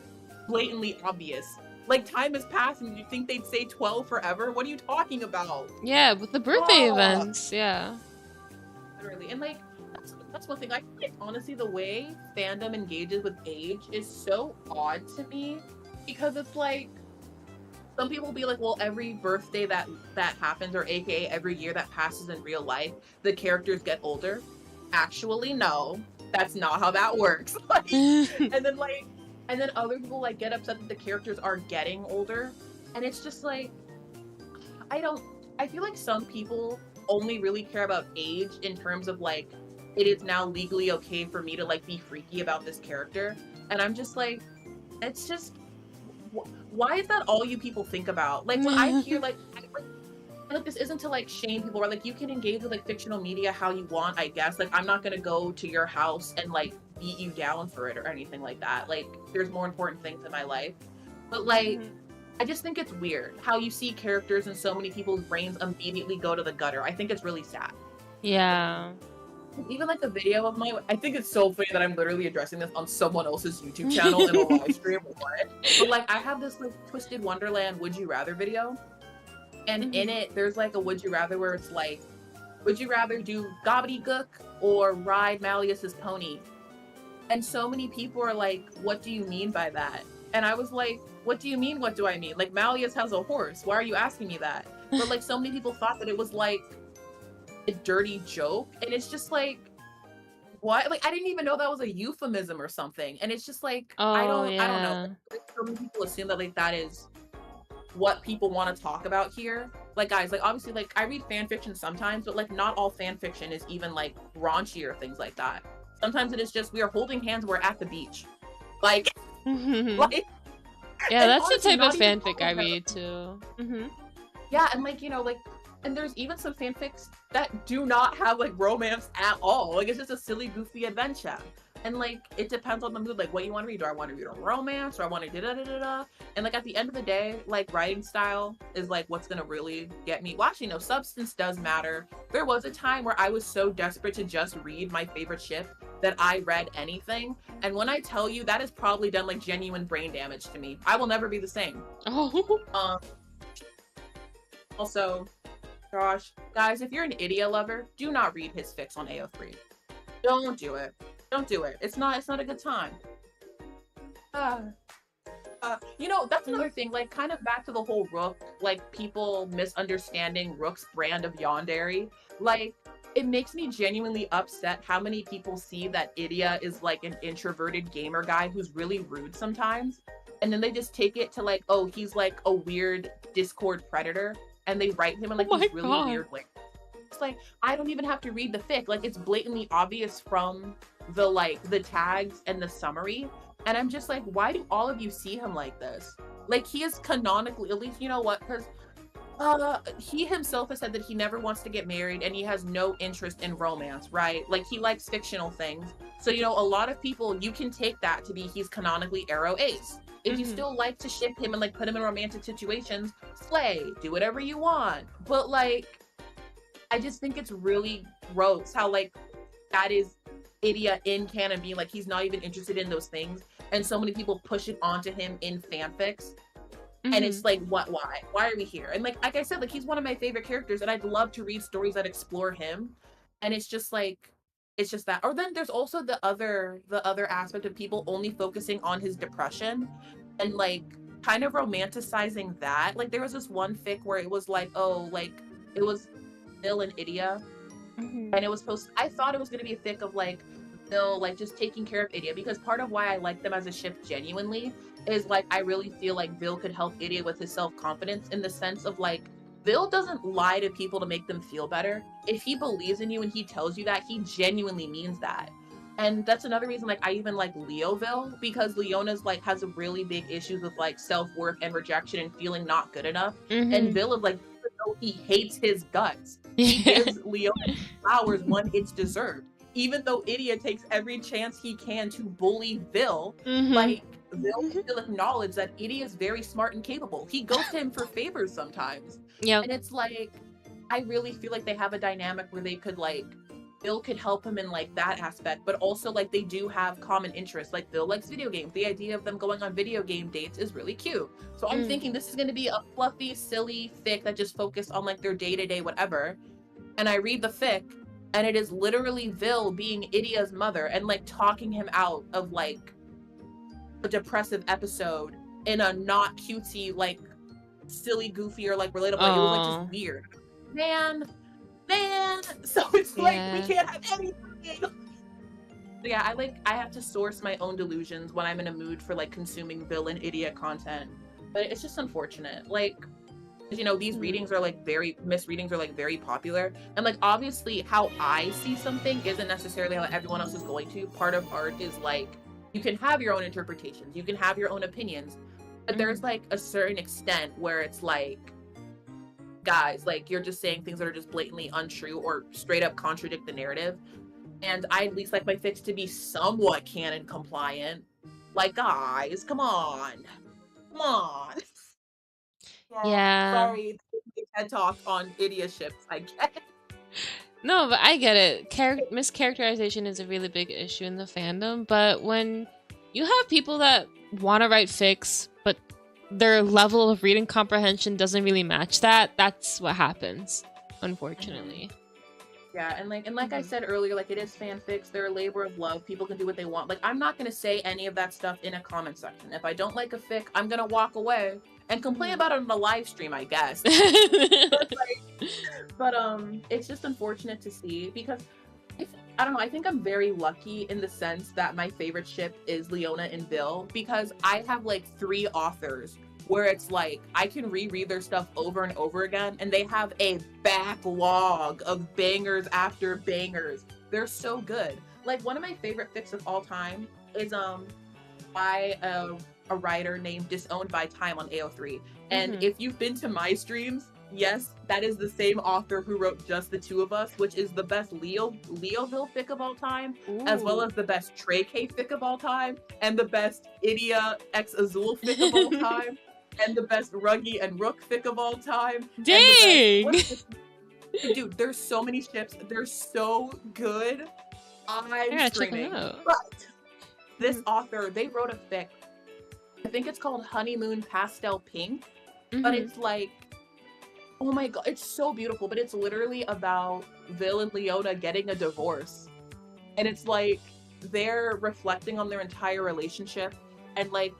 blatantly obvious? Like, time has passed, and you think they'd say 12 forever? What are you talking about? Yeah, with the birthday events, yeah. Literally, and like that's one thing. I feel like honestly, the way fandom engages with age is so odd to me, because it's like some people will be like, well, every birthday that happens, or aka every year that passes in real life, the characters get older. Actually, no, that's not how that works. Like, and then other people like get upset that the characters are getting older, and it's just like, I feel like some people only really care about age in terms of like, it is now legally okay for me to like be freaky about this character, and I'm just like, it's just, why is that all you people think about? Like, when I hear like this isn't to like shame people, or like, you can engage with like fictional media how you want, I guess. Like, I'm not gonna go to your house and like beat you down for it or anything like that. Like, there's more important things in my life. But like, I just think it's weird how you see characters and so many people's brains immediately go to the gutter. I think it's really sad. Yeah. Even like the video of I think it's so funny that I'm literally addressing this on someone else's YouTube channel in a live stream. But like, I have this like Twisted Wonderland Would You Rather video, and in it there's like a Would You Rather where it's like, would you rather do gobbledygook or ride Malleus's pony? And so many people are like, what do you mean by that? And I was like, what do you mean, what do I mean? Like, Malleus has a horse. Why are you asking me that? But like, so many people thought that it was like a dirty joke, and it's just like, what? Like, I didn't even know that was a euphemism or something. And it's just like, I don't know. Like, so many people assume that like that is what people want to talk about here. Like, guys, like, obviously, like, I read fan fiction sometimes, but like, not all fan fiction is even like raunchy or things like that. Sometimes it is just, we are holding hands, we're at the beach. Like, like, yeah, that's honestly, the type of fanfic I read too. Yeah, and like, you know, like, and there's even some fanfics that do not have like romance at all. Like, it's just a silly, goofy adventure. And like, it depends on the mood, like what you want to read. Do I want to read a romance, or I want to da-da-da-da-da? And like, at the end of the day, like, writing style is like what's gonna really get me. Well, actually, no, substance does matter. There was a time where I was so desperate to just read my favorite ship that I read anything. And when I tell you, that has probably done like genuine brain damage to me. I will never be the same. Also, gosh, guys, if you're an Idia lover, do not read his fics on AO3. Don't do it. Don't do it. It's not a good time. You know, that's another thing, like, kind of back to the whole Rook, like, people misunderstanding Rook's brand of yandere. Like, it makes me genuinely upset how many people see that Idia is like an introverted gamer guy who's really rude sometimes, and then they just take it to like, oh, he's like a weird Discord predator, and they write him in like these really weird ways. It's like, I don't even have to read the fic. Like, it's blatantly obvious from the like the tags and the summary, and I'm just like, why do all of you see him like this? Like, he is canonically, at least, you know what, because he himself has said that he never wants to get married, and he has no interest in romance, right? Like, he likes fictional things. So, you know, a lot of people, you can take that to be he's canonically Arrow Ace. If you still like to ship him and like put him in romantic situations, slay, do whatever you want. But like, I just think it's really gross how like that is Idia in canon being like, he's not even interested in those things, and so many people push it onto him in fanfics. And it's like, why are we here? And like I said, like, he's one of my favorite characters, and I'd love to read stories that explore him. And it's just like, it's just that. Or then there's also the other aspect of people only focusing on his depression, and like kind of romanticizing that. Like there was this one fic where it was like, oh, like it was Vil and Idia, and it was supposed. I thought it was gonna be a fic of like Vil like just taking care of Idia, because part of why I like them as a ship genuinely is like I really feel like Vil could help Idia with his self-confidence, in the sense of like Vil doesn't lie to people to make them feel better. If he believes in you and he tells you that, he genuinely means that. And that's another reason like I even like Leoville, because Leona's like has a really big issues with like self-worth and rejection and feeling not good enough. And Vil is like, even though he hates his guts, he gives Leona flowers when it's deserved. Even though Idia takes every chance he can to bully Vil, like Vil will acknowledge that Idia is very smart and capable. He goes to him for favors sometimes. And it's like, I really feel like they have a dynamic where they could like, Vil could help him in like that aspect, but also like they do have common interests. Like Vil likes video games. The idea of them going on video game dates is really cute. So I'm thinking this is going to be a fluffy, silly fic that just focused on like their day-to-day whatever. And I read the fic, and it is literally Vil being Idia's mother and like talking him out of like a depressive episode in a not cutesy, like silly, goofy, or like relatable. Like, it was like just weird. Man. So it's like we can't have anything. So yeah, I have to source my own delusions when I'm in a mood for like consuming Vil and Idia content. But it's just unfortunate. Like, you know, these readings are like misreadings are like very popular. And like obviously how I see something isn't necessarily how everyone else is going to. Part of art is like you can have your own interpretations, you can have your own opinions, but there's like a certain extent where it's like, guys, like you're just saying things that are just blatantly untrue or straight up contradict the narrative. And I at least like my fics to be somewhat canon compliant. Like, guys, come on. Sorry, TED talk on Idia ships, I guess. No, but I get it. Mischaracterization is a really big issue in the fandom, but when you have people that want to write fics, but their level of reading comprehension doesn't really match that, that's what happens, unfortunately. Yeah, and like I said earlier, like it is fanfics, they're a labor of love, people can do what they want. Like I'm not gonna say any of that stuff in a comment section. If I don't like a fic, I'm gonna walk away and complain about it on the live stream, I guess. but it's just unfortunate to see, because I don't know, I think I'm very lucky in the sense that my favorite ship is Leona and Vil, because I have like 3 authors where it's like I can reread their stuff over and over again, and they have a backlog of bangers after bangers. They're so good. Like one of my favorite fics of all time is by a writer named Disowned by Time on AO3. And if you've been to my streams, yes, that is the same author who wrote Just the Two of Us, which is the best Leoville fic of all time, as well as the best Trey K fic of all time, and the best Idia X Azul fic of all time, and the best Ruggy and Rook fic of all time. Dang! Dude, there's so many ships. They're so good. I'm screaming. But this author, they wrote a fic. I think it's called Honeymoon Pastel Pink. But it's like, oh my god, it's so beautiful. But it's literally about Vil and Leona getting a divorce. And it's like, they're reflecting on their entire relationship and like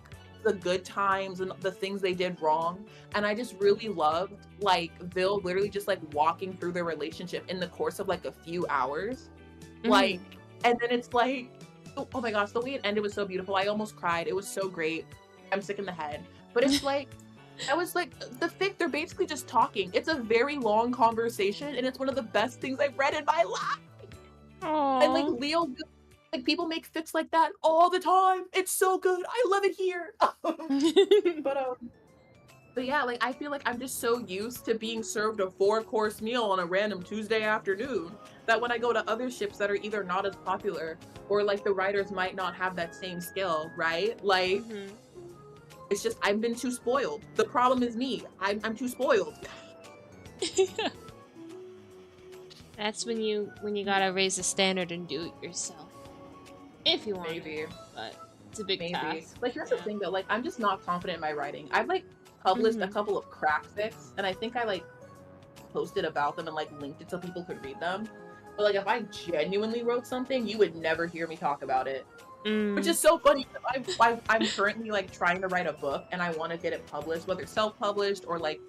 the good times and the things they did wrong. And I just really loved like Vil literally just like walking through their relationship in the course of like a few hours. Like, and then it's like, oh my gosh, the way it ended was so beautiful. I almost cried. It was so great. I'm sick in the head. But it's like, I was like, the fic, they're basically just talking. It's a very long conversation, and it's one of the best things I've read in my life. Aww. And like Leo, like people make fics like that all the time. It's so good. I love it here. But yeah, like I feel like I'm just so used to being served a 4-course meal on a random Tuesday afternoon that when I go to other ships that are either not as popular or like the writers might not have that same skill, right? Like it's just I've been too spoiled. The problem is me. I'm too spoiled. That's when you gotta raise the standard and do it yourself, if you want. Maybe, but it's a big task. Like that's the thing though. Like I'm just not confident in my writing. I've like published a couple of crack fics, and I think I like posted about them and like linked it so people could read them. But like if I genuinely wrote something, you would never hear me talk about it. Which is so funny. I'm currently like trying to write a book and I want to get it published, whether it's self-published or like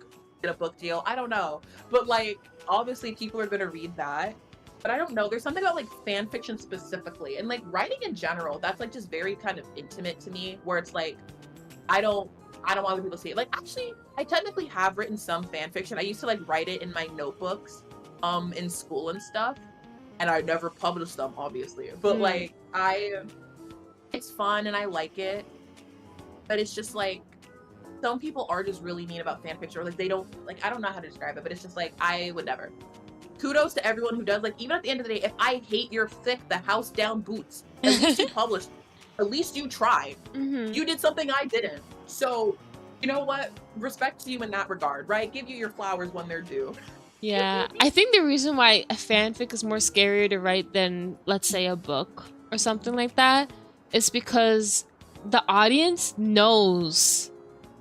get a book deal. I don't know. But like, obviously people are going to read that. But I don't know. There's something about like fan fiction specifically and like writing in general. That's like just very kind of intimate to me where it's like, I don't want other people to see it. Like actually, I technically have written some fan fiction. I used to like write it in my notebooks in school and stuff. And I never published them, obviously. But like, it's fun and I like it. But it's just like, some people are just really mean about fan fiction, or like they don't, like, I don't know how to describe it, but it's just like, I would never. Kudos to everyone who does. Like, even at the end of the day, if I hate your thick, the house down boots, at least you published, at least you tried. You did something I didn't. So, you know what? Respect to you in that regard, right? Give you your flowers when they're due. Yeah, I think the reason why a fanfic is more scarier to write than, let's say, a book or something like that is because the audience knows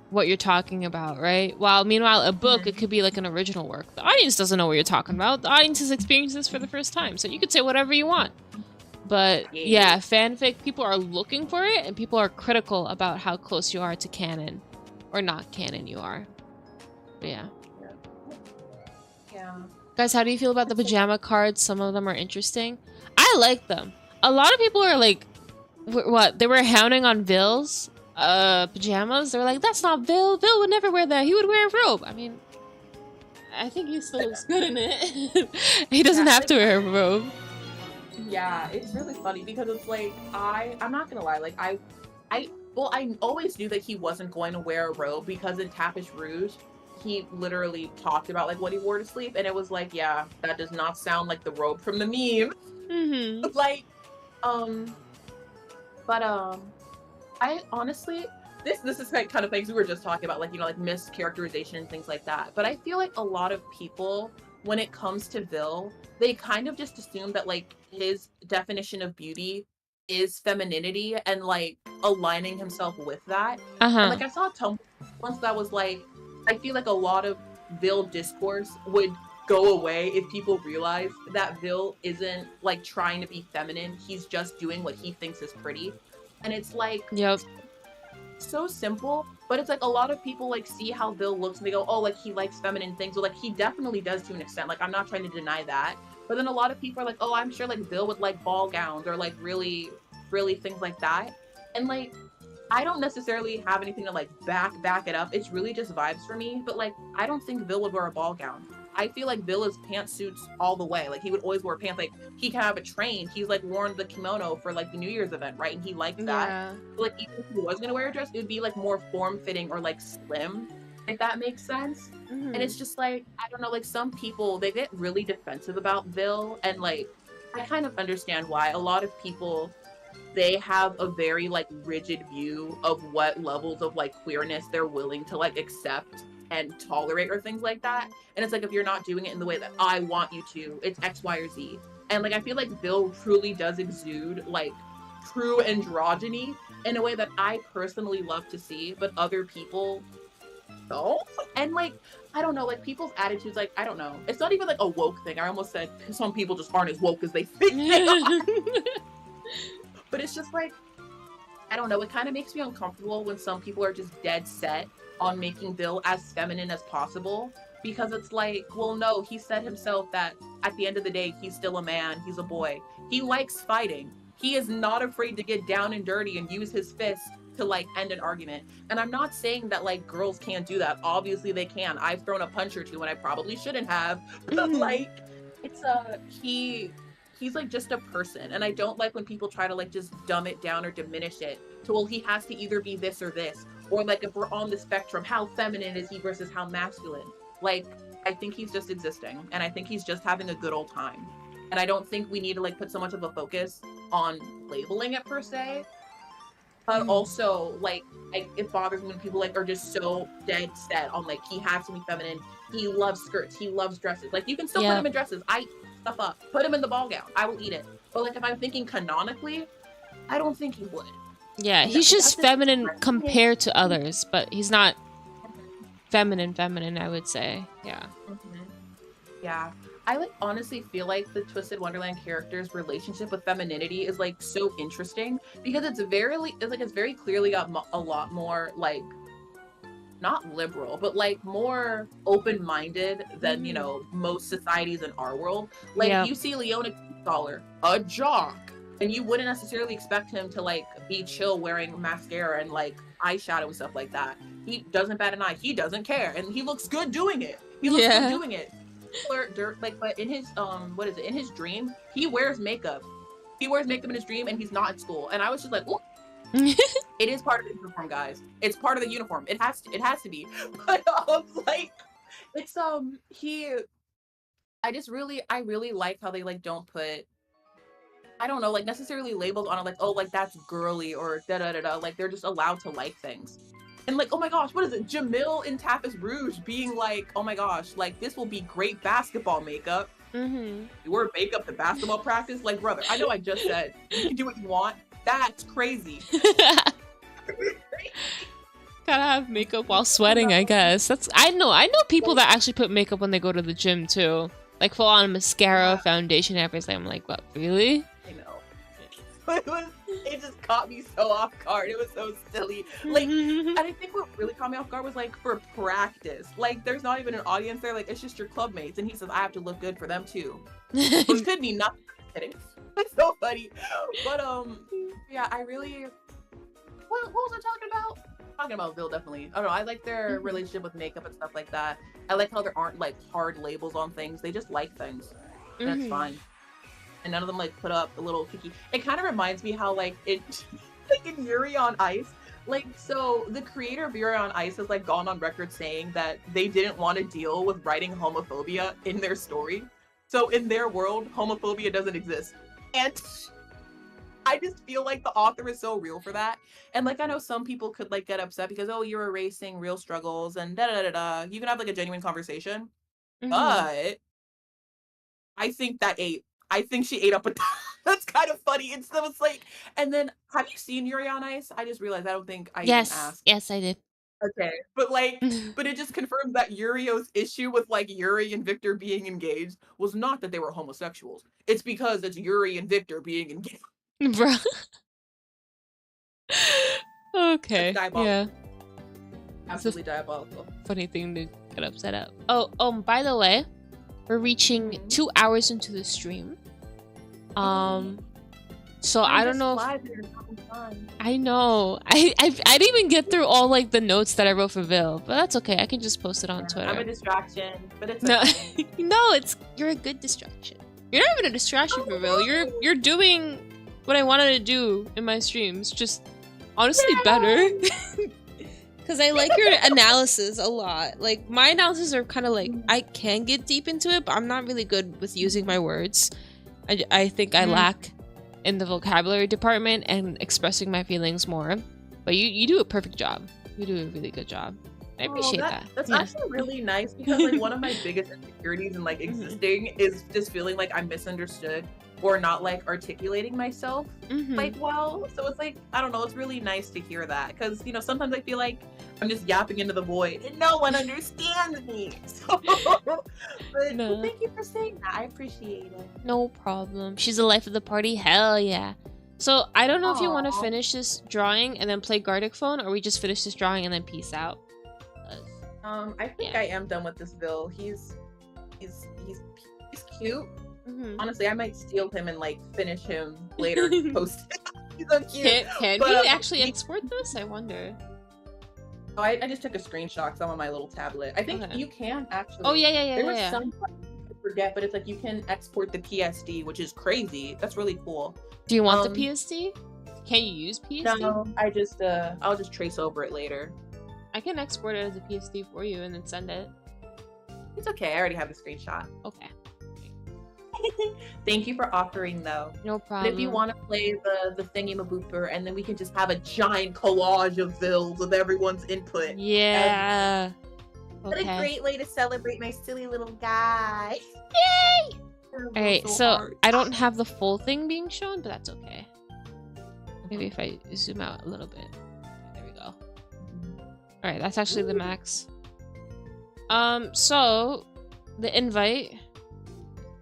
what you're talking about, right? While meanwhile, a book, it could be like an original work. The audience doesn't know what you're talking about. The audience has experienced this for the first time, so you could say whatever you want. But yeah, fanfic, people are looking for it, and people are critical about how close you are to canon or not canon you are. But yeah. Guys, how do you feel about the pajama cards? Some of them are interesting. I like them. A lot of people are like, what? They were hounding on Vil's pajamas. They were like, that's not Vil. Vil would never wear that. He would wear a robe. I mean, I think he still looks good in it. He doesn't have to wear a robe. Yeah, it's really funny because it's like, I'm not gonna lie, like I always knew that he wasn't going to wear a robe because in Tapestry Rouge, he literally talked about like what he wore to sleep, and it was like, yeah, that does not sound like the robe from the meme. Like, I honestly, this is like kind of things we were just talking about, like, you know, like mischaracterization and things like that. But I feel like a lot of people, when it comes to Vil, they kind of just assume that like his definition of beauty is femininity and like aligning himself with that. And like I saw a Tumblr once that was like, I feel like a lot of Vil discourse would go away if people realize that Vil isn't like trying to be feminine. He's just doing what he thinks is pretty. And it's like, so simple, but it's like a lot of people like see how Vil looks and they go, oh, like he likes feminine things. So like he definitely does to an extent. Like I'm not trying to deny that. But then a lot of people are like, oh, I'm sure like Vil would like ball gowns or like really, really things like that. And like, I don't necessarily have anything to like back it up. It's really just vibes for me. But like, I don't think Vil would wear a ball gown. I feel like Vil is pantsuits all the way. Like he would always wear pants. Like he can have a train. He's like worn the kimono for like the New Year's event, right? And he likes that. But, like even if he was gonna wear a dress, it would be like more form fitting or like slim, if that makes sense. And it's just like, I don't know, like some people, they get really defensive about Vil, and like I kind of understand why. A lot of people, they have a very like rigid view of what levels of like queerness they're willing to like accept and tolerate or things like that. And it's like, if you're not doing it in the way that I want you to, it's X, Y, or Z. And like I feel like Vil truly does exude like true androgyny in a way that I personally love to see, but other people don't. And like, I don't know, like people's attitudes, like, I don't know, it's not even like a woke thing. I almost said some people just aren't as woke as they think they are. But it's just like, I don't know, it kind of makes me uncomfortable when some people are just dead set on making Vil as feminine as possible, because it's like, well, no, he said himself that at the end of the day, he's still a man, he's a boy. He likes fighting. He is not afraid to get down and dirty and use his fists to like end an argument. And I'm not saying that like girls can't do that. Obviously they can. I've thrown a punch or two and I probably shouldn't have. But like, it's he's like just a person. And I don't like when people try to like just dumb it down or diminish it to, well, he has to either be this or this. Or like if we're on the spectrum, how feminine is he versus how masculine? Like, I think he's just existing, and I think he's just having a good old time. And I don't think we need to like put so much of a focus on labeling it per se. But also, like it bothers me when people like are just so dead set on like he has to be feminine. He loves skirts. He loves dresses. Like you can still put him in dresses. I eat stuff up. Put him in the ball gown. I will eat it. But like if I'm thinking canonically, I don't think he would. Yeah, he's just feminine compared to others, but he's not feminine, I would say. Yeah. Yeah. I like honestly feel like the Twisted Wonderland character's relationship with femininity is like so interesting because it's very clearly got a lot more like not liberal, but like more open-minded than, you know, most societies in our world. Like you see Leona Scholar, a jock, and you wouldn't necessarily expect him to like be chill wearing mascara and like eyeshadow and stuff like that. He doesn't bat an eye. He doesn't care, and he looks good doing it. He looks good doing it. Like, but in his what is it? In his dream, he wears makeup. He wears makeup in his dream, and he's not in school. And I was just like, ooh. It is part of the uniform, guys. It's part of the uniform. It has to be. But like, it's I really like how they like don't put, I don't know, like necessarily labels on it, like, oh, like that's girly or da da da da. Like they're just allowed to like things. And like, oh my gosh, what is it? Jamil in Tapis Rouge being like, oh my gosh, like this will be great basketball makeup. You wear makeup to basketball practice? Like, brother, I know I just said you can do what you want. That's crazy. Gotta have makeup while sweating, I guess. I know people that actually put makeup when they go to the gym too. Like full on mascara, foundation, everything. I'm like, what, really? I know. It just caught me so off guard. It was so silly. Like, and I think what really caught me off guard was like for practice. Like, there's not even an audience there. Like, it's just your club mates, and he says I have to look good for them too, which could mean nothing. It's so funny. But yeah, I really. What was I talking about? Talking about Vil, definitely. I don't know. I like their relationship with makeup and stuff like that. I like how there aren't like hard labels on things. They just like things. That's fine. And none of them like put up a little kiki. It kind of reminds me how like it, like in Yuri on Ice, like so the creator of Yuri on Ice has like gone on record saying that they didn't want to deal with writing homophobia in their story. So in their world, homophobia doesn't exist. And I just feel like the author is so real for that. And like I know some people could like get upset because, oh, you're erasing real struggles and da da da da. You can have like a genuine conversation. But I think she ate up a that's kind of funny. And so it's like, and then have you seen Yuri on Ice? I just realized I don't think I even asked. Yes, I did. Okay. But like, but it just confirms that Yurio's issue with like Yuri and Victor being engaged was not that they were homosexuals. It's because it's Yuri and Victor being engaged. Bruh. Okay. Yeah. Absolutely diabolical. Funny thing to get upset at. Oh, by the way, we're reaching 2 hours into the stream. So I don't know I know. I didn't even get through all like the notes that I wrote for Vil, but that's okay. I can just post it on Twitter. I'm a distraction, but it's no. okay. No, you're a good distraction. You're not even a distraction for Vil. You're doing what I wanted to do in my streams, just honestly better. Because I like your analysis a lot. Like, my analysis are kind of like, I can get deep into it, but I'm not really good with using my words. I think I lack in the vocabulary department and expressing my feelings more. But you do a perfect job. You do a really good job. I appreciate that. That's actually really nice because like one of my biggest insecurities in like existing is just feeling like I'm misunderstood or not like articulating myself like well. So it's like, I don't know, it's really nice to hear that because, you know, sometimes I feel like I'm just yapping into the void and no one understands me. So, but thank you for saying that. I appreciate it. No problem. She's the life of the party. Hell yeah. So I don't know if you want to finish this drawing and then play Gartic phone, or we just finish this drawing and then peace out. I think I am done with this Vil. He's cute. Honestly, I might steal him and like finish him later. Post it. He's so cute. Can we actually export this? I wonder. Oh, I just took a screenshot because I'm on my little tablet. I think you can actually. Oh yeah. There was some I forget, but it's like you can export the PSD, which is crazy. That's really cool. Do you want the PSD? Can you use PSD? No, I'll just trace over it later. I can export it as a PSD for you and then send it. It's okay. I already have the screenshot. Okay. Thank you for offering, though. No problem. But if you want to play the thingy-mabooper, and then we can just have a giant collage of Vils with everyone's input. Yeah. What a great way to celebrate my silly little guy. Yay! Alright, so I don't have the full thing being shown, but that's okay. Maybe if I zoom out a little bit. There we go. Alright, that's actually the max. So the invite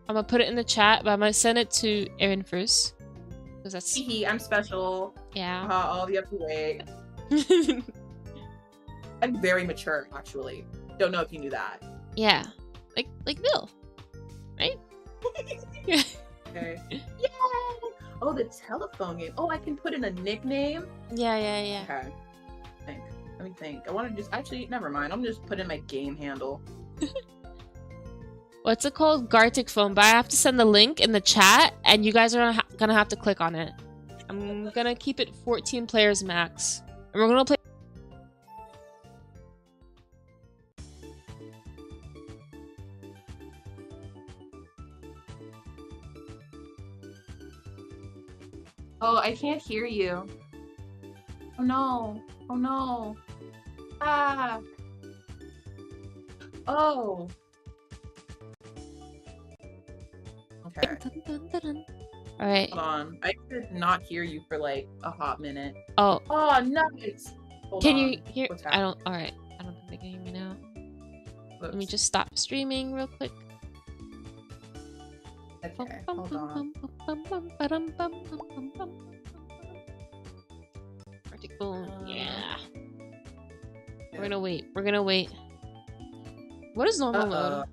I'm gonna put it in the chat, but I'm gonna send it to Erin first. Cause that's I'm special. yeah. Oh, you have to wait. I'm very mature, actually. Don't know if you knew that. Yeah, like Vil, right? Okay. Yay! Oh, the telephone game. Oh, I can put in a nickname. Yeah. Okay. Let me think. I want to just actually. Never mind. I'm gonna just put in my game handle. What's it called? Gartic phone. But I have to send the link in the chat, and you guys are gonna have to click on it. I'm gonna keep it 14 players max, and we're gonna play. Oh, I can't hear you. Oh no. Oh no. Ah. Oh. Okay. All right. Hold on. I could not hear you for like a hot minute. Oh, Oh, nice. Hold can on. you hear? What's I don't. All right. I don't think they can hear me now. Let me just stop streaming real quick. Okay, hold on. Article. Yeah. We're gonna wait. We're gonna wait. What is normal mode?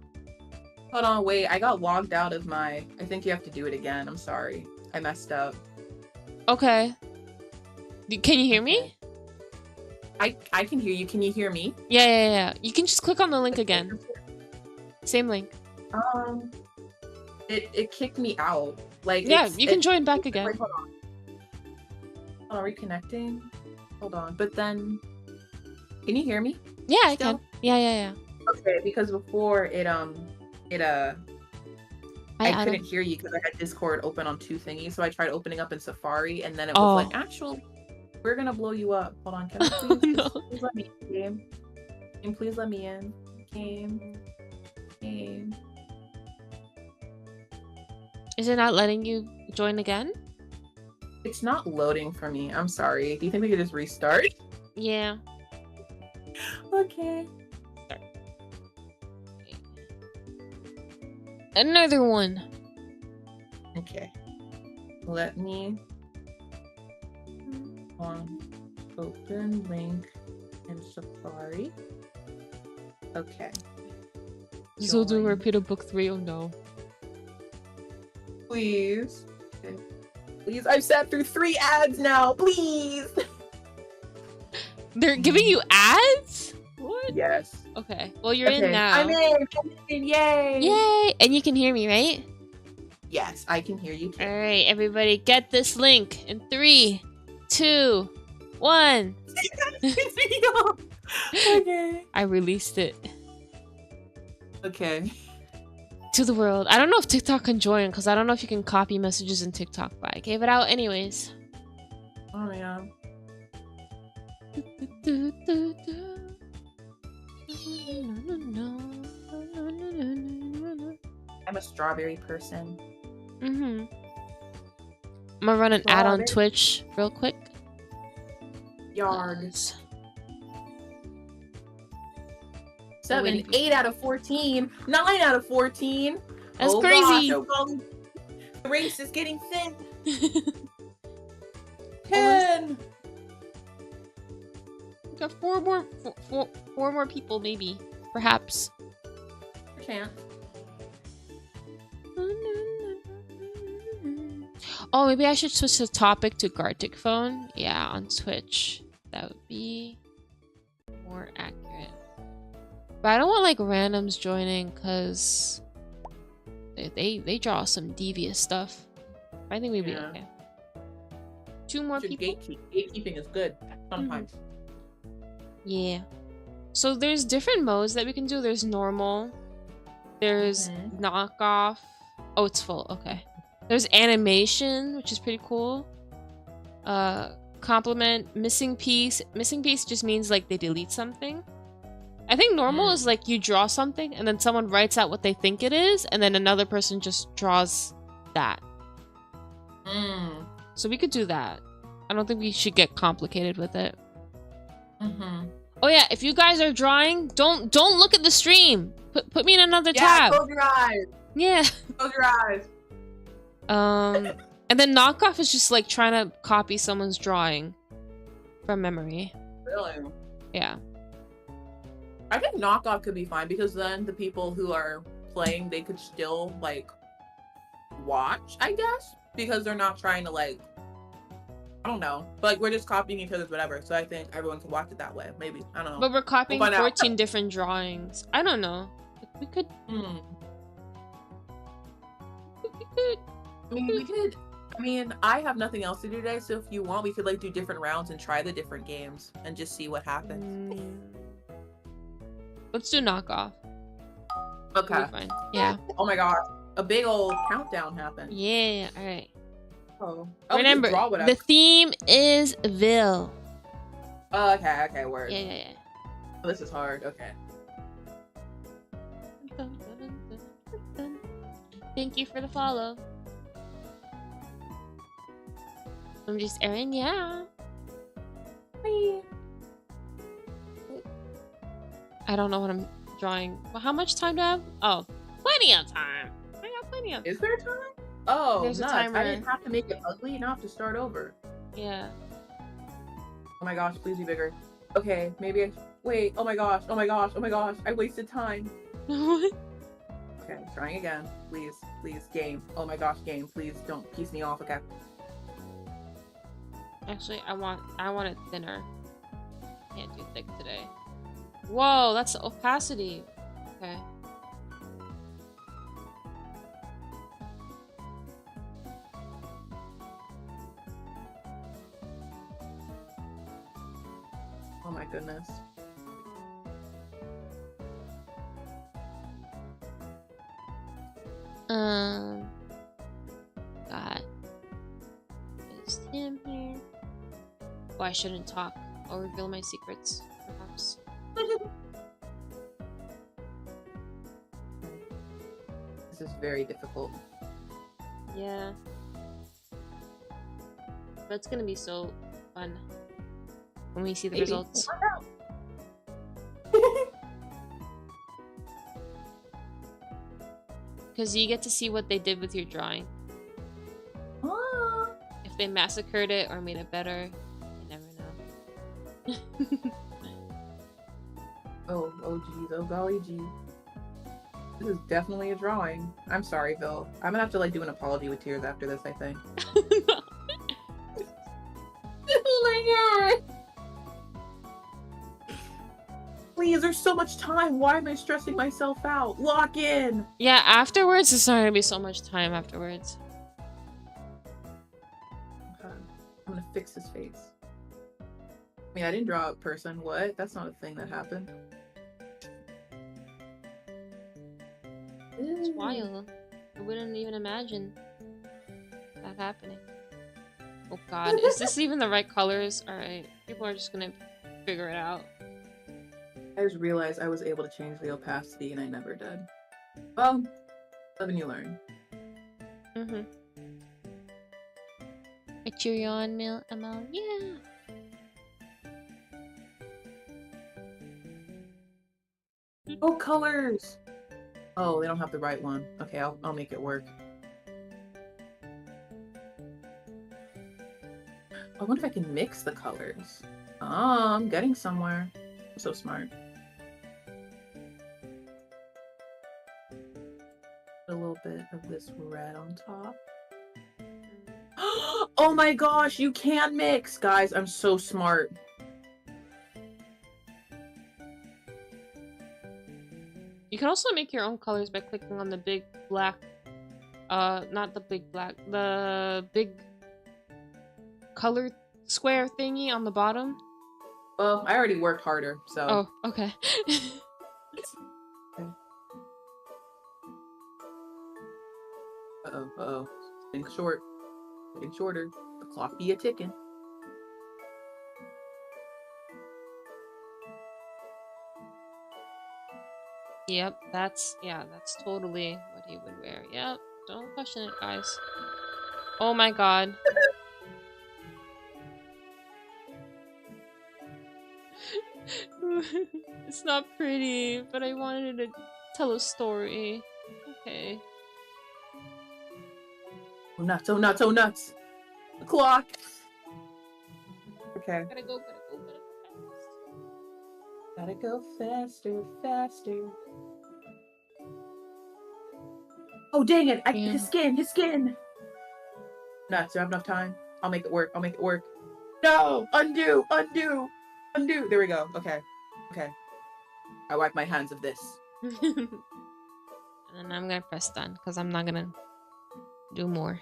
Hold on, wait. I got logged out of my. I think you have to do it again. I'm sorry. I messed up. Okay. Can you hear me? I can hear you. Can you hear me? Yeah. You can just click on the link again. Same link. It kicked me out. Like yeah, you can join back again. Wait, hold on. Are we connecting? Hold on. But then, can you hear me? Yeah, I still? can. Yeah. Okay, because before I couldn't hear you because I had Discord open on 2 thingies, so I tried opening up in Safari, and then it was like, actually, we're gonna blow you up. Hold on, can I please let me in? Game, please let me in. Game. Is it not letting you join again? It's not loading for me. I'm sorry. Do you think we could just restart? Yeah. Okay. Another one. Okay. Let me open link in Safari. Okay. Still doing repeated book 3. Oh no. Please. Okay. Please, I've sat through 3 ads now. Please. They're giving you ads? What? Yes. Okay. Well, you're in now. I'm in. Yay. Yay. And you can hear me, right? Yes, I can hear you too. All right, everybody, get this link in 3, 2, 1. Okay. I released it Okay. to the world. I don't know if TikTok can join because I don't know if you can copy messages in TikTok, but I gave it out anyways. Oh yeah. I'm a strawberry person. I'm gonna run an ad on Twitch real quick. Yards. 7, 8 out of 14, 9 out of 14. That's crazy. Gosh, the race is getting thin. 10. We got four more people, maybe, perhaps. Chance. Oh, maybe I should switch the topic to Gartic phone. Yeah, on Twitch. That would be more accurate. But I don't want like randoms joining because they draw some devious stuff. I think we'd be okay. 2 more people. Gatekeeping is good sometimes. Yeah. So there's different modes that we can do. There's normal. There's knockoff. Oh, it's full. Okay. There's animation, which is pretty cool. Compliment, missing piece. Missing piece just means like they delete something. I think normal is like you draw something and then someone writes out what they think it is and then another person just draws that. So we could do that. I don't think we should get complicated with it. Oh yeah, if you guys are drawing, don't look at the stream. Put me in another tab. Close your eyes. Yeah. Close your eyes. And then knockoff is just like trying to copy someone's drawing from memory. Really? Yeah. I think knockoff could be fine because then the people who are playing, they could still like watch, I guess, because they're not trying to like, I don't know, but like we're just copying each other's whatever. So I think everyone can watch it that way. Maybe, I don't know. But we're copying We'll find out. 14 different drawings. I don't know. We could. I mean, I have nothing else to do today, so if you want, we could like do different rounds and try the different games and just see what happens. Let's do knockoff. Okay. It'll be fine. Yeah. Oh my gosh, a big old countdown happened. Yeah. All right. Oh. Remember, just draw whatever. the theme is Vil. Oh, okay, word. Yeah. Oh, this is hard. Okay. Thank you for the follow. I'm just Erin, yeah. I don't know what I'm drawing. Well, how much time do I have? Oh, plenty of time. I got plenty of time. Is there time? Oh, There's a nuts. timer. I didn't have to make it ugly. Now I have to start over. Yeah. Oh my gosh, please be bigger. Okay, maybe I... Wait, oh my gosh. I wasted time. Okay, trying again. Please, game. Oh my gosh, game. Please don't piece me off, okay? Actually, I want it thinner. Can't do thick today. Whoa, that's the opacity. Okay. Oh my goodness. Got is him here. Oh, I shouldn't talk. I'll reveal my secrets, perhaps. This is very difficult. Yeah. But it's gonna be so fun when we see the results. Because you get to see what they did with your drawing. If they massacred it or made it better, you never know. Oh geez, oh golly gee. This is definitely a drawing. I'm sorry, Vil. I'm gonna have to like do an apology with tears after this, I think. Oh my god! Please, there's so much time. Why am I stressing myself out? Lock in! Yeah, afterwards, it's not gonna be so much time afterwards. Okay. I'm gonna fix his face. I mean, I didn't draw a person. What? That's not a thing that happened. It's wild. I wouldn't even imagine that happening. Oh god, is this even the right colors? Alright, people are just gonna figure it out. I just realized I was able to change the opacity and I never did. Well, live and you learn. Mm-hmm. I cheer you on, Amal. Yeah! Oh, colors! Oh, they don't have the right one. Okay, I'll make it work. I wonder if I can mix the colors. Oh, I'm getting somewhere. I'm so smart. A little bit of this red on top. Oh my gosh, you can mix! Guys, I'm so smart. You can also make your own colors by clicking on the big black, not the big black, the big color square thingy on the bottom. Well, I already worked harder, so. Oh, okay. Uh-oh. Getting short. Getting shorter. The clock be a-ticking. Yep, that's totally what he would wear. Yep, don't question it, guys. Oh my god. It's not pretty, but I wanted to tell a story. Okay. Oh nuts, oh nuts, oh nuts. The clock. Okay. Gotta go. Gotta go faster, faster. Oh dang it! His skin! Nuts, do I have enough time? I'll make it work. No! Undo! There we go. Okay. I wipe my hands of this. And then I'm gonna press done because I'm not gonna do more.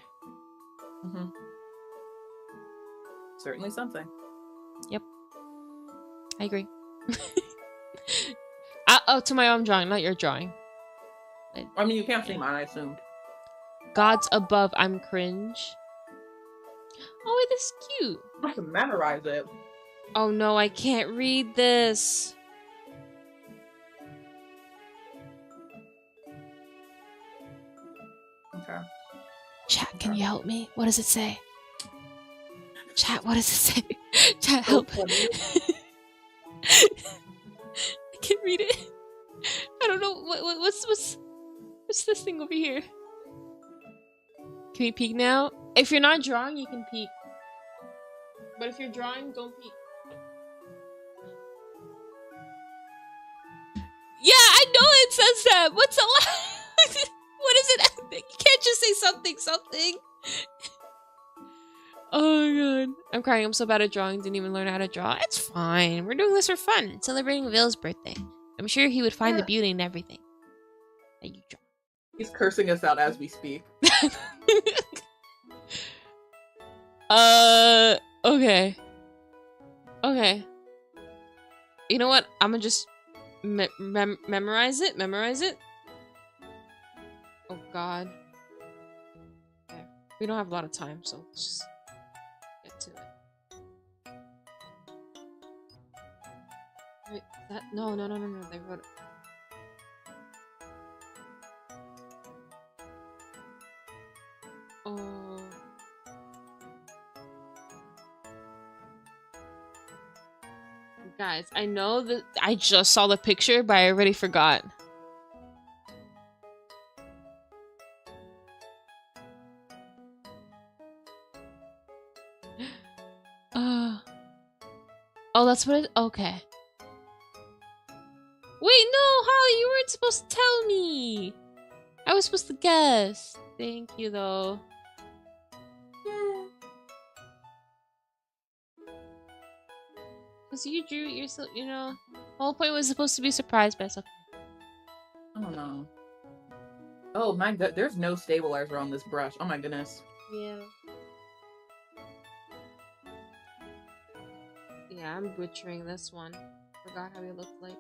Certainly something. Yep. I agree. To my own drawing, not your drawing. I mean, you can't see mine, I assumed. Gods above, I'm cringe. Oh, wait, this is cute. I can memorize it. Oh no, I can't read this. Okay. Chat, can you help me? What does it say? Chat, what does it say? Chat, help. I can't read it. I don't know what's this thing over here. Can we peek now? If you're not drawing, you can peek. But if you're drawing, don't peek. Yeah, I know it says that. What's a lot? What is it? You can't just say something. Oh my god. I'm crying. I'm so bad at drawing. Didn't even learn how to draw. It's fine. We're doing this for fun. Celebrating Vil's birthday. I'm sure he would find the beauty in everything that you draw. He's cursing us out as we speak. Okay. You know what? I'm gonna just memorize it. Oh god. Okay. We don't have a lot of time, so let's just get to it. Wait, that no. They wrote it. Oh. Guys, I know that I just saw the picture, but I already forgot. Oh, that's what it. Okay. Wait, no, Holly, you weren't supposed to tell me. I was supposed to guess. Thank you, though. Because you drew it yourself, you know. The whole point was supposed to be surprised by something. Oh no. Oh my god, there's no stabilizer on this brush. Oh my goodness. Yeah. Yeah, I'm butchering this one. Forgot how he looked like.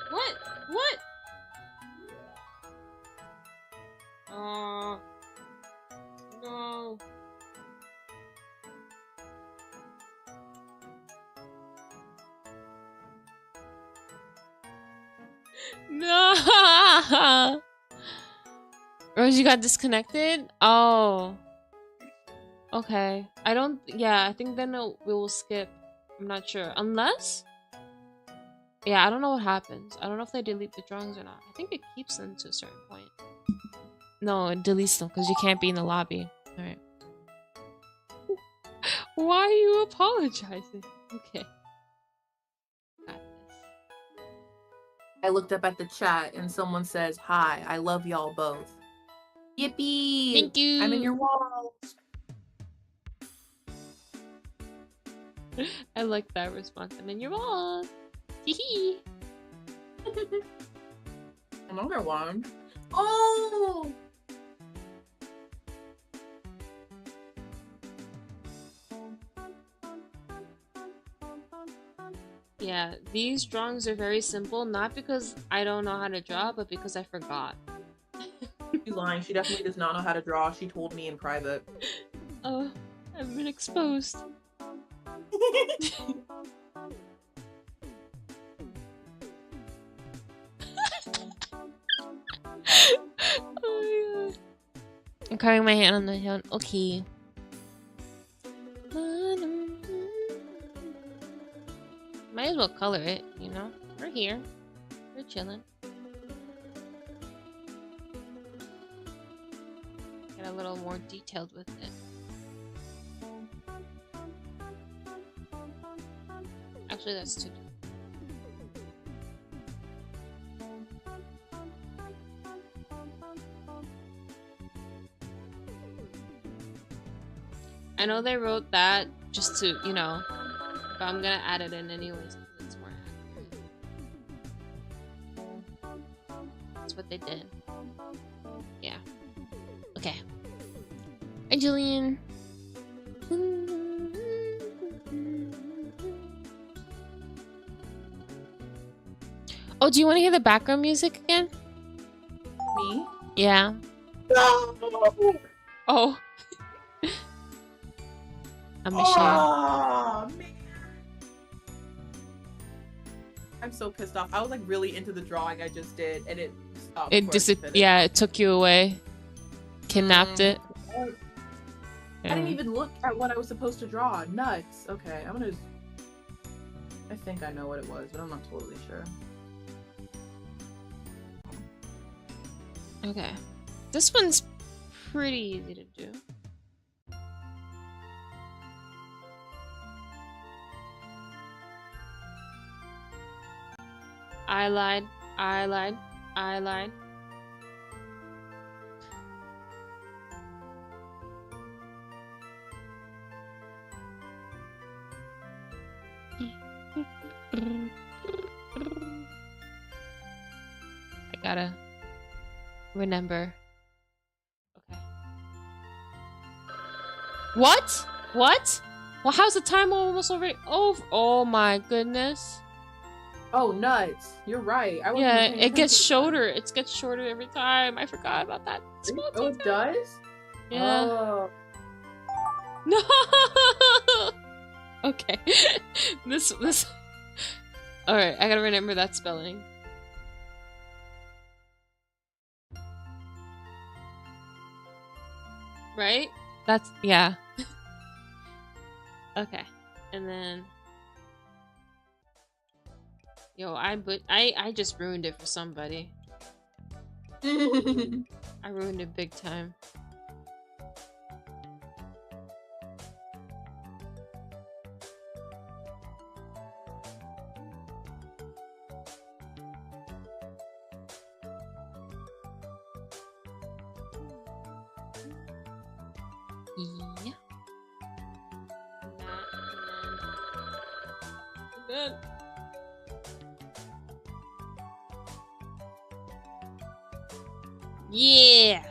What? No. No. Rose, you got disconnected? Oh. Okay. I think then we will skip. I'm not sure. Unless? Yeah, I don't know what happens. I don't know if they delete the drawings or not. I think it keeps them to a certain point. No, it deletes them because you can't be in the lobby. Alright. Why are you apologizing? Okay. Got this. I looked up at the chat and someone says, "Hi, I love y'all both." Yippee! Thank you. I'm in your walls. I like that response. I'm in your walls. Hee. Another one. Oh! Yeah, these drawings are very simple, not because I don't know how to draw, but because I forgot. She's lying. She definitely does not know how to draw. She told me in private. Oh, I've been exposed. Oh, yeah. I'm covering my hand on the hand. Okay. Might as well color it, you know? We're here. We're chilling. get a little more detailed with it. Actually, that's too. I know they wrote that just to, you know, but I'm gonna add it in anyways because it's more accurate. That's what they did. Yeah. Okay. Hi, Julian. Oh, do you want to hear the background music again? Me? Yeah. No! Oh. I'm ashamed. Oh, man. I'm so pissed off. I was like really into the drawing I just did, and it stopped. It yeah, it took you away. Kidnapped it. I didn't even look at what I was supposed to draw. Nuts. Okay, I'm gonna. I think I know what it was, but I'm not totally sure. Okay. This one's pretty easy to do. I lied. I lied. I lied. I gotta remember. Okay. What? What? Well, how's the time almost already over? Oh my goodness. Oh, nuts. You're right. I wasn't Yeah, paying it gets attention. shorter. It gets shorter every time. I forgot about that. Small Oh, it detail. does? Yeah. Oh. No. Okay. This. All right. I gotta remember that spelling. Right? That's yeah. Okay. And then. Yo, I just ruined it for somebody. I ruined it big time. Yeah. And then. Yeah.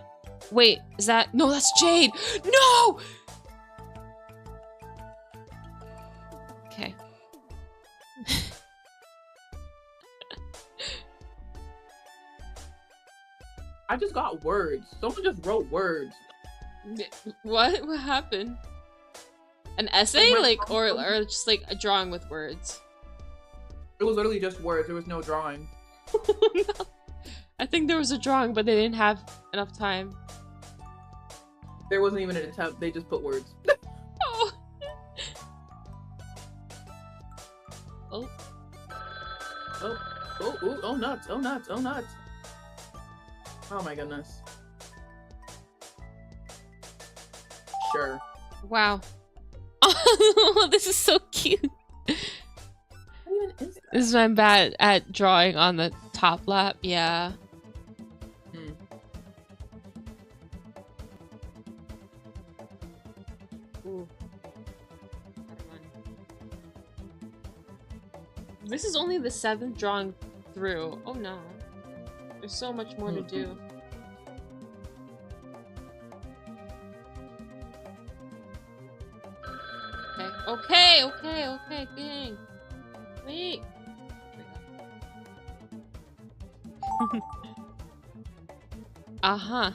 Wait, is that no? That's Jade. No. Okay. I just got words. Someone just wrote words. What? What happened? An essay, like, or just like a drawing with words? It was literally just words. There was no drawing. No. I think there was a drawing, but they didn't have enough time. There wasn't even an attempt. They just put words. Oh. Oh. Oh, nuts. Oh, nuts. Oh, nuts. Oh, my goodness. Sure. Wow. Oh, this is so cute. What even is that? This is why I'm bad at drawing on the top lap. Yeah. Ooh. This is only the 7th drawing through. Oh no. There's so much more to do. Okay, dang. Wait. Uh-huh.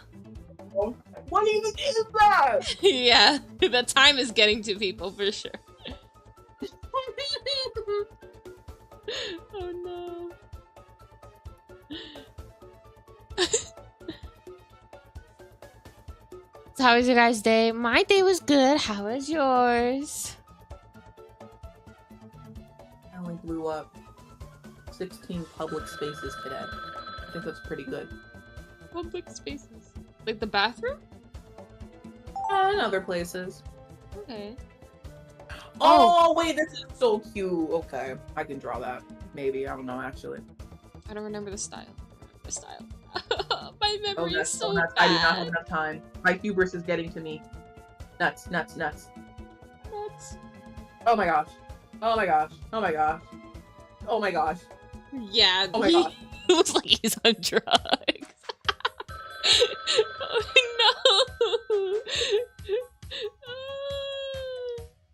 What even is that? Yeah, the time is getting to people for sure. Oh no. So how was your guys' day? My day was good. How was yours? I only blew up 16 public spaces today. I think that's pretty good. Public spaces. Like the bathroom? And other places. Okay. Oh, wait, this is so cute. Okay, I can draw that. Maybe. I don't know, actually. I don't remember the style. The style. My memory is so nuts. bad. I do not have enough time. My hubris is getting to me. Nuts. Nuts. Oh my gosh. Oh my gosh. Oh my gosh. Oh my gosh. Yeah. Oh my gosh. He looks like he's on drugs. Oh no.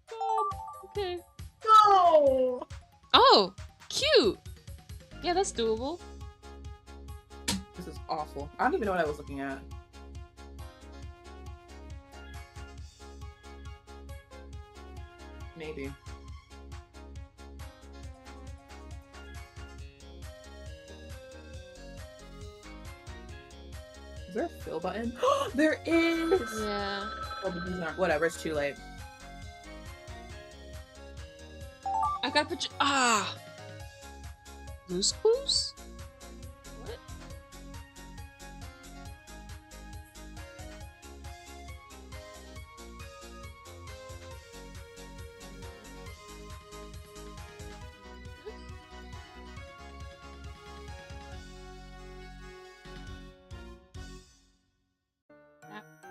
God. Okay. No! Oh, cute. Yeah, that's doable. This is awful. I don't even know what I was looking at. Maybe. Is there a fill button? There is! Yeah. Oh, but these aren't. Whatever, it's too late. I gotta put you. Loose clues? What?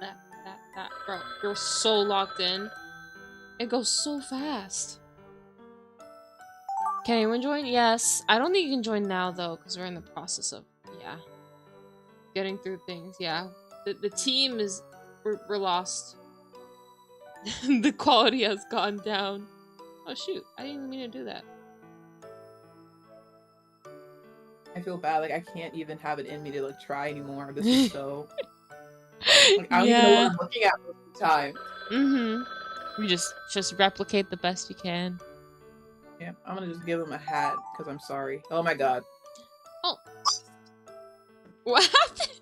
That. Bro, you're so locked in. It goes so fast. Can anyone join? Yes. I don't think you can join now, though, because we're in the process of, yeah, getting through things. Yeah. The team is... We're lost. The quality has gone down. Oh, shoot. I didn't even mean to do that. I feel bad. Like, I can't even have it in me to, like, try anymore. This is so... Like, I don't even know what I'm looking at most of the time. Mm-hmm. You just replicate the best you can. Yeah, I'm gonna just give him a hat, because I'm sorry. Oh my god. Oh. What happened?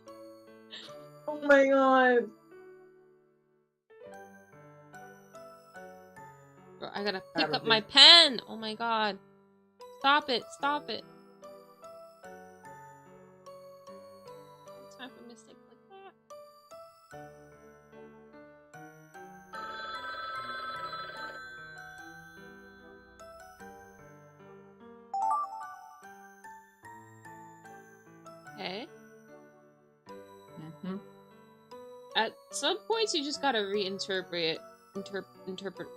Oh my god. Bro, I gotta pick up my pen! Oh my god. Stop it, stop it. No time for mistakes like that. Okay. Mm-hmm. At some points, you just gotta reinterpret interpret.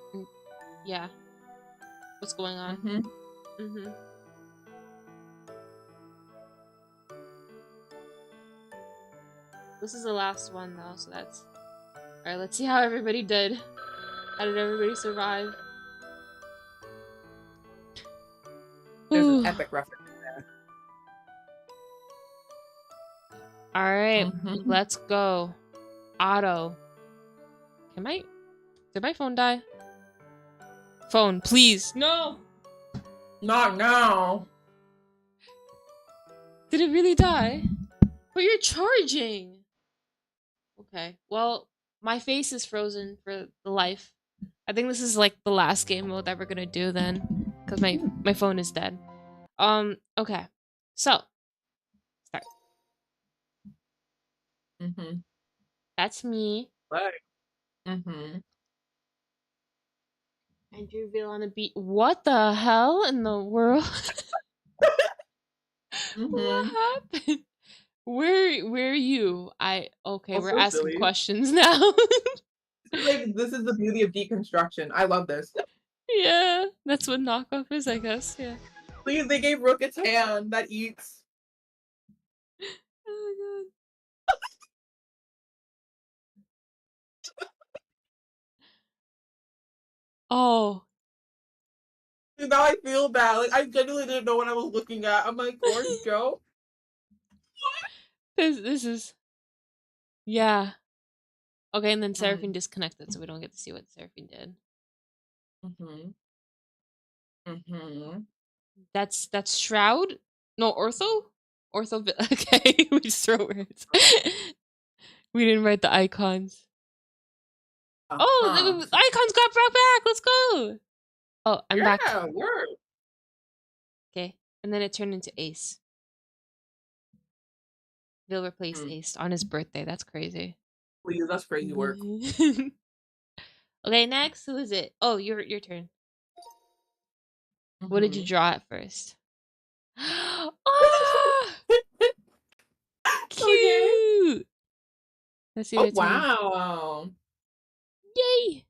Yeah. What's going on? Mm-hmm. Mm-hmm. This is the last one, though, so that's... Alright, let's see how everybody did. How did everybody survive? There's Ooh. an epic reference there. Alright, Mm-hmm. let's go. Otto. Did my phone die? Phone, please. No! Not now. Did it really die? But you're charging! Okay, well, my face is frozen for the life. I think this is like the last game mode that we're gonna do then. Because my phone is dead. Okay. So. Start. Mm-hmm. That's me. Right. Mm-hmm. Andrew Vil on a beat. What the hell in the world? Mm-hmm. What happened? Where are you? Okay, we're so asking silly. questions now. Like, this is the beauty of deconstruction. I love this. Yeah, that's what knockoff is, I guess. Yeah. Please, they gave Rook its hand that eats. Oh my god. Oh, Dude, now I feel bad. Like, I genuinely didn't know what I was looking at. I'm like, Orange Joe? this is... Yeah. Okay, and then Seraphine disconnected, so we don't get to see what Seraphine did. Mm-hmm. Mm-hmm. That's Shroud? No, Ortho? Ortho... Okay, we just throw words. We didn't write the icons. Oh, the icons got brought back! Let's go! Oh, I'm back. Yeah, word. Okay, and then it turned into Ace. Vil replaced Ace on his birthday. That's crazy. Please, that's crazy work. Okay, next, who is it? Oh, your turn. What did you draw at first? Oh, cute. Okay. Let's see Oh what it's on. wow. Yay.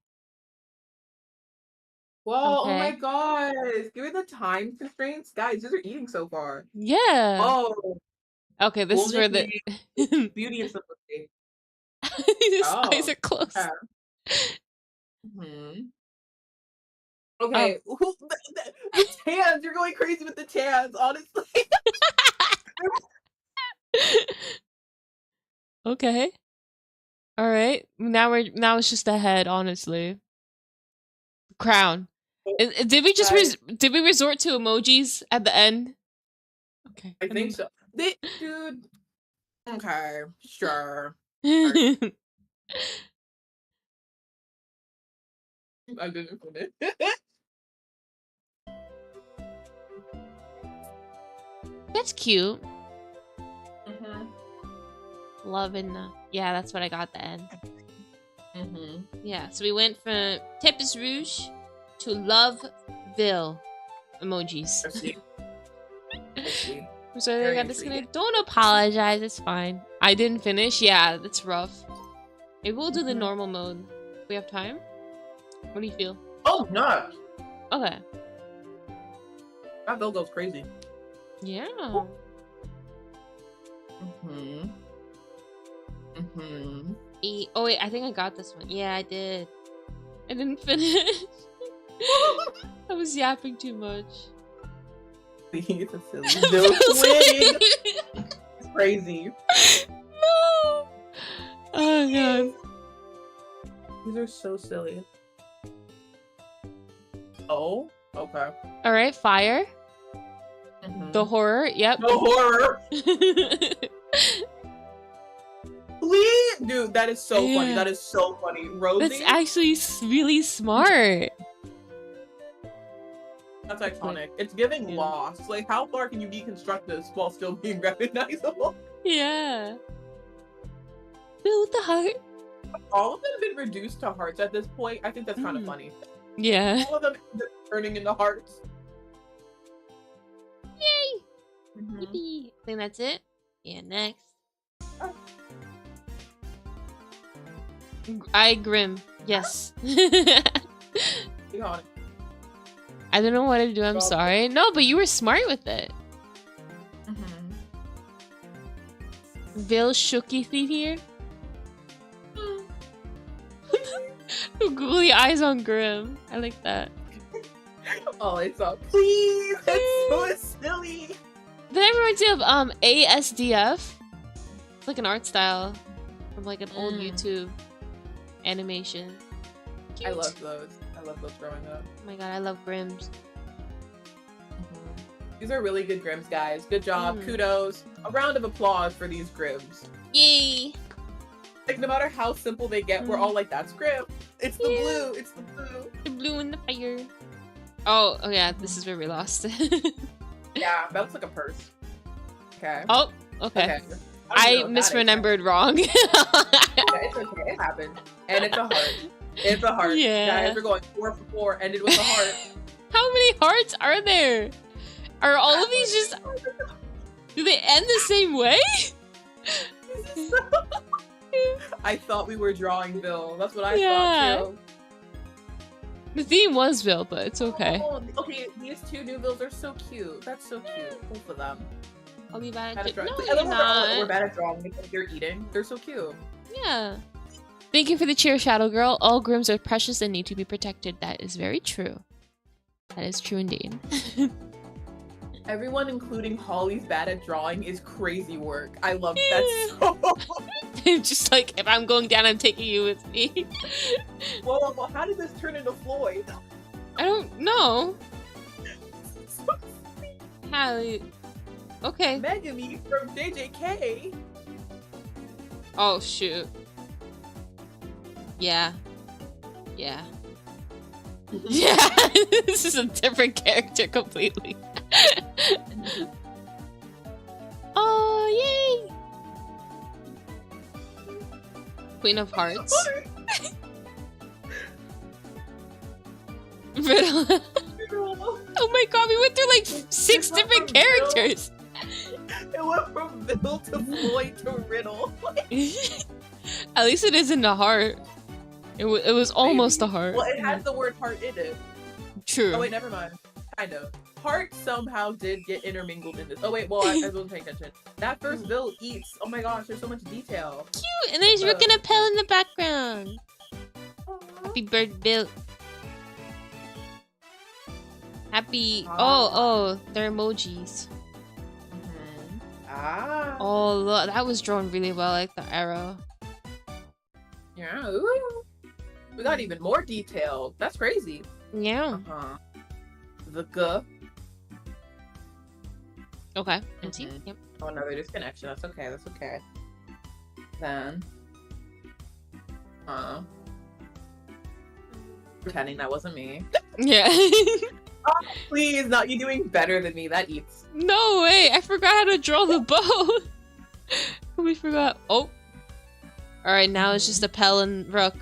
Whoa, oh my Okay. gosh. Given the time constraints, guys, these are eating so far. Yeah. Oh, Okay, this is where the beauty and simplicity. his Oh, eyes are closed. okay. Mhm. Okay, the tans, you're going crazy with the tans, honestly. Okay. All right. Now it's just the head, honestly. Crown. Did we just did we resort to emojis at the end? Okay. I think so. Dude. Okay, sure. I didn't put it. That's cute. Mhm. Love and yeah, that's what I got at the end. Mhm. Yeah, so we went from Tepes Rouge to Love Vil emojis. I see. I see. I'm sorry I Very got disconnected. intriguing. Don't apologize, it's fine. I didn't finish. Yeah, that's rough. Maybe we'll do the Mhm. normal mode. We have time? What do you feel? Oh, no. Okay. That bill goes crazy. Yeah. Mhm. Mhm. Oh wait, I think I got this one. Yeah, I did. I didn't finish. I was yapping too much. It's a silly. No winning. It's crazy. No. Oh god. These are so silly. Oh, okay. All right, fire. Mhm. The horror. Yep. The horror. Please, dude, that is so funny. Yeah. That is so funny. Rosie. That's actually really smart. That's iconic. It's giving Yeah. Lost. Like, how far can you deconstruct this while still being recognizable? Yeah. Build the heart. All of them have been reduced to hearts at this point. I think that's kind of funny. Yeah. All of them turning into hearts. Yay. Mhm. Yippee. I think that's it. Yeah, next. Grim. Yes. You got it. I don't know what to do. I'm Well- sorry. No, but you were smart with it. Mhm. Vil Shooky here. Googly eyes on Grim. I like that. Oh, it's up. Please, that's so silly. That reminds me of ASDF. It's like an art style from like an old YouTube animation. I love those. I love those growing up. Oh my god, I love Grims. These are really good Grims, guys. Good job. Mm. Kudos. A round of applause for these Grims. Yay! Like, no matter how simple they get, we're all like, that's Grim. It's the Yeah. blue. It's the blue. The blue and the fire. Oh yeah, this is where we lost. Yeah, that looks like a purse. Okay. Oh, okay. don't I know what that is. misremembered wrong. Yeah, it's okay. It happened. And it's a heart. It's a heart. Yeah. Guys, we're going 4 for 4. Ended with a heart. How many hearts are there? Are all of these just... Do they end the same way? I thought we were drawing Bill. That's what I Yeah. thought too. The theme was Vil, but it's okay. Oh, okay, these two new Bills are so cute. That's so cute. Both of them. I'll be bad Bad at at it. drawing. No, I you're love how we're not. bad at drawing because they're eating. They're so cute. Yeah. Thank you for the cheer, Shadow Girl. All Grims are precious and need to be protected. That is very true. That is true indeed. Everyone, including Holly's bad at drawing, is crazy work. I love that so Just like, if I'm going down, I'm taking you with me. well, how did this turn into Floyd? I don't know. So sweet. Hallie. Okay. Megami from JJK. Oh, shoot. Yeah. Yeah. Yeah. This is a different character completely. Oh, yay! Queen of Hearts. Riddle. Oh my god, we went through like 6 different characters. It went from Vil to Floyd to Riddle. At least it isn't a heart. It was almost a heart. Well, it has the word heart in it. True. Oh wait, never mind. Kind of. Heart somehow did get intermingled in this. Oh wait, well, I wasn't paying attention. That first Vil eats. Oh my gosh, there's so much detail. Cute, and there's Rook and a Pell in the background. Happy bird, Vil. Happy. Oh, they're emojis. Ah. Oh, look, that was drawn really well, like the arrow. Yeah. Ooh. We got even more detail. That's crazy. Yeah. The G. Okay. Empty. Yep. Oh no, there's disconnection. That's okay. That's okay. Then. Pretending that wasn't me. Yeah. Oh, please, not you doing better than me. That eats. No way! I forgot how to draw the bow. We forgot. Oh. All right, now it's just a Pell and Rook.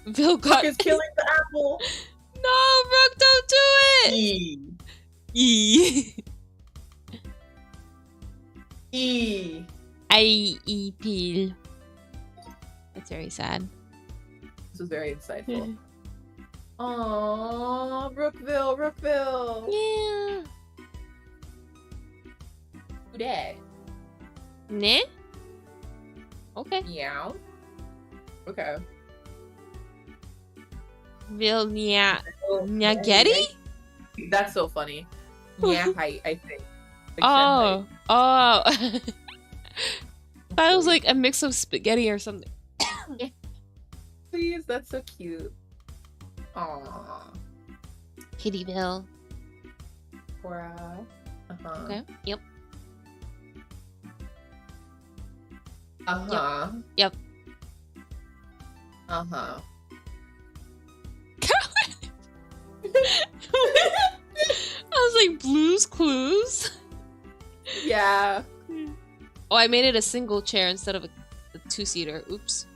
Vil got. Rook is killing the apple. No, Rook, don't do it. E. E. E. I-E-P. That's very sad. This was very insightful. Aww, Rookville. Yeah. Who dat? Ne? Okay. Yeah. Okay. Vil Nyagetti? That's so funny. Yeah, I think. Like Oh. That was like a mix of spaghetti or something. Please, that's so cute. Aww. Kitty Vil. Cora. Okay. Yep. Yep. I was like, Blue's Clues? Yeah. Oh, I made it a single chair instead of a two-seater. Oops.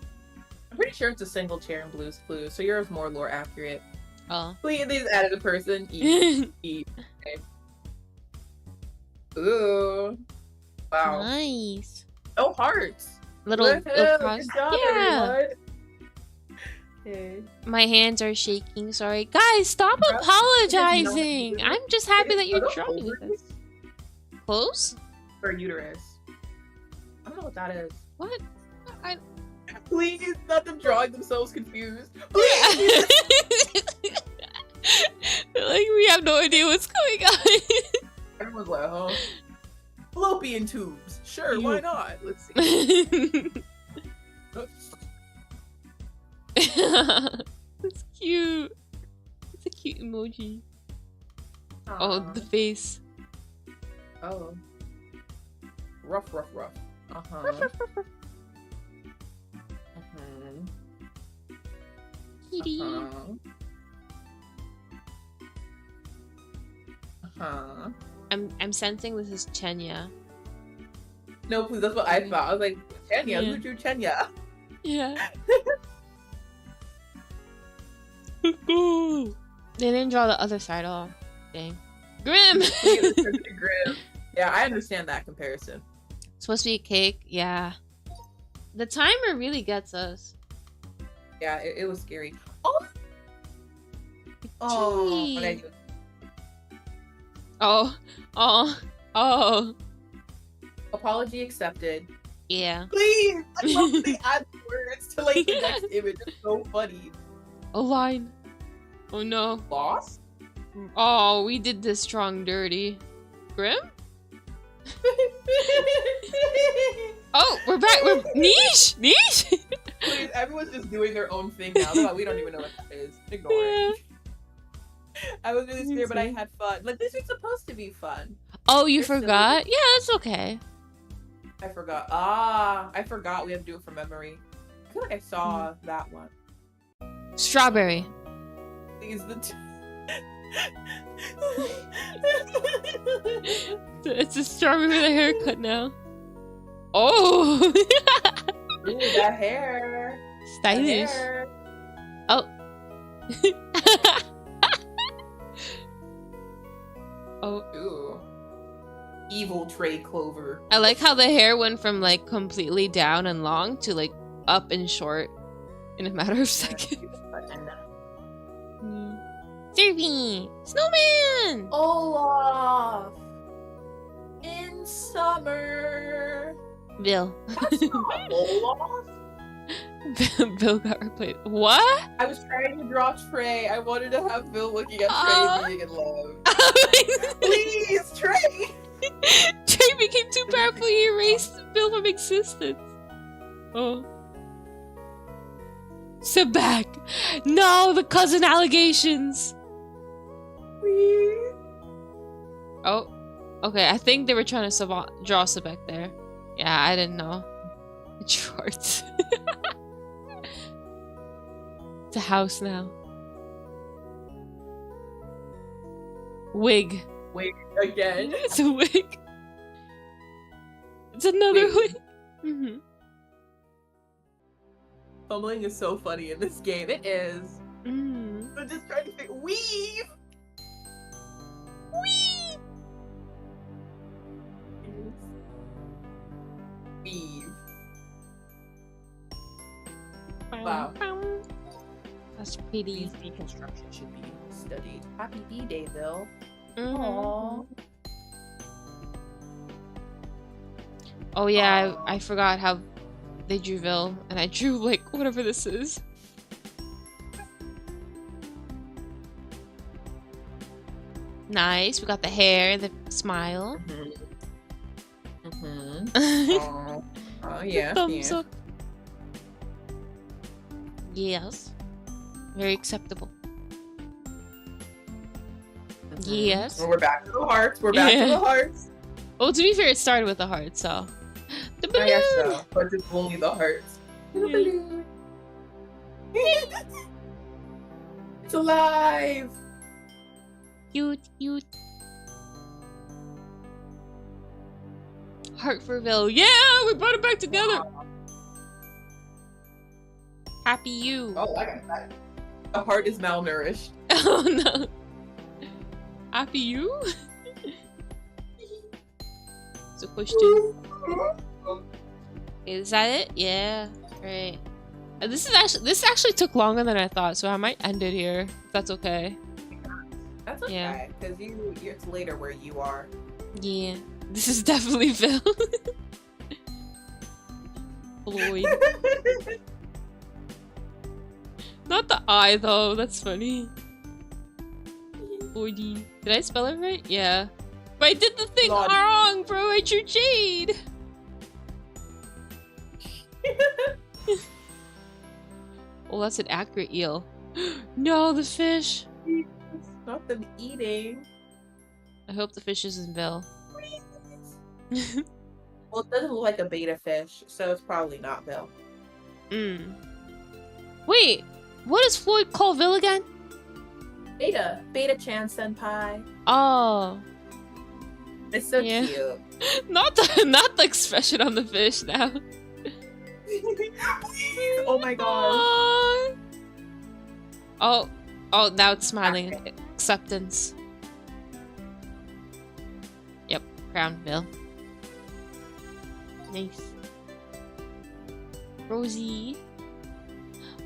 I'm pretty sure it's a single chair in Blue's Clues, so yours more lore accurate. Oh. Please, they just added a person. Eat. Eat. Okay. Ooh. Wow. Nice. Oh, hearts. Little cross. Good job, Yeah. everyone. Okay. My hands are shaking. Sorry. Guys, stop apologizing. I'm just happy that you're drawing with us. Close? Or uterus. I don't know what that is. What? Please, not them drawing themselves confused. Yeah. Like, we have no idea what's going on. Everyone's like, huh? Fallopian tubes. Sure, why not? Let's see. It's cute. It's a cute emoji. Aww. Oh, the face. Oh. Rough. Kitty. I'm sensing this is Chenya. No, please, that's what I thought. I was like, Chenya, who drew Chenya? Yeah. They didn't draw the other side off. Dang. Grim! Grim. Yeah, I understand that comparison. Supposed to be a cake? Yeah. The timer really gets us. Yeah, it was scary. Oh! Oh! Oh. Apology accepted. Yeah. Please! I love when they add words to like the next image. It's so funny. A line. Oh no. Lost? Oh, we did this strong dirty. Grim? Oh, we're back. We're niche. Please, everyone's just doing their own thing now. They're like, we don't even know what that is. Ignore it. I was really scared, but I had fun. Like, this is supposed to be fun. Oh, you forgot? Yeah, that's okay. I forgot. I forgot we have to do it from memory. I feel like I saw that one. Strawberry. These the two. It's a strawberry with a haircut now. Oh! Ooh, that hair. Stylish. Hair. Oh. Oh. Ooh. Evil tray clover. I like how the hair went from like completely down and long to like up and short in a matter of seconds. Derby! Snowman! Olaf! In summer! Bill. That's not Olaf! Bill got replaced. What? I was trying to draw Trey. I wanted to have Bill looking at Trey being in love. Please, Trey! Trey became too powerful, he erased Bill from existence. Oh. Sit back! No, the cousin allegations! Oh, okay. I think they were trying to draw Sebek there. Yeah, I didn't know. It's short. It's a house now. Wig. Wig again. It's a wig. It's another wig. Mm-hmm. Fumbling is so funny in this game. It is. Mm. I'm just trying to think. Weave! Wee! Weave. Wow. That's pretty. These deconstruction should be studied. Happy B-Day, Bill. Mhm. Aww. Oh yeah, I forgot how they drew Vil, and I drew like whatever this is. Nice. We got the hair, the smile. Oh, yeah. Thumbs Yeah. up. Yes. Very acceptable. Yes. Well, we're back to the hearts. We're back to the hearts. Well, to be fair, it started with the heart, so. The I guess balloon! so. But it's only the hearts. Yeah. Balloon. It's alive. Cute, cute. Heart for Vil. Yeah, we brought it back together. Happy you. Oh, I got that. The heart is malnourished. Oh no. Happy you? It's a question. Is that it? Yeah. Right. This actually took longer than I thought, so I might end it here. If that's okay. That's Yeah. okay, because it's later where you are. Yeah. This is definitely Vil. Floyd. Not the eye though, that's funny. Floydy. Did I spell it right? Yeah. But I did the thing God. wrong, bro. I drew Jade. Oh, that's an accurate eel. No, the fish. It's not them eating. I hope the fish isn't Vil. Well, it doesn't look like a beta fish, so it's probably not Bill. Wait, what does Floyd call Vil again? Beta-chan senpai. Oh, It's so Yeah. cute. not the expression on the fish now. Oh my gosh. Oh, now it's smiling. Acceptance. Yep, crown Vil. Nice. Rosie.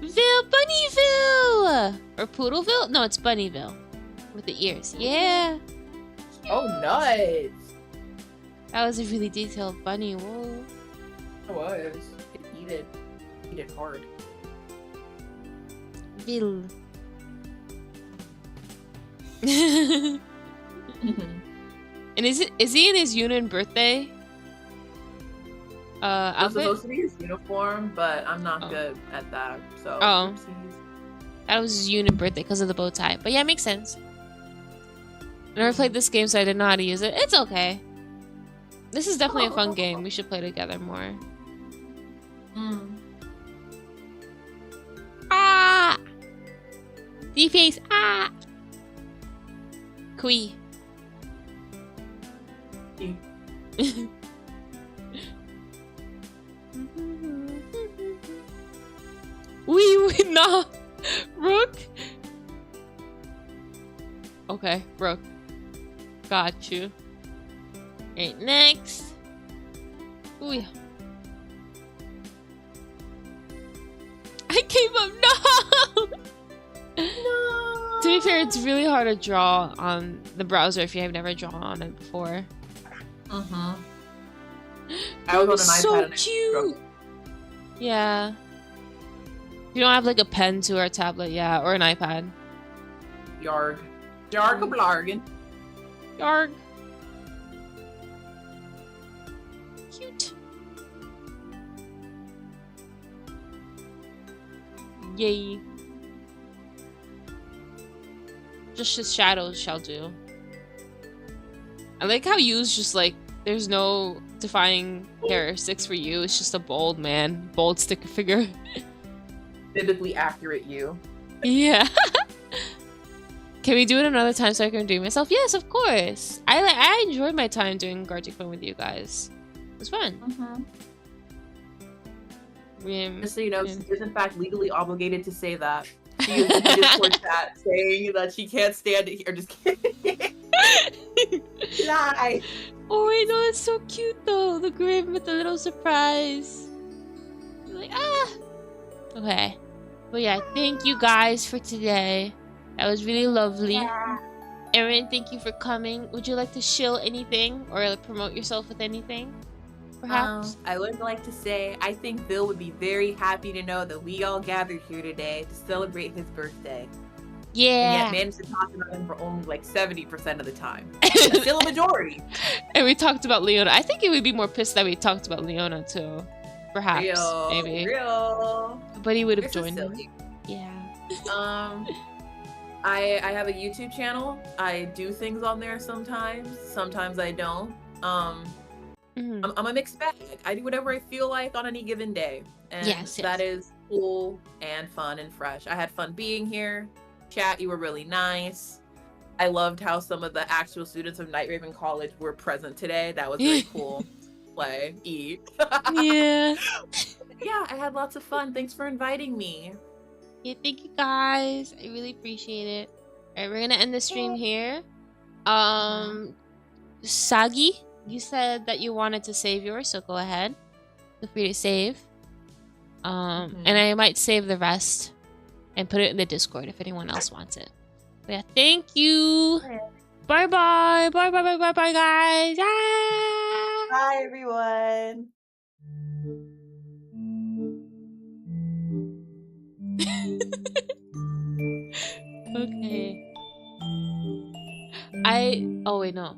Vil, Bunnyville! Or Poodleville? No, it's Bunnyville. With the ears. Yeah! Oh, nuts. That was a really detailed bunny. Whoa. It was. It eat it hard. Vil. And is he in his Yunin birthday? It was Outfit? supposed to be his uniform, but I'm not Oh. good at that. So. Oh. oopsies. That was his Yunin birthday because of the bow tie. But yeah, it makes sense. I never played this game, so I didn't know how to use it. It's okay. This is definitely a fun game. We should play together more. Ah! D-face! Ah! Kui. Wait, no. Rook? Okay, Rook. Got you. Alright, next. Ooh, yeah. I came up. No! No. To be fair, it's really hard to draw on the browser if you have never drawn on it before. I was on an So iPad and cute. Yeah. You don't have like a pen to or a tablet, yeah, or an iPad. Yarg. Yarg a blargin. Yarg. Cute. Yay. Just his shadows shall do. I like how you's just like, there's no defining characteristics for you. It's just a bold man, bold sticker figure. Biblically accurate you. Yeah. Can we do it another time so I can do it myself? Yes, of course. I enjoyed my time doing Gartic Fun with you guys. It was fun. Just so you know, she is in fact legally obligated to say that. She is in the Discord chat saying that she can't stand it here. Just kidding. Lie. Oh, I know, it's so cute though. The grim with the little surprise. Like, ah. Okay. But yeah, thank you guys for today. That was really lovely. Yeah. Erin, thank you for coming. Would you like to shill anything or like, promote yourself with anything? Perhaps? I would like to say I think Vil would be very happy to know that we all gathered here today to celebrate his birthday. And Yeah. yet managed to talk about him for only like 70% of the time. That's still a majority. And we talked about Leona. I think it would be more pissed that we talked about Leona too. Perhaps. Real. Maybe. Real. But he would have You're so joined silly. me. Yeah. I have a YouTube channel. I do things on there sometimes. Sometimes I don't. Mhm. I'm a mixed bag. I do whatever I feel like on any given day. And Yes, that yes. is cool and fun and fresh. I had fun being here. Chat, you were really nice. I loved how some of the actual students of Night Raven College were present today. That was very cool. Play, eat. Yeah. Yeah, I had lots of fun. Thanks for inviting me. Yeah, thank you guys. I really appreciate it. Alright, we're gonna end the stream here. Sagi, you said that you wanted to save yours, so go ahead. Feel free to save. And I might save the rest and put it in the Discord if anyone else wants it. But yeah, thank you. Bye bye. Bye bye bye bye bye guys. Ah! Bye, everyone. Okay. Oh wait, no.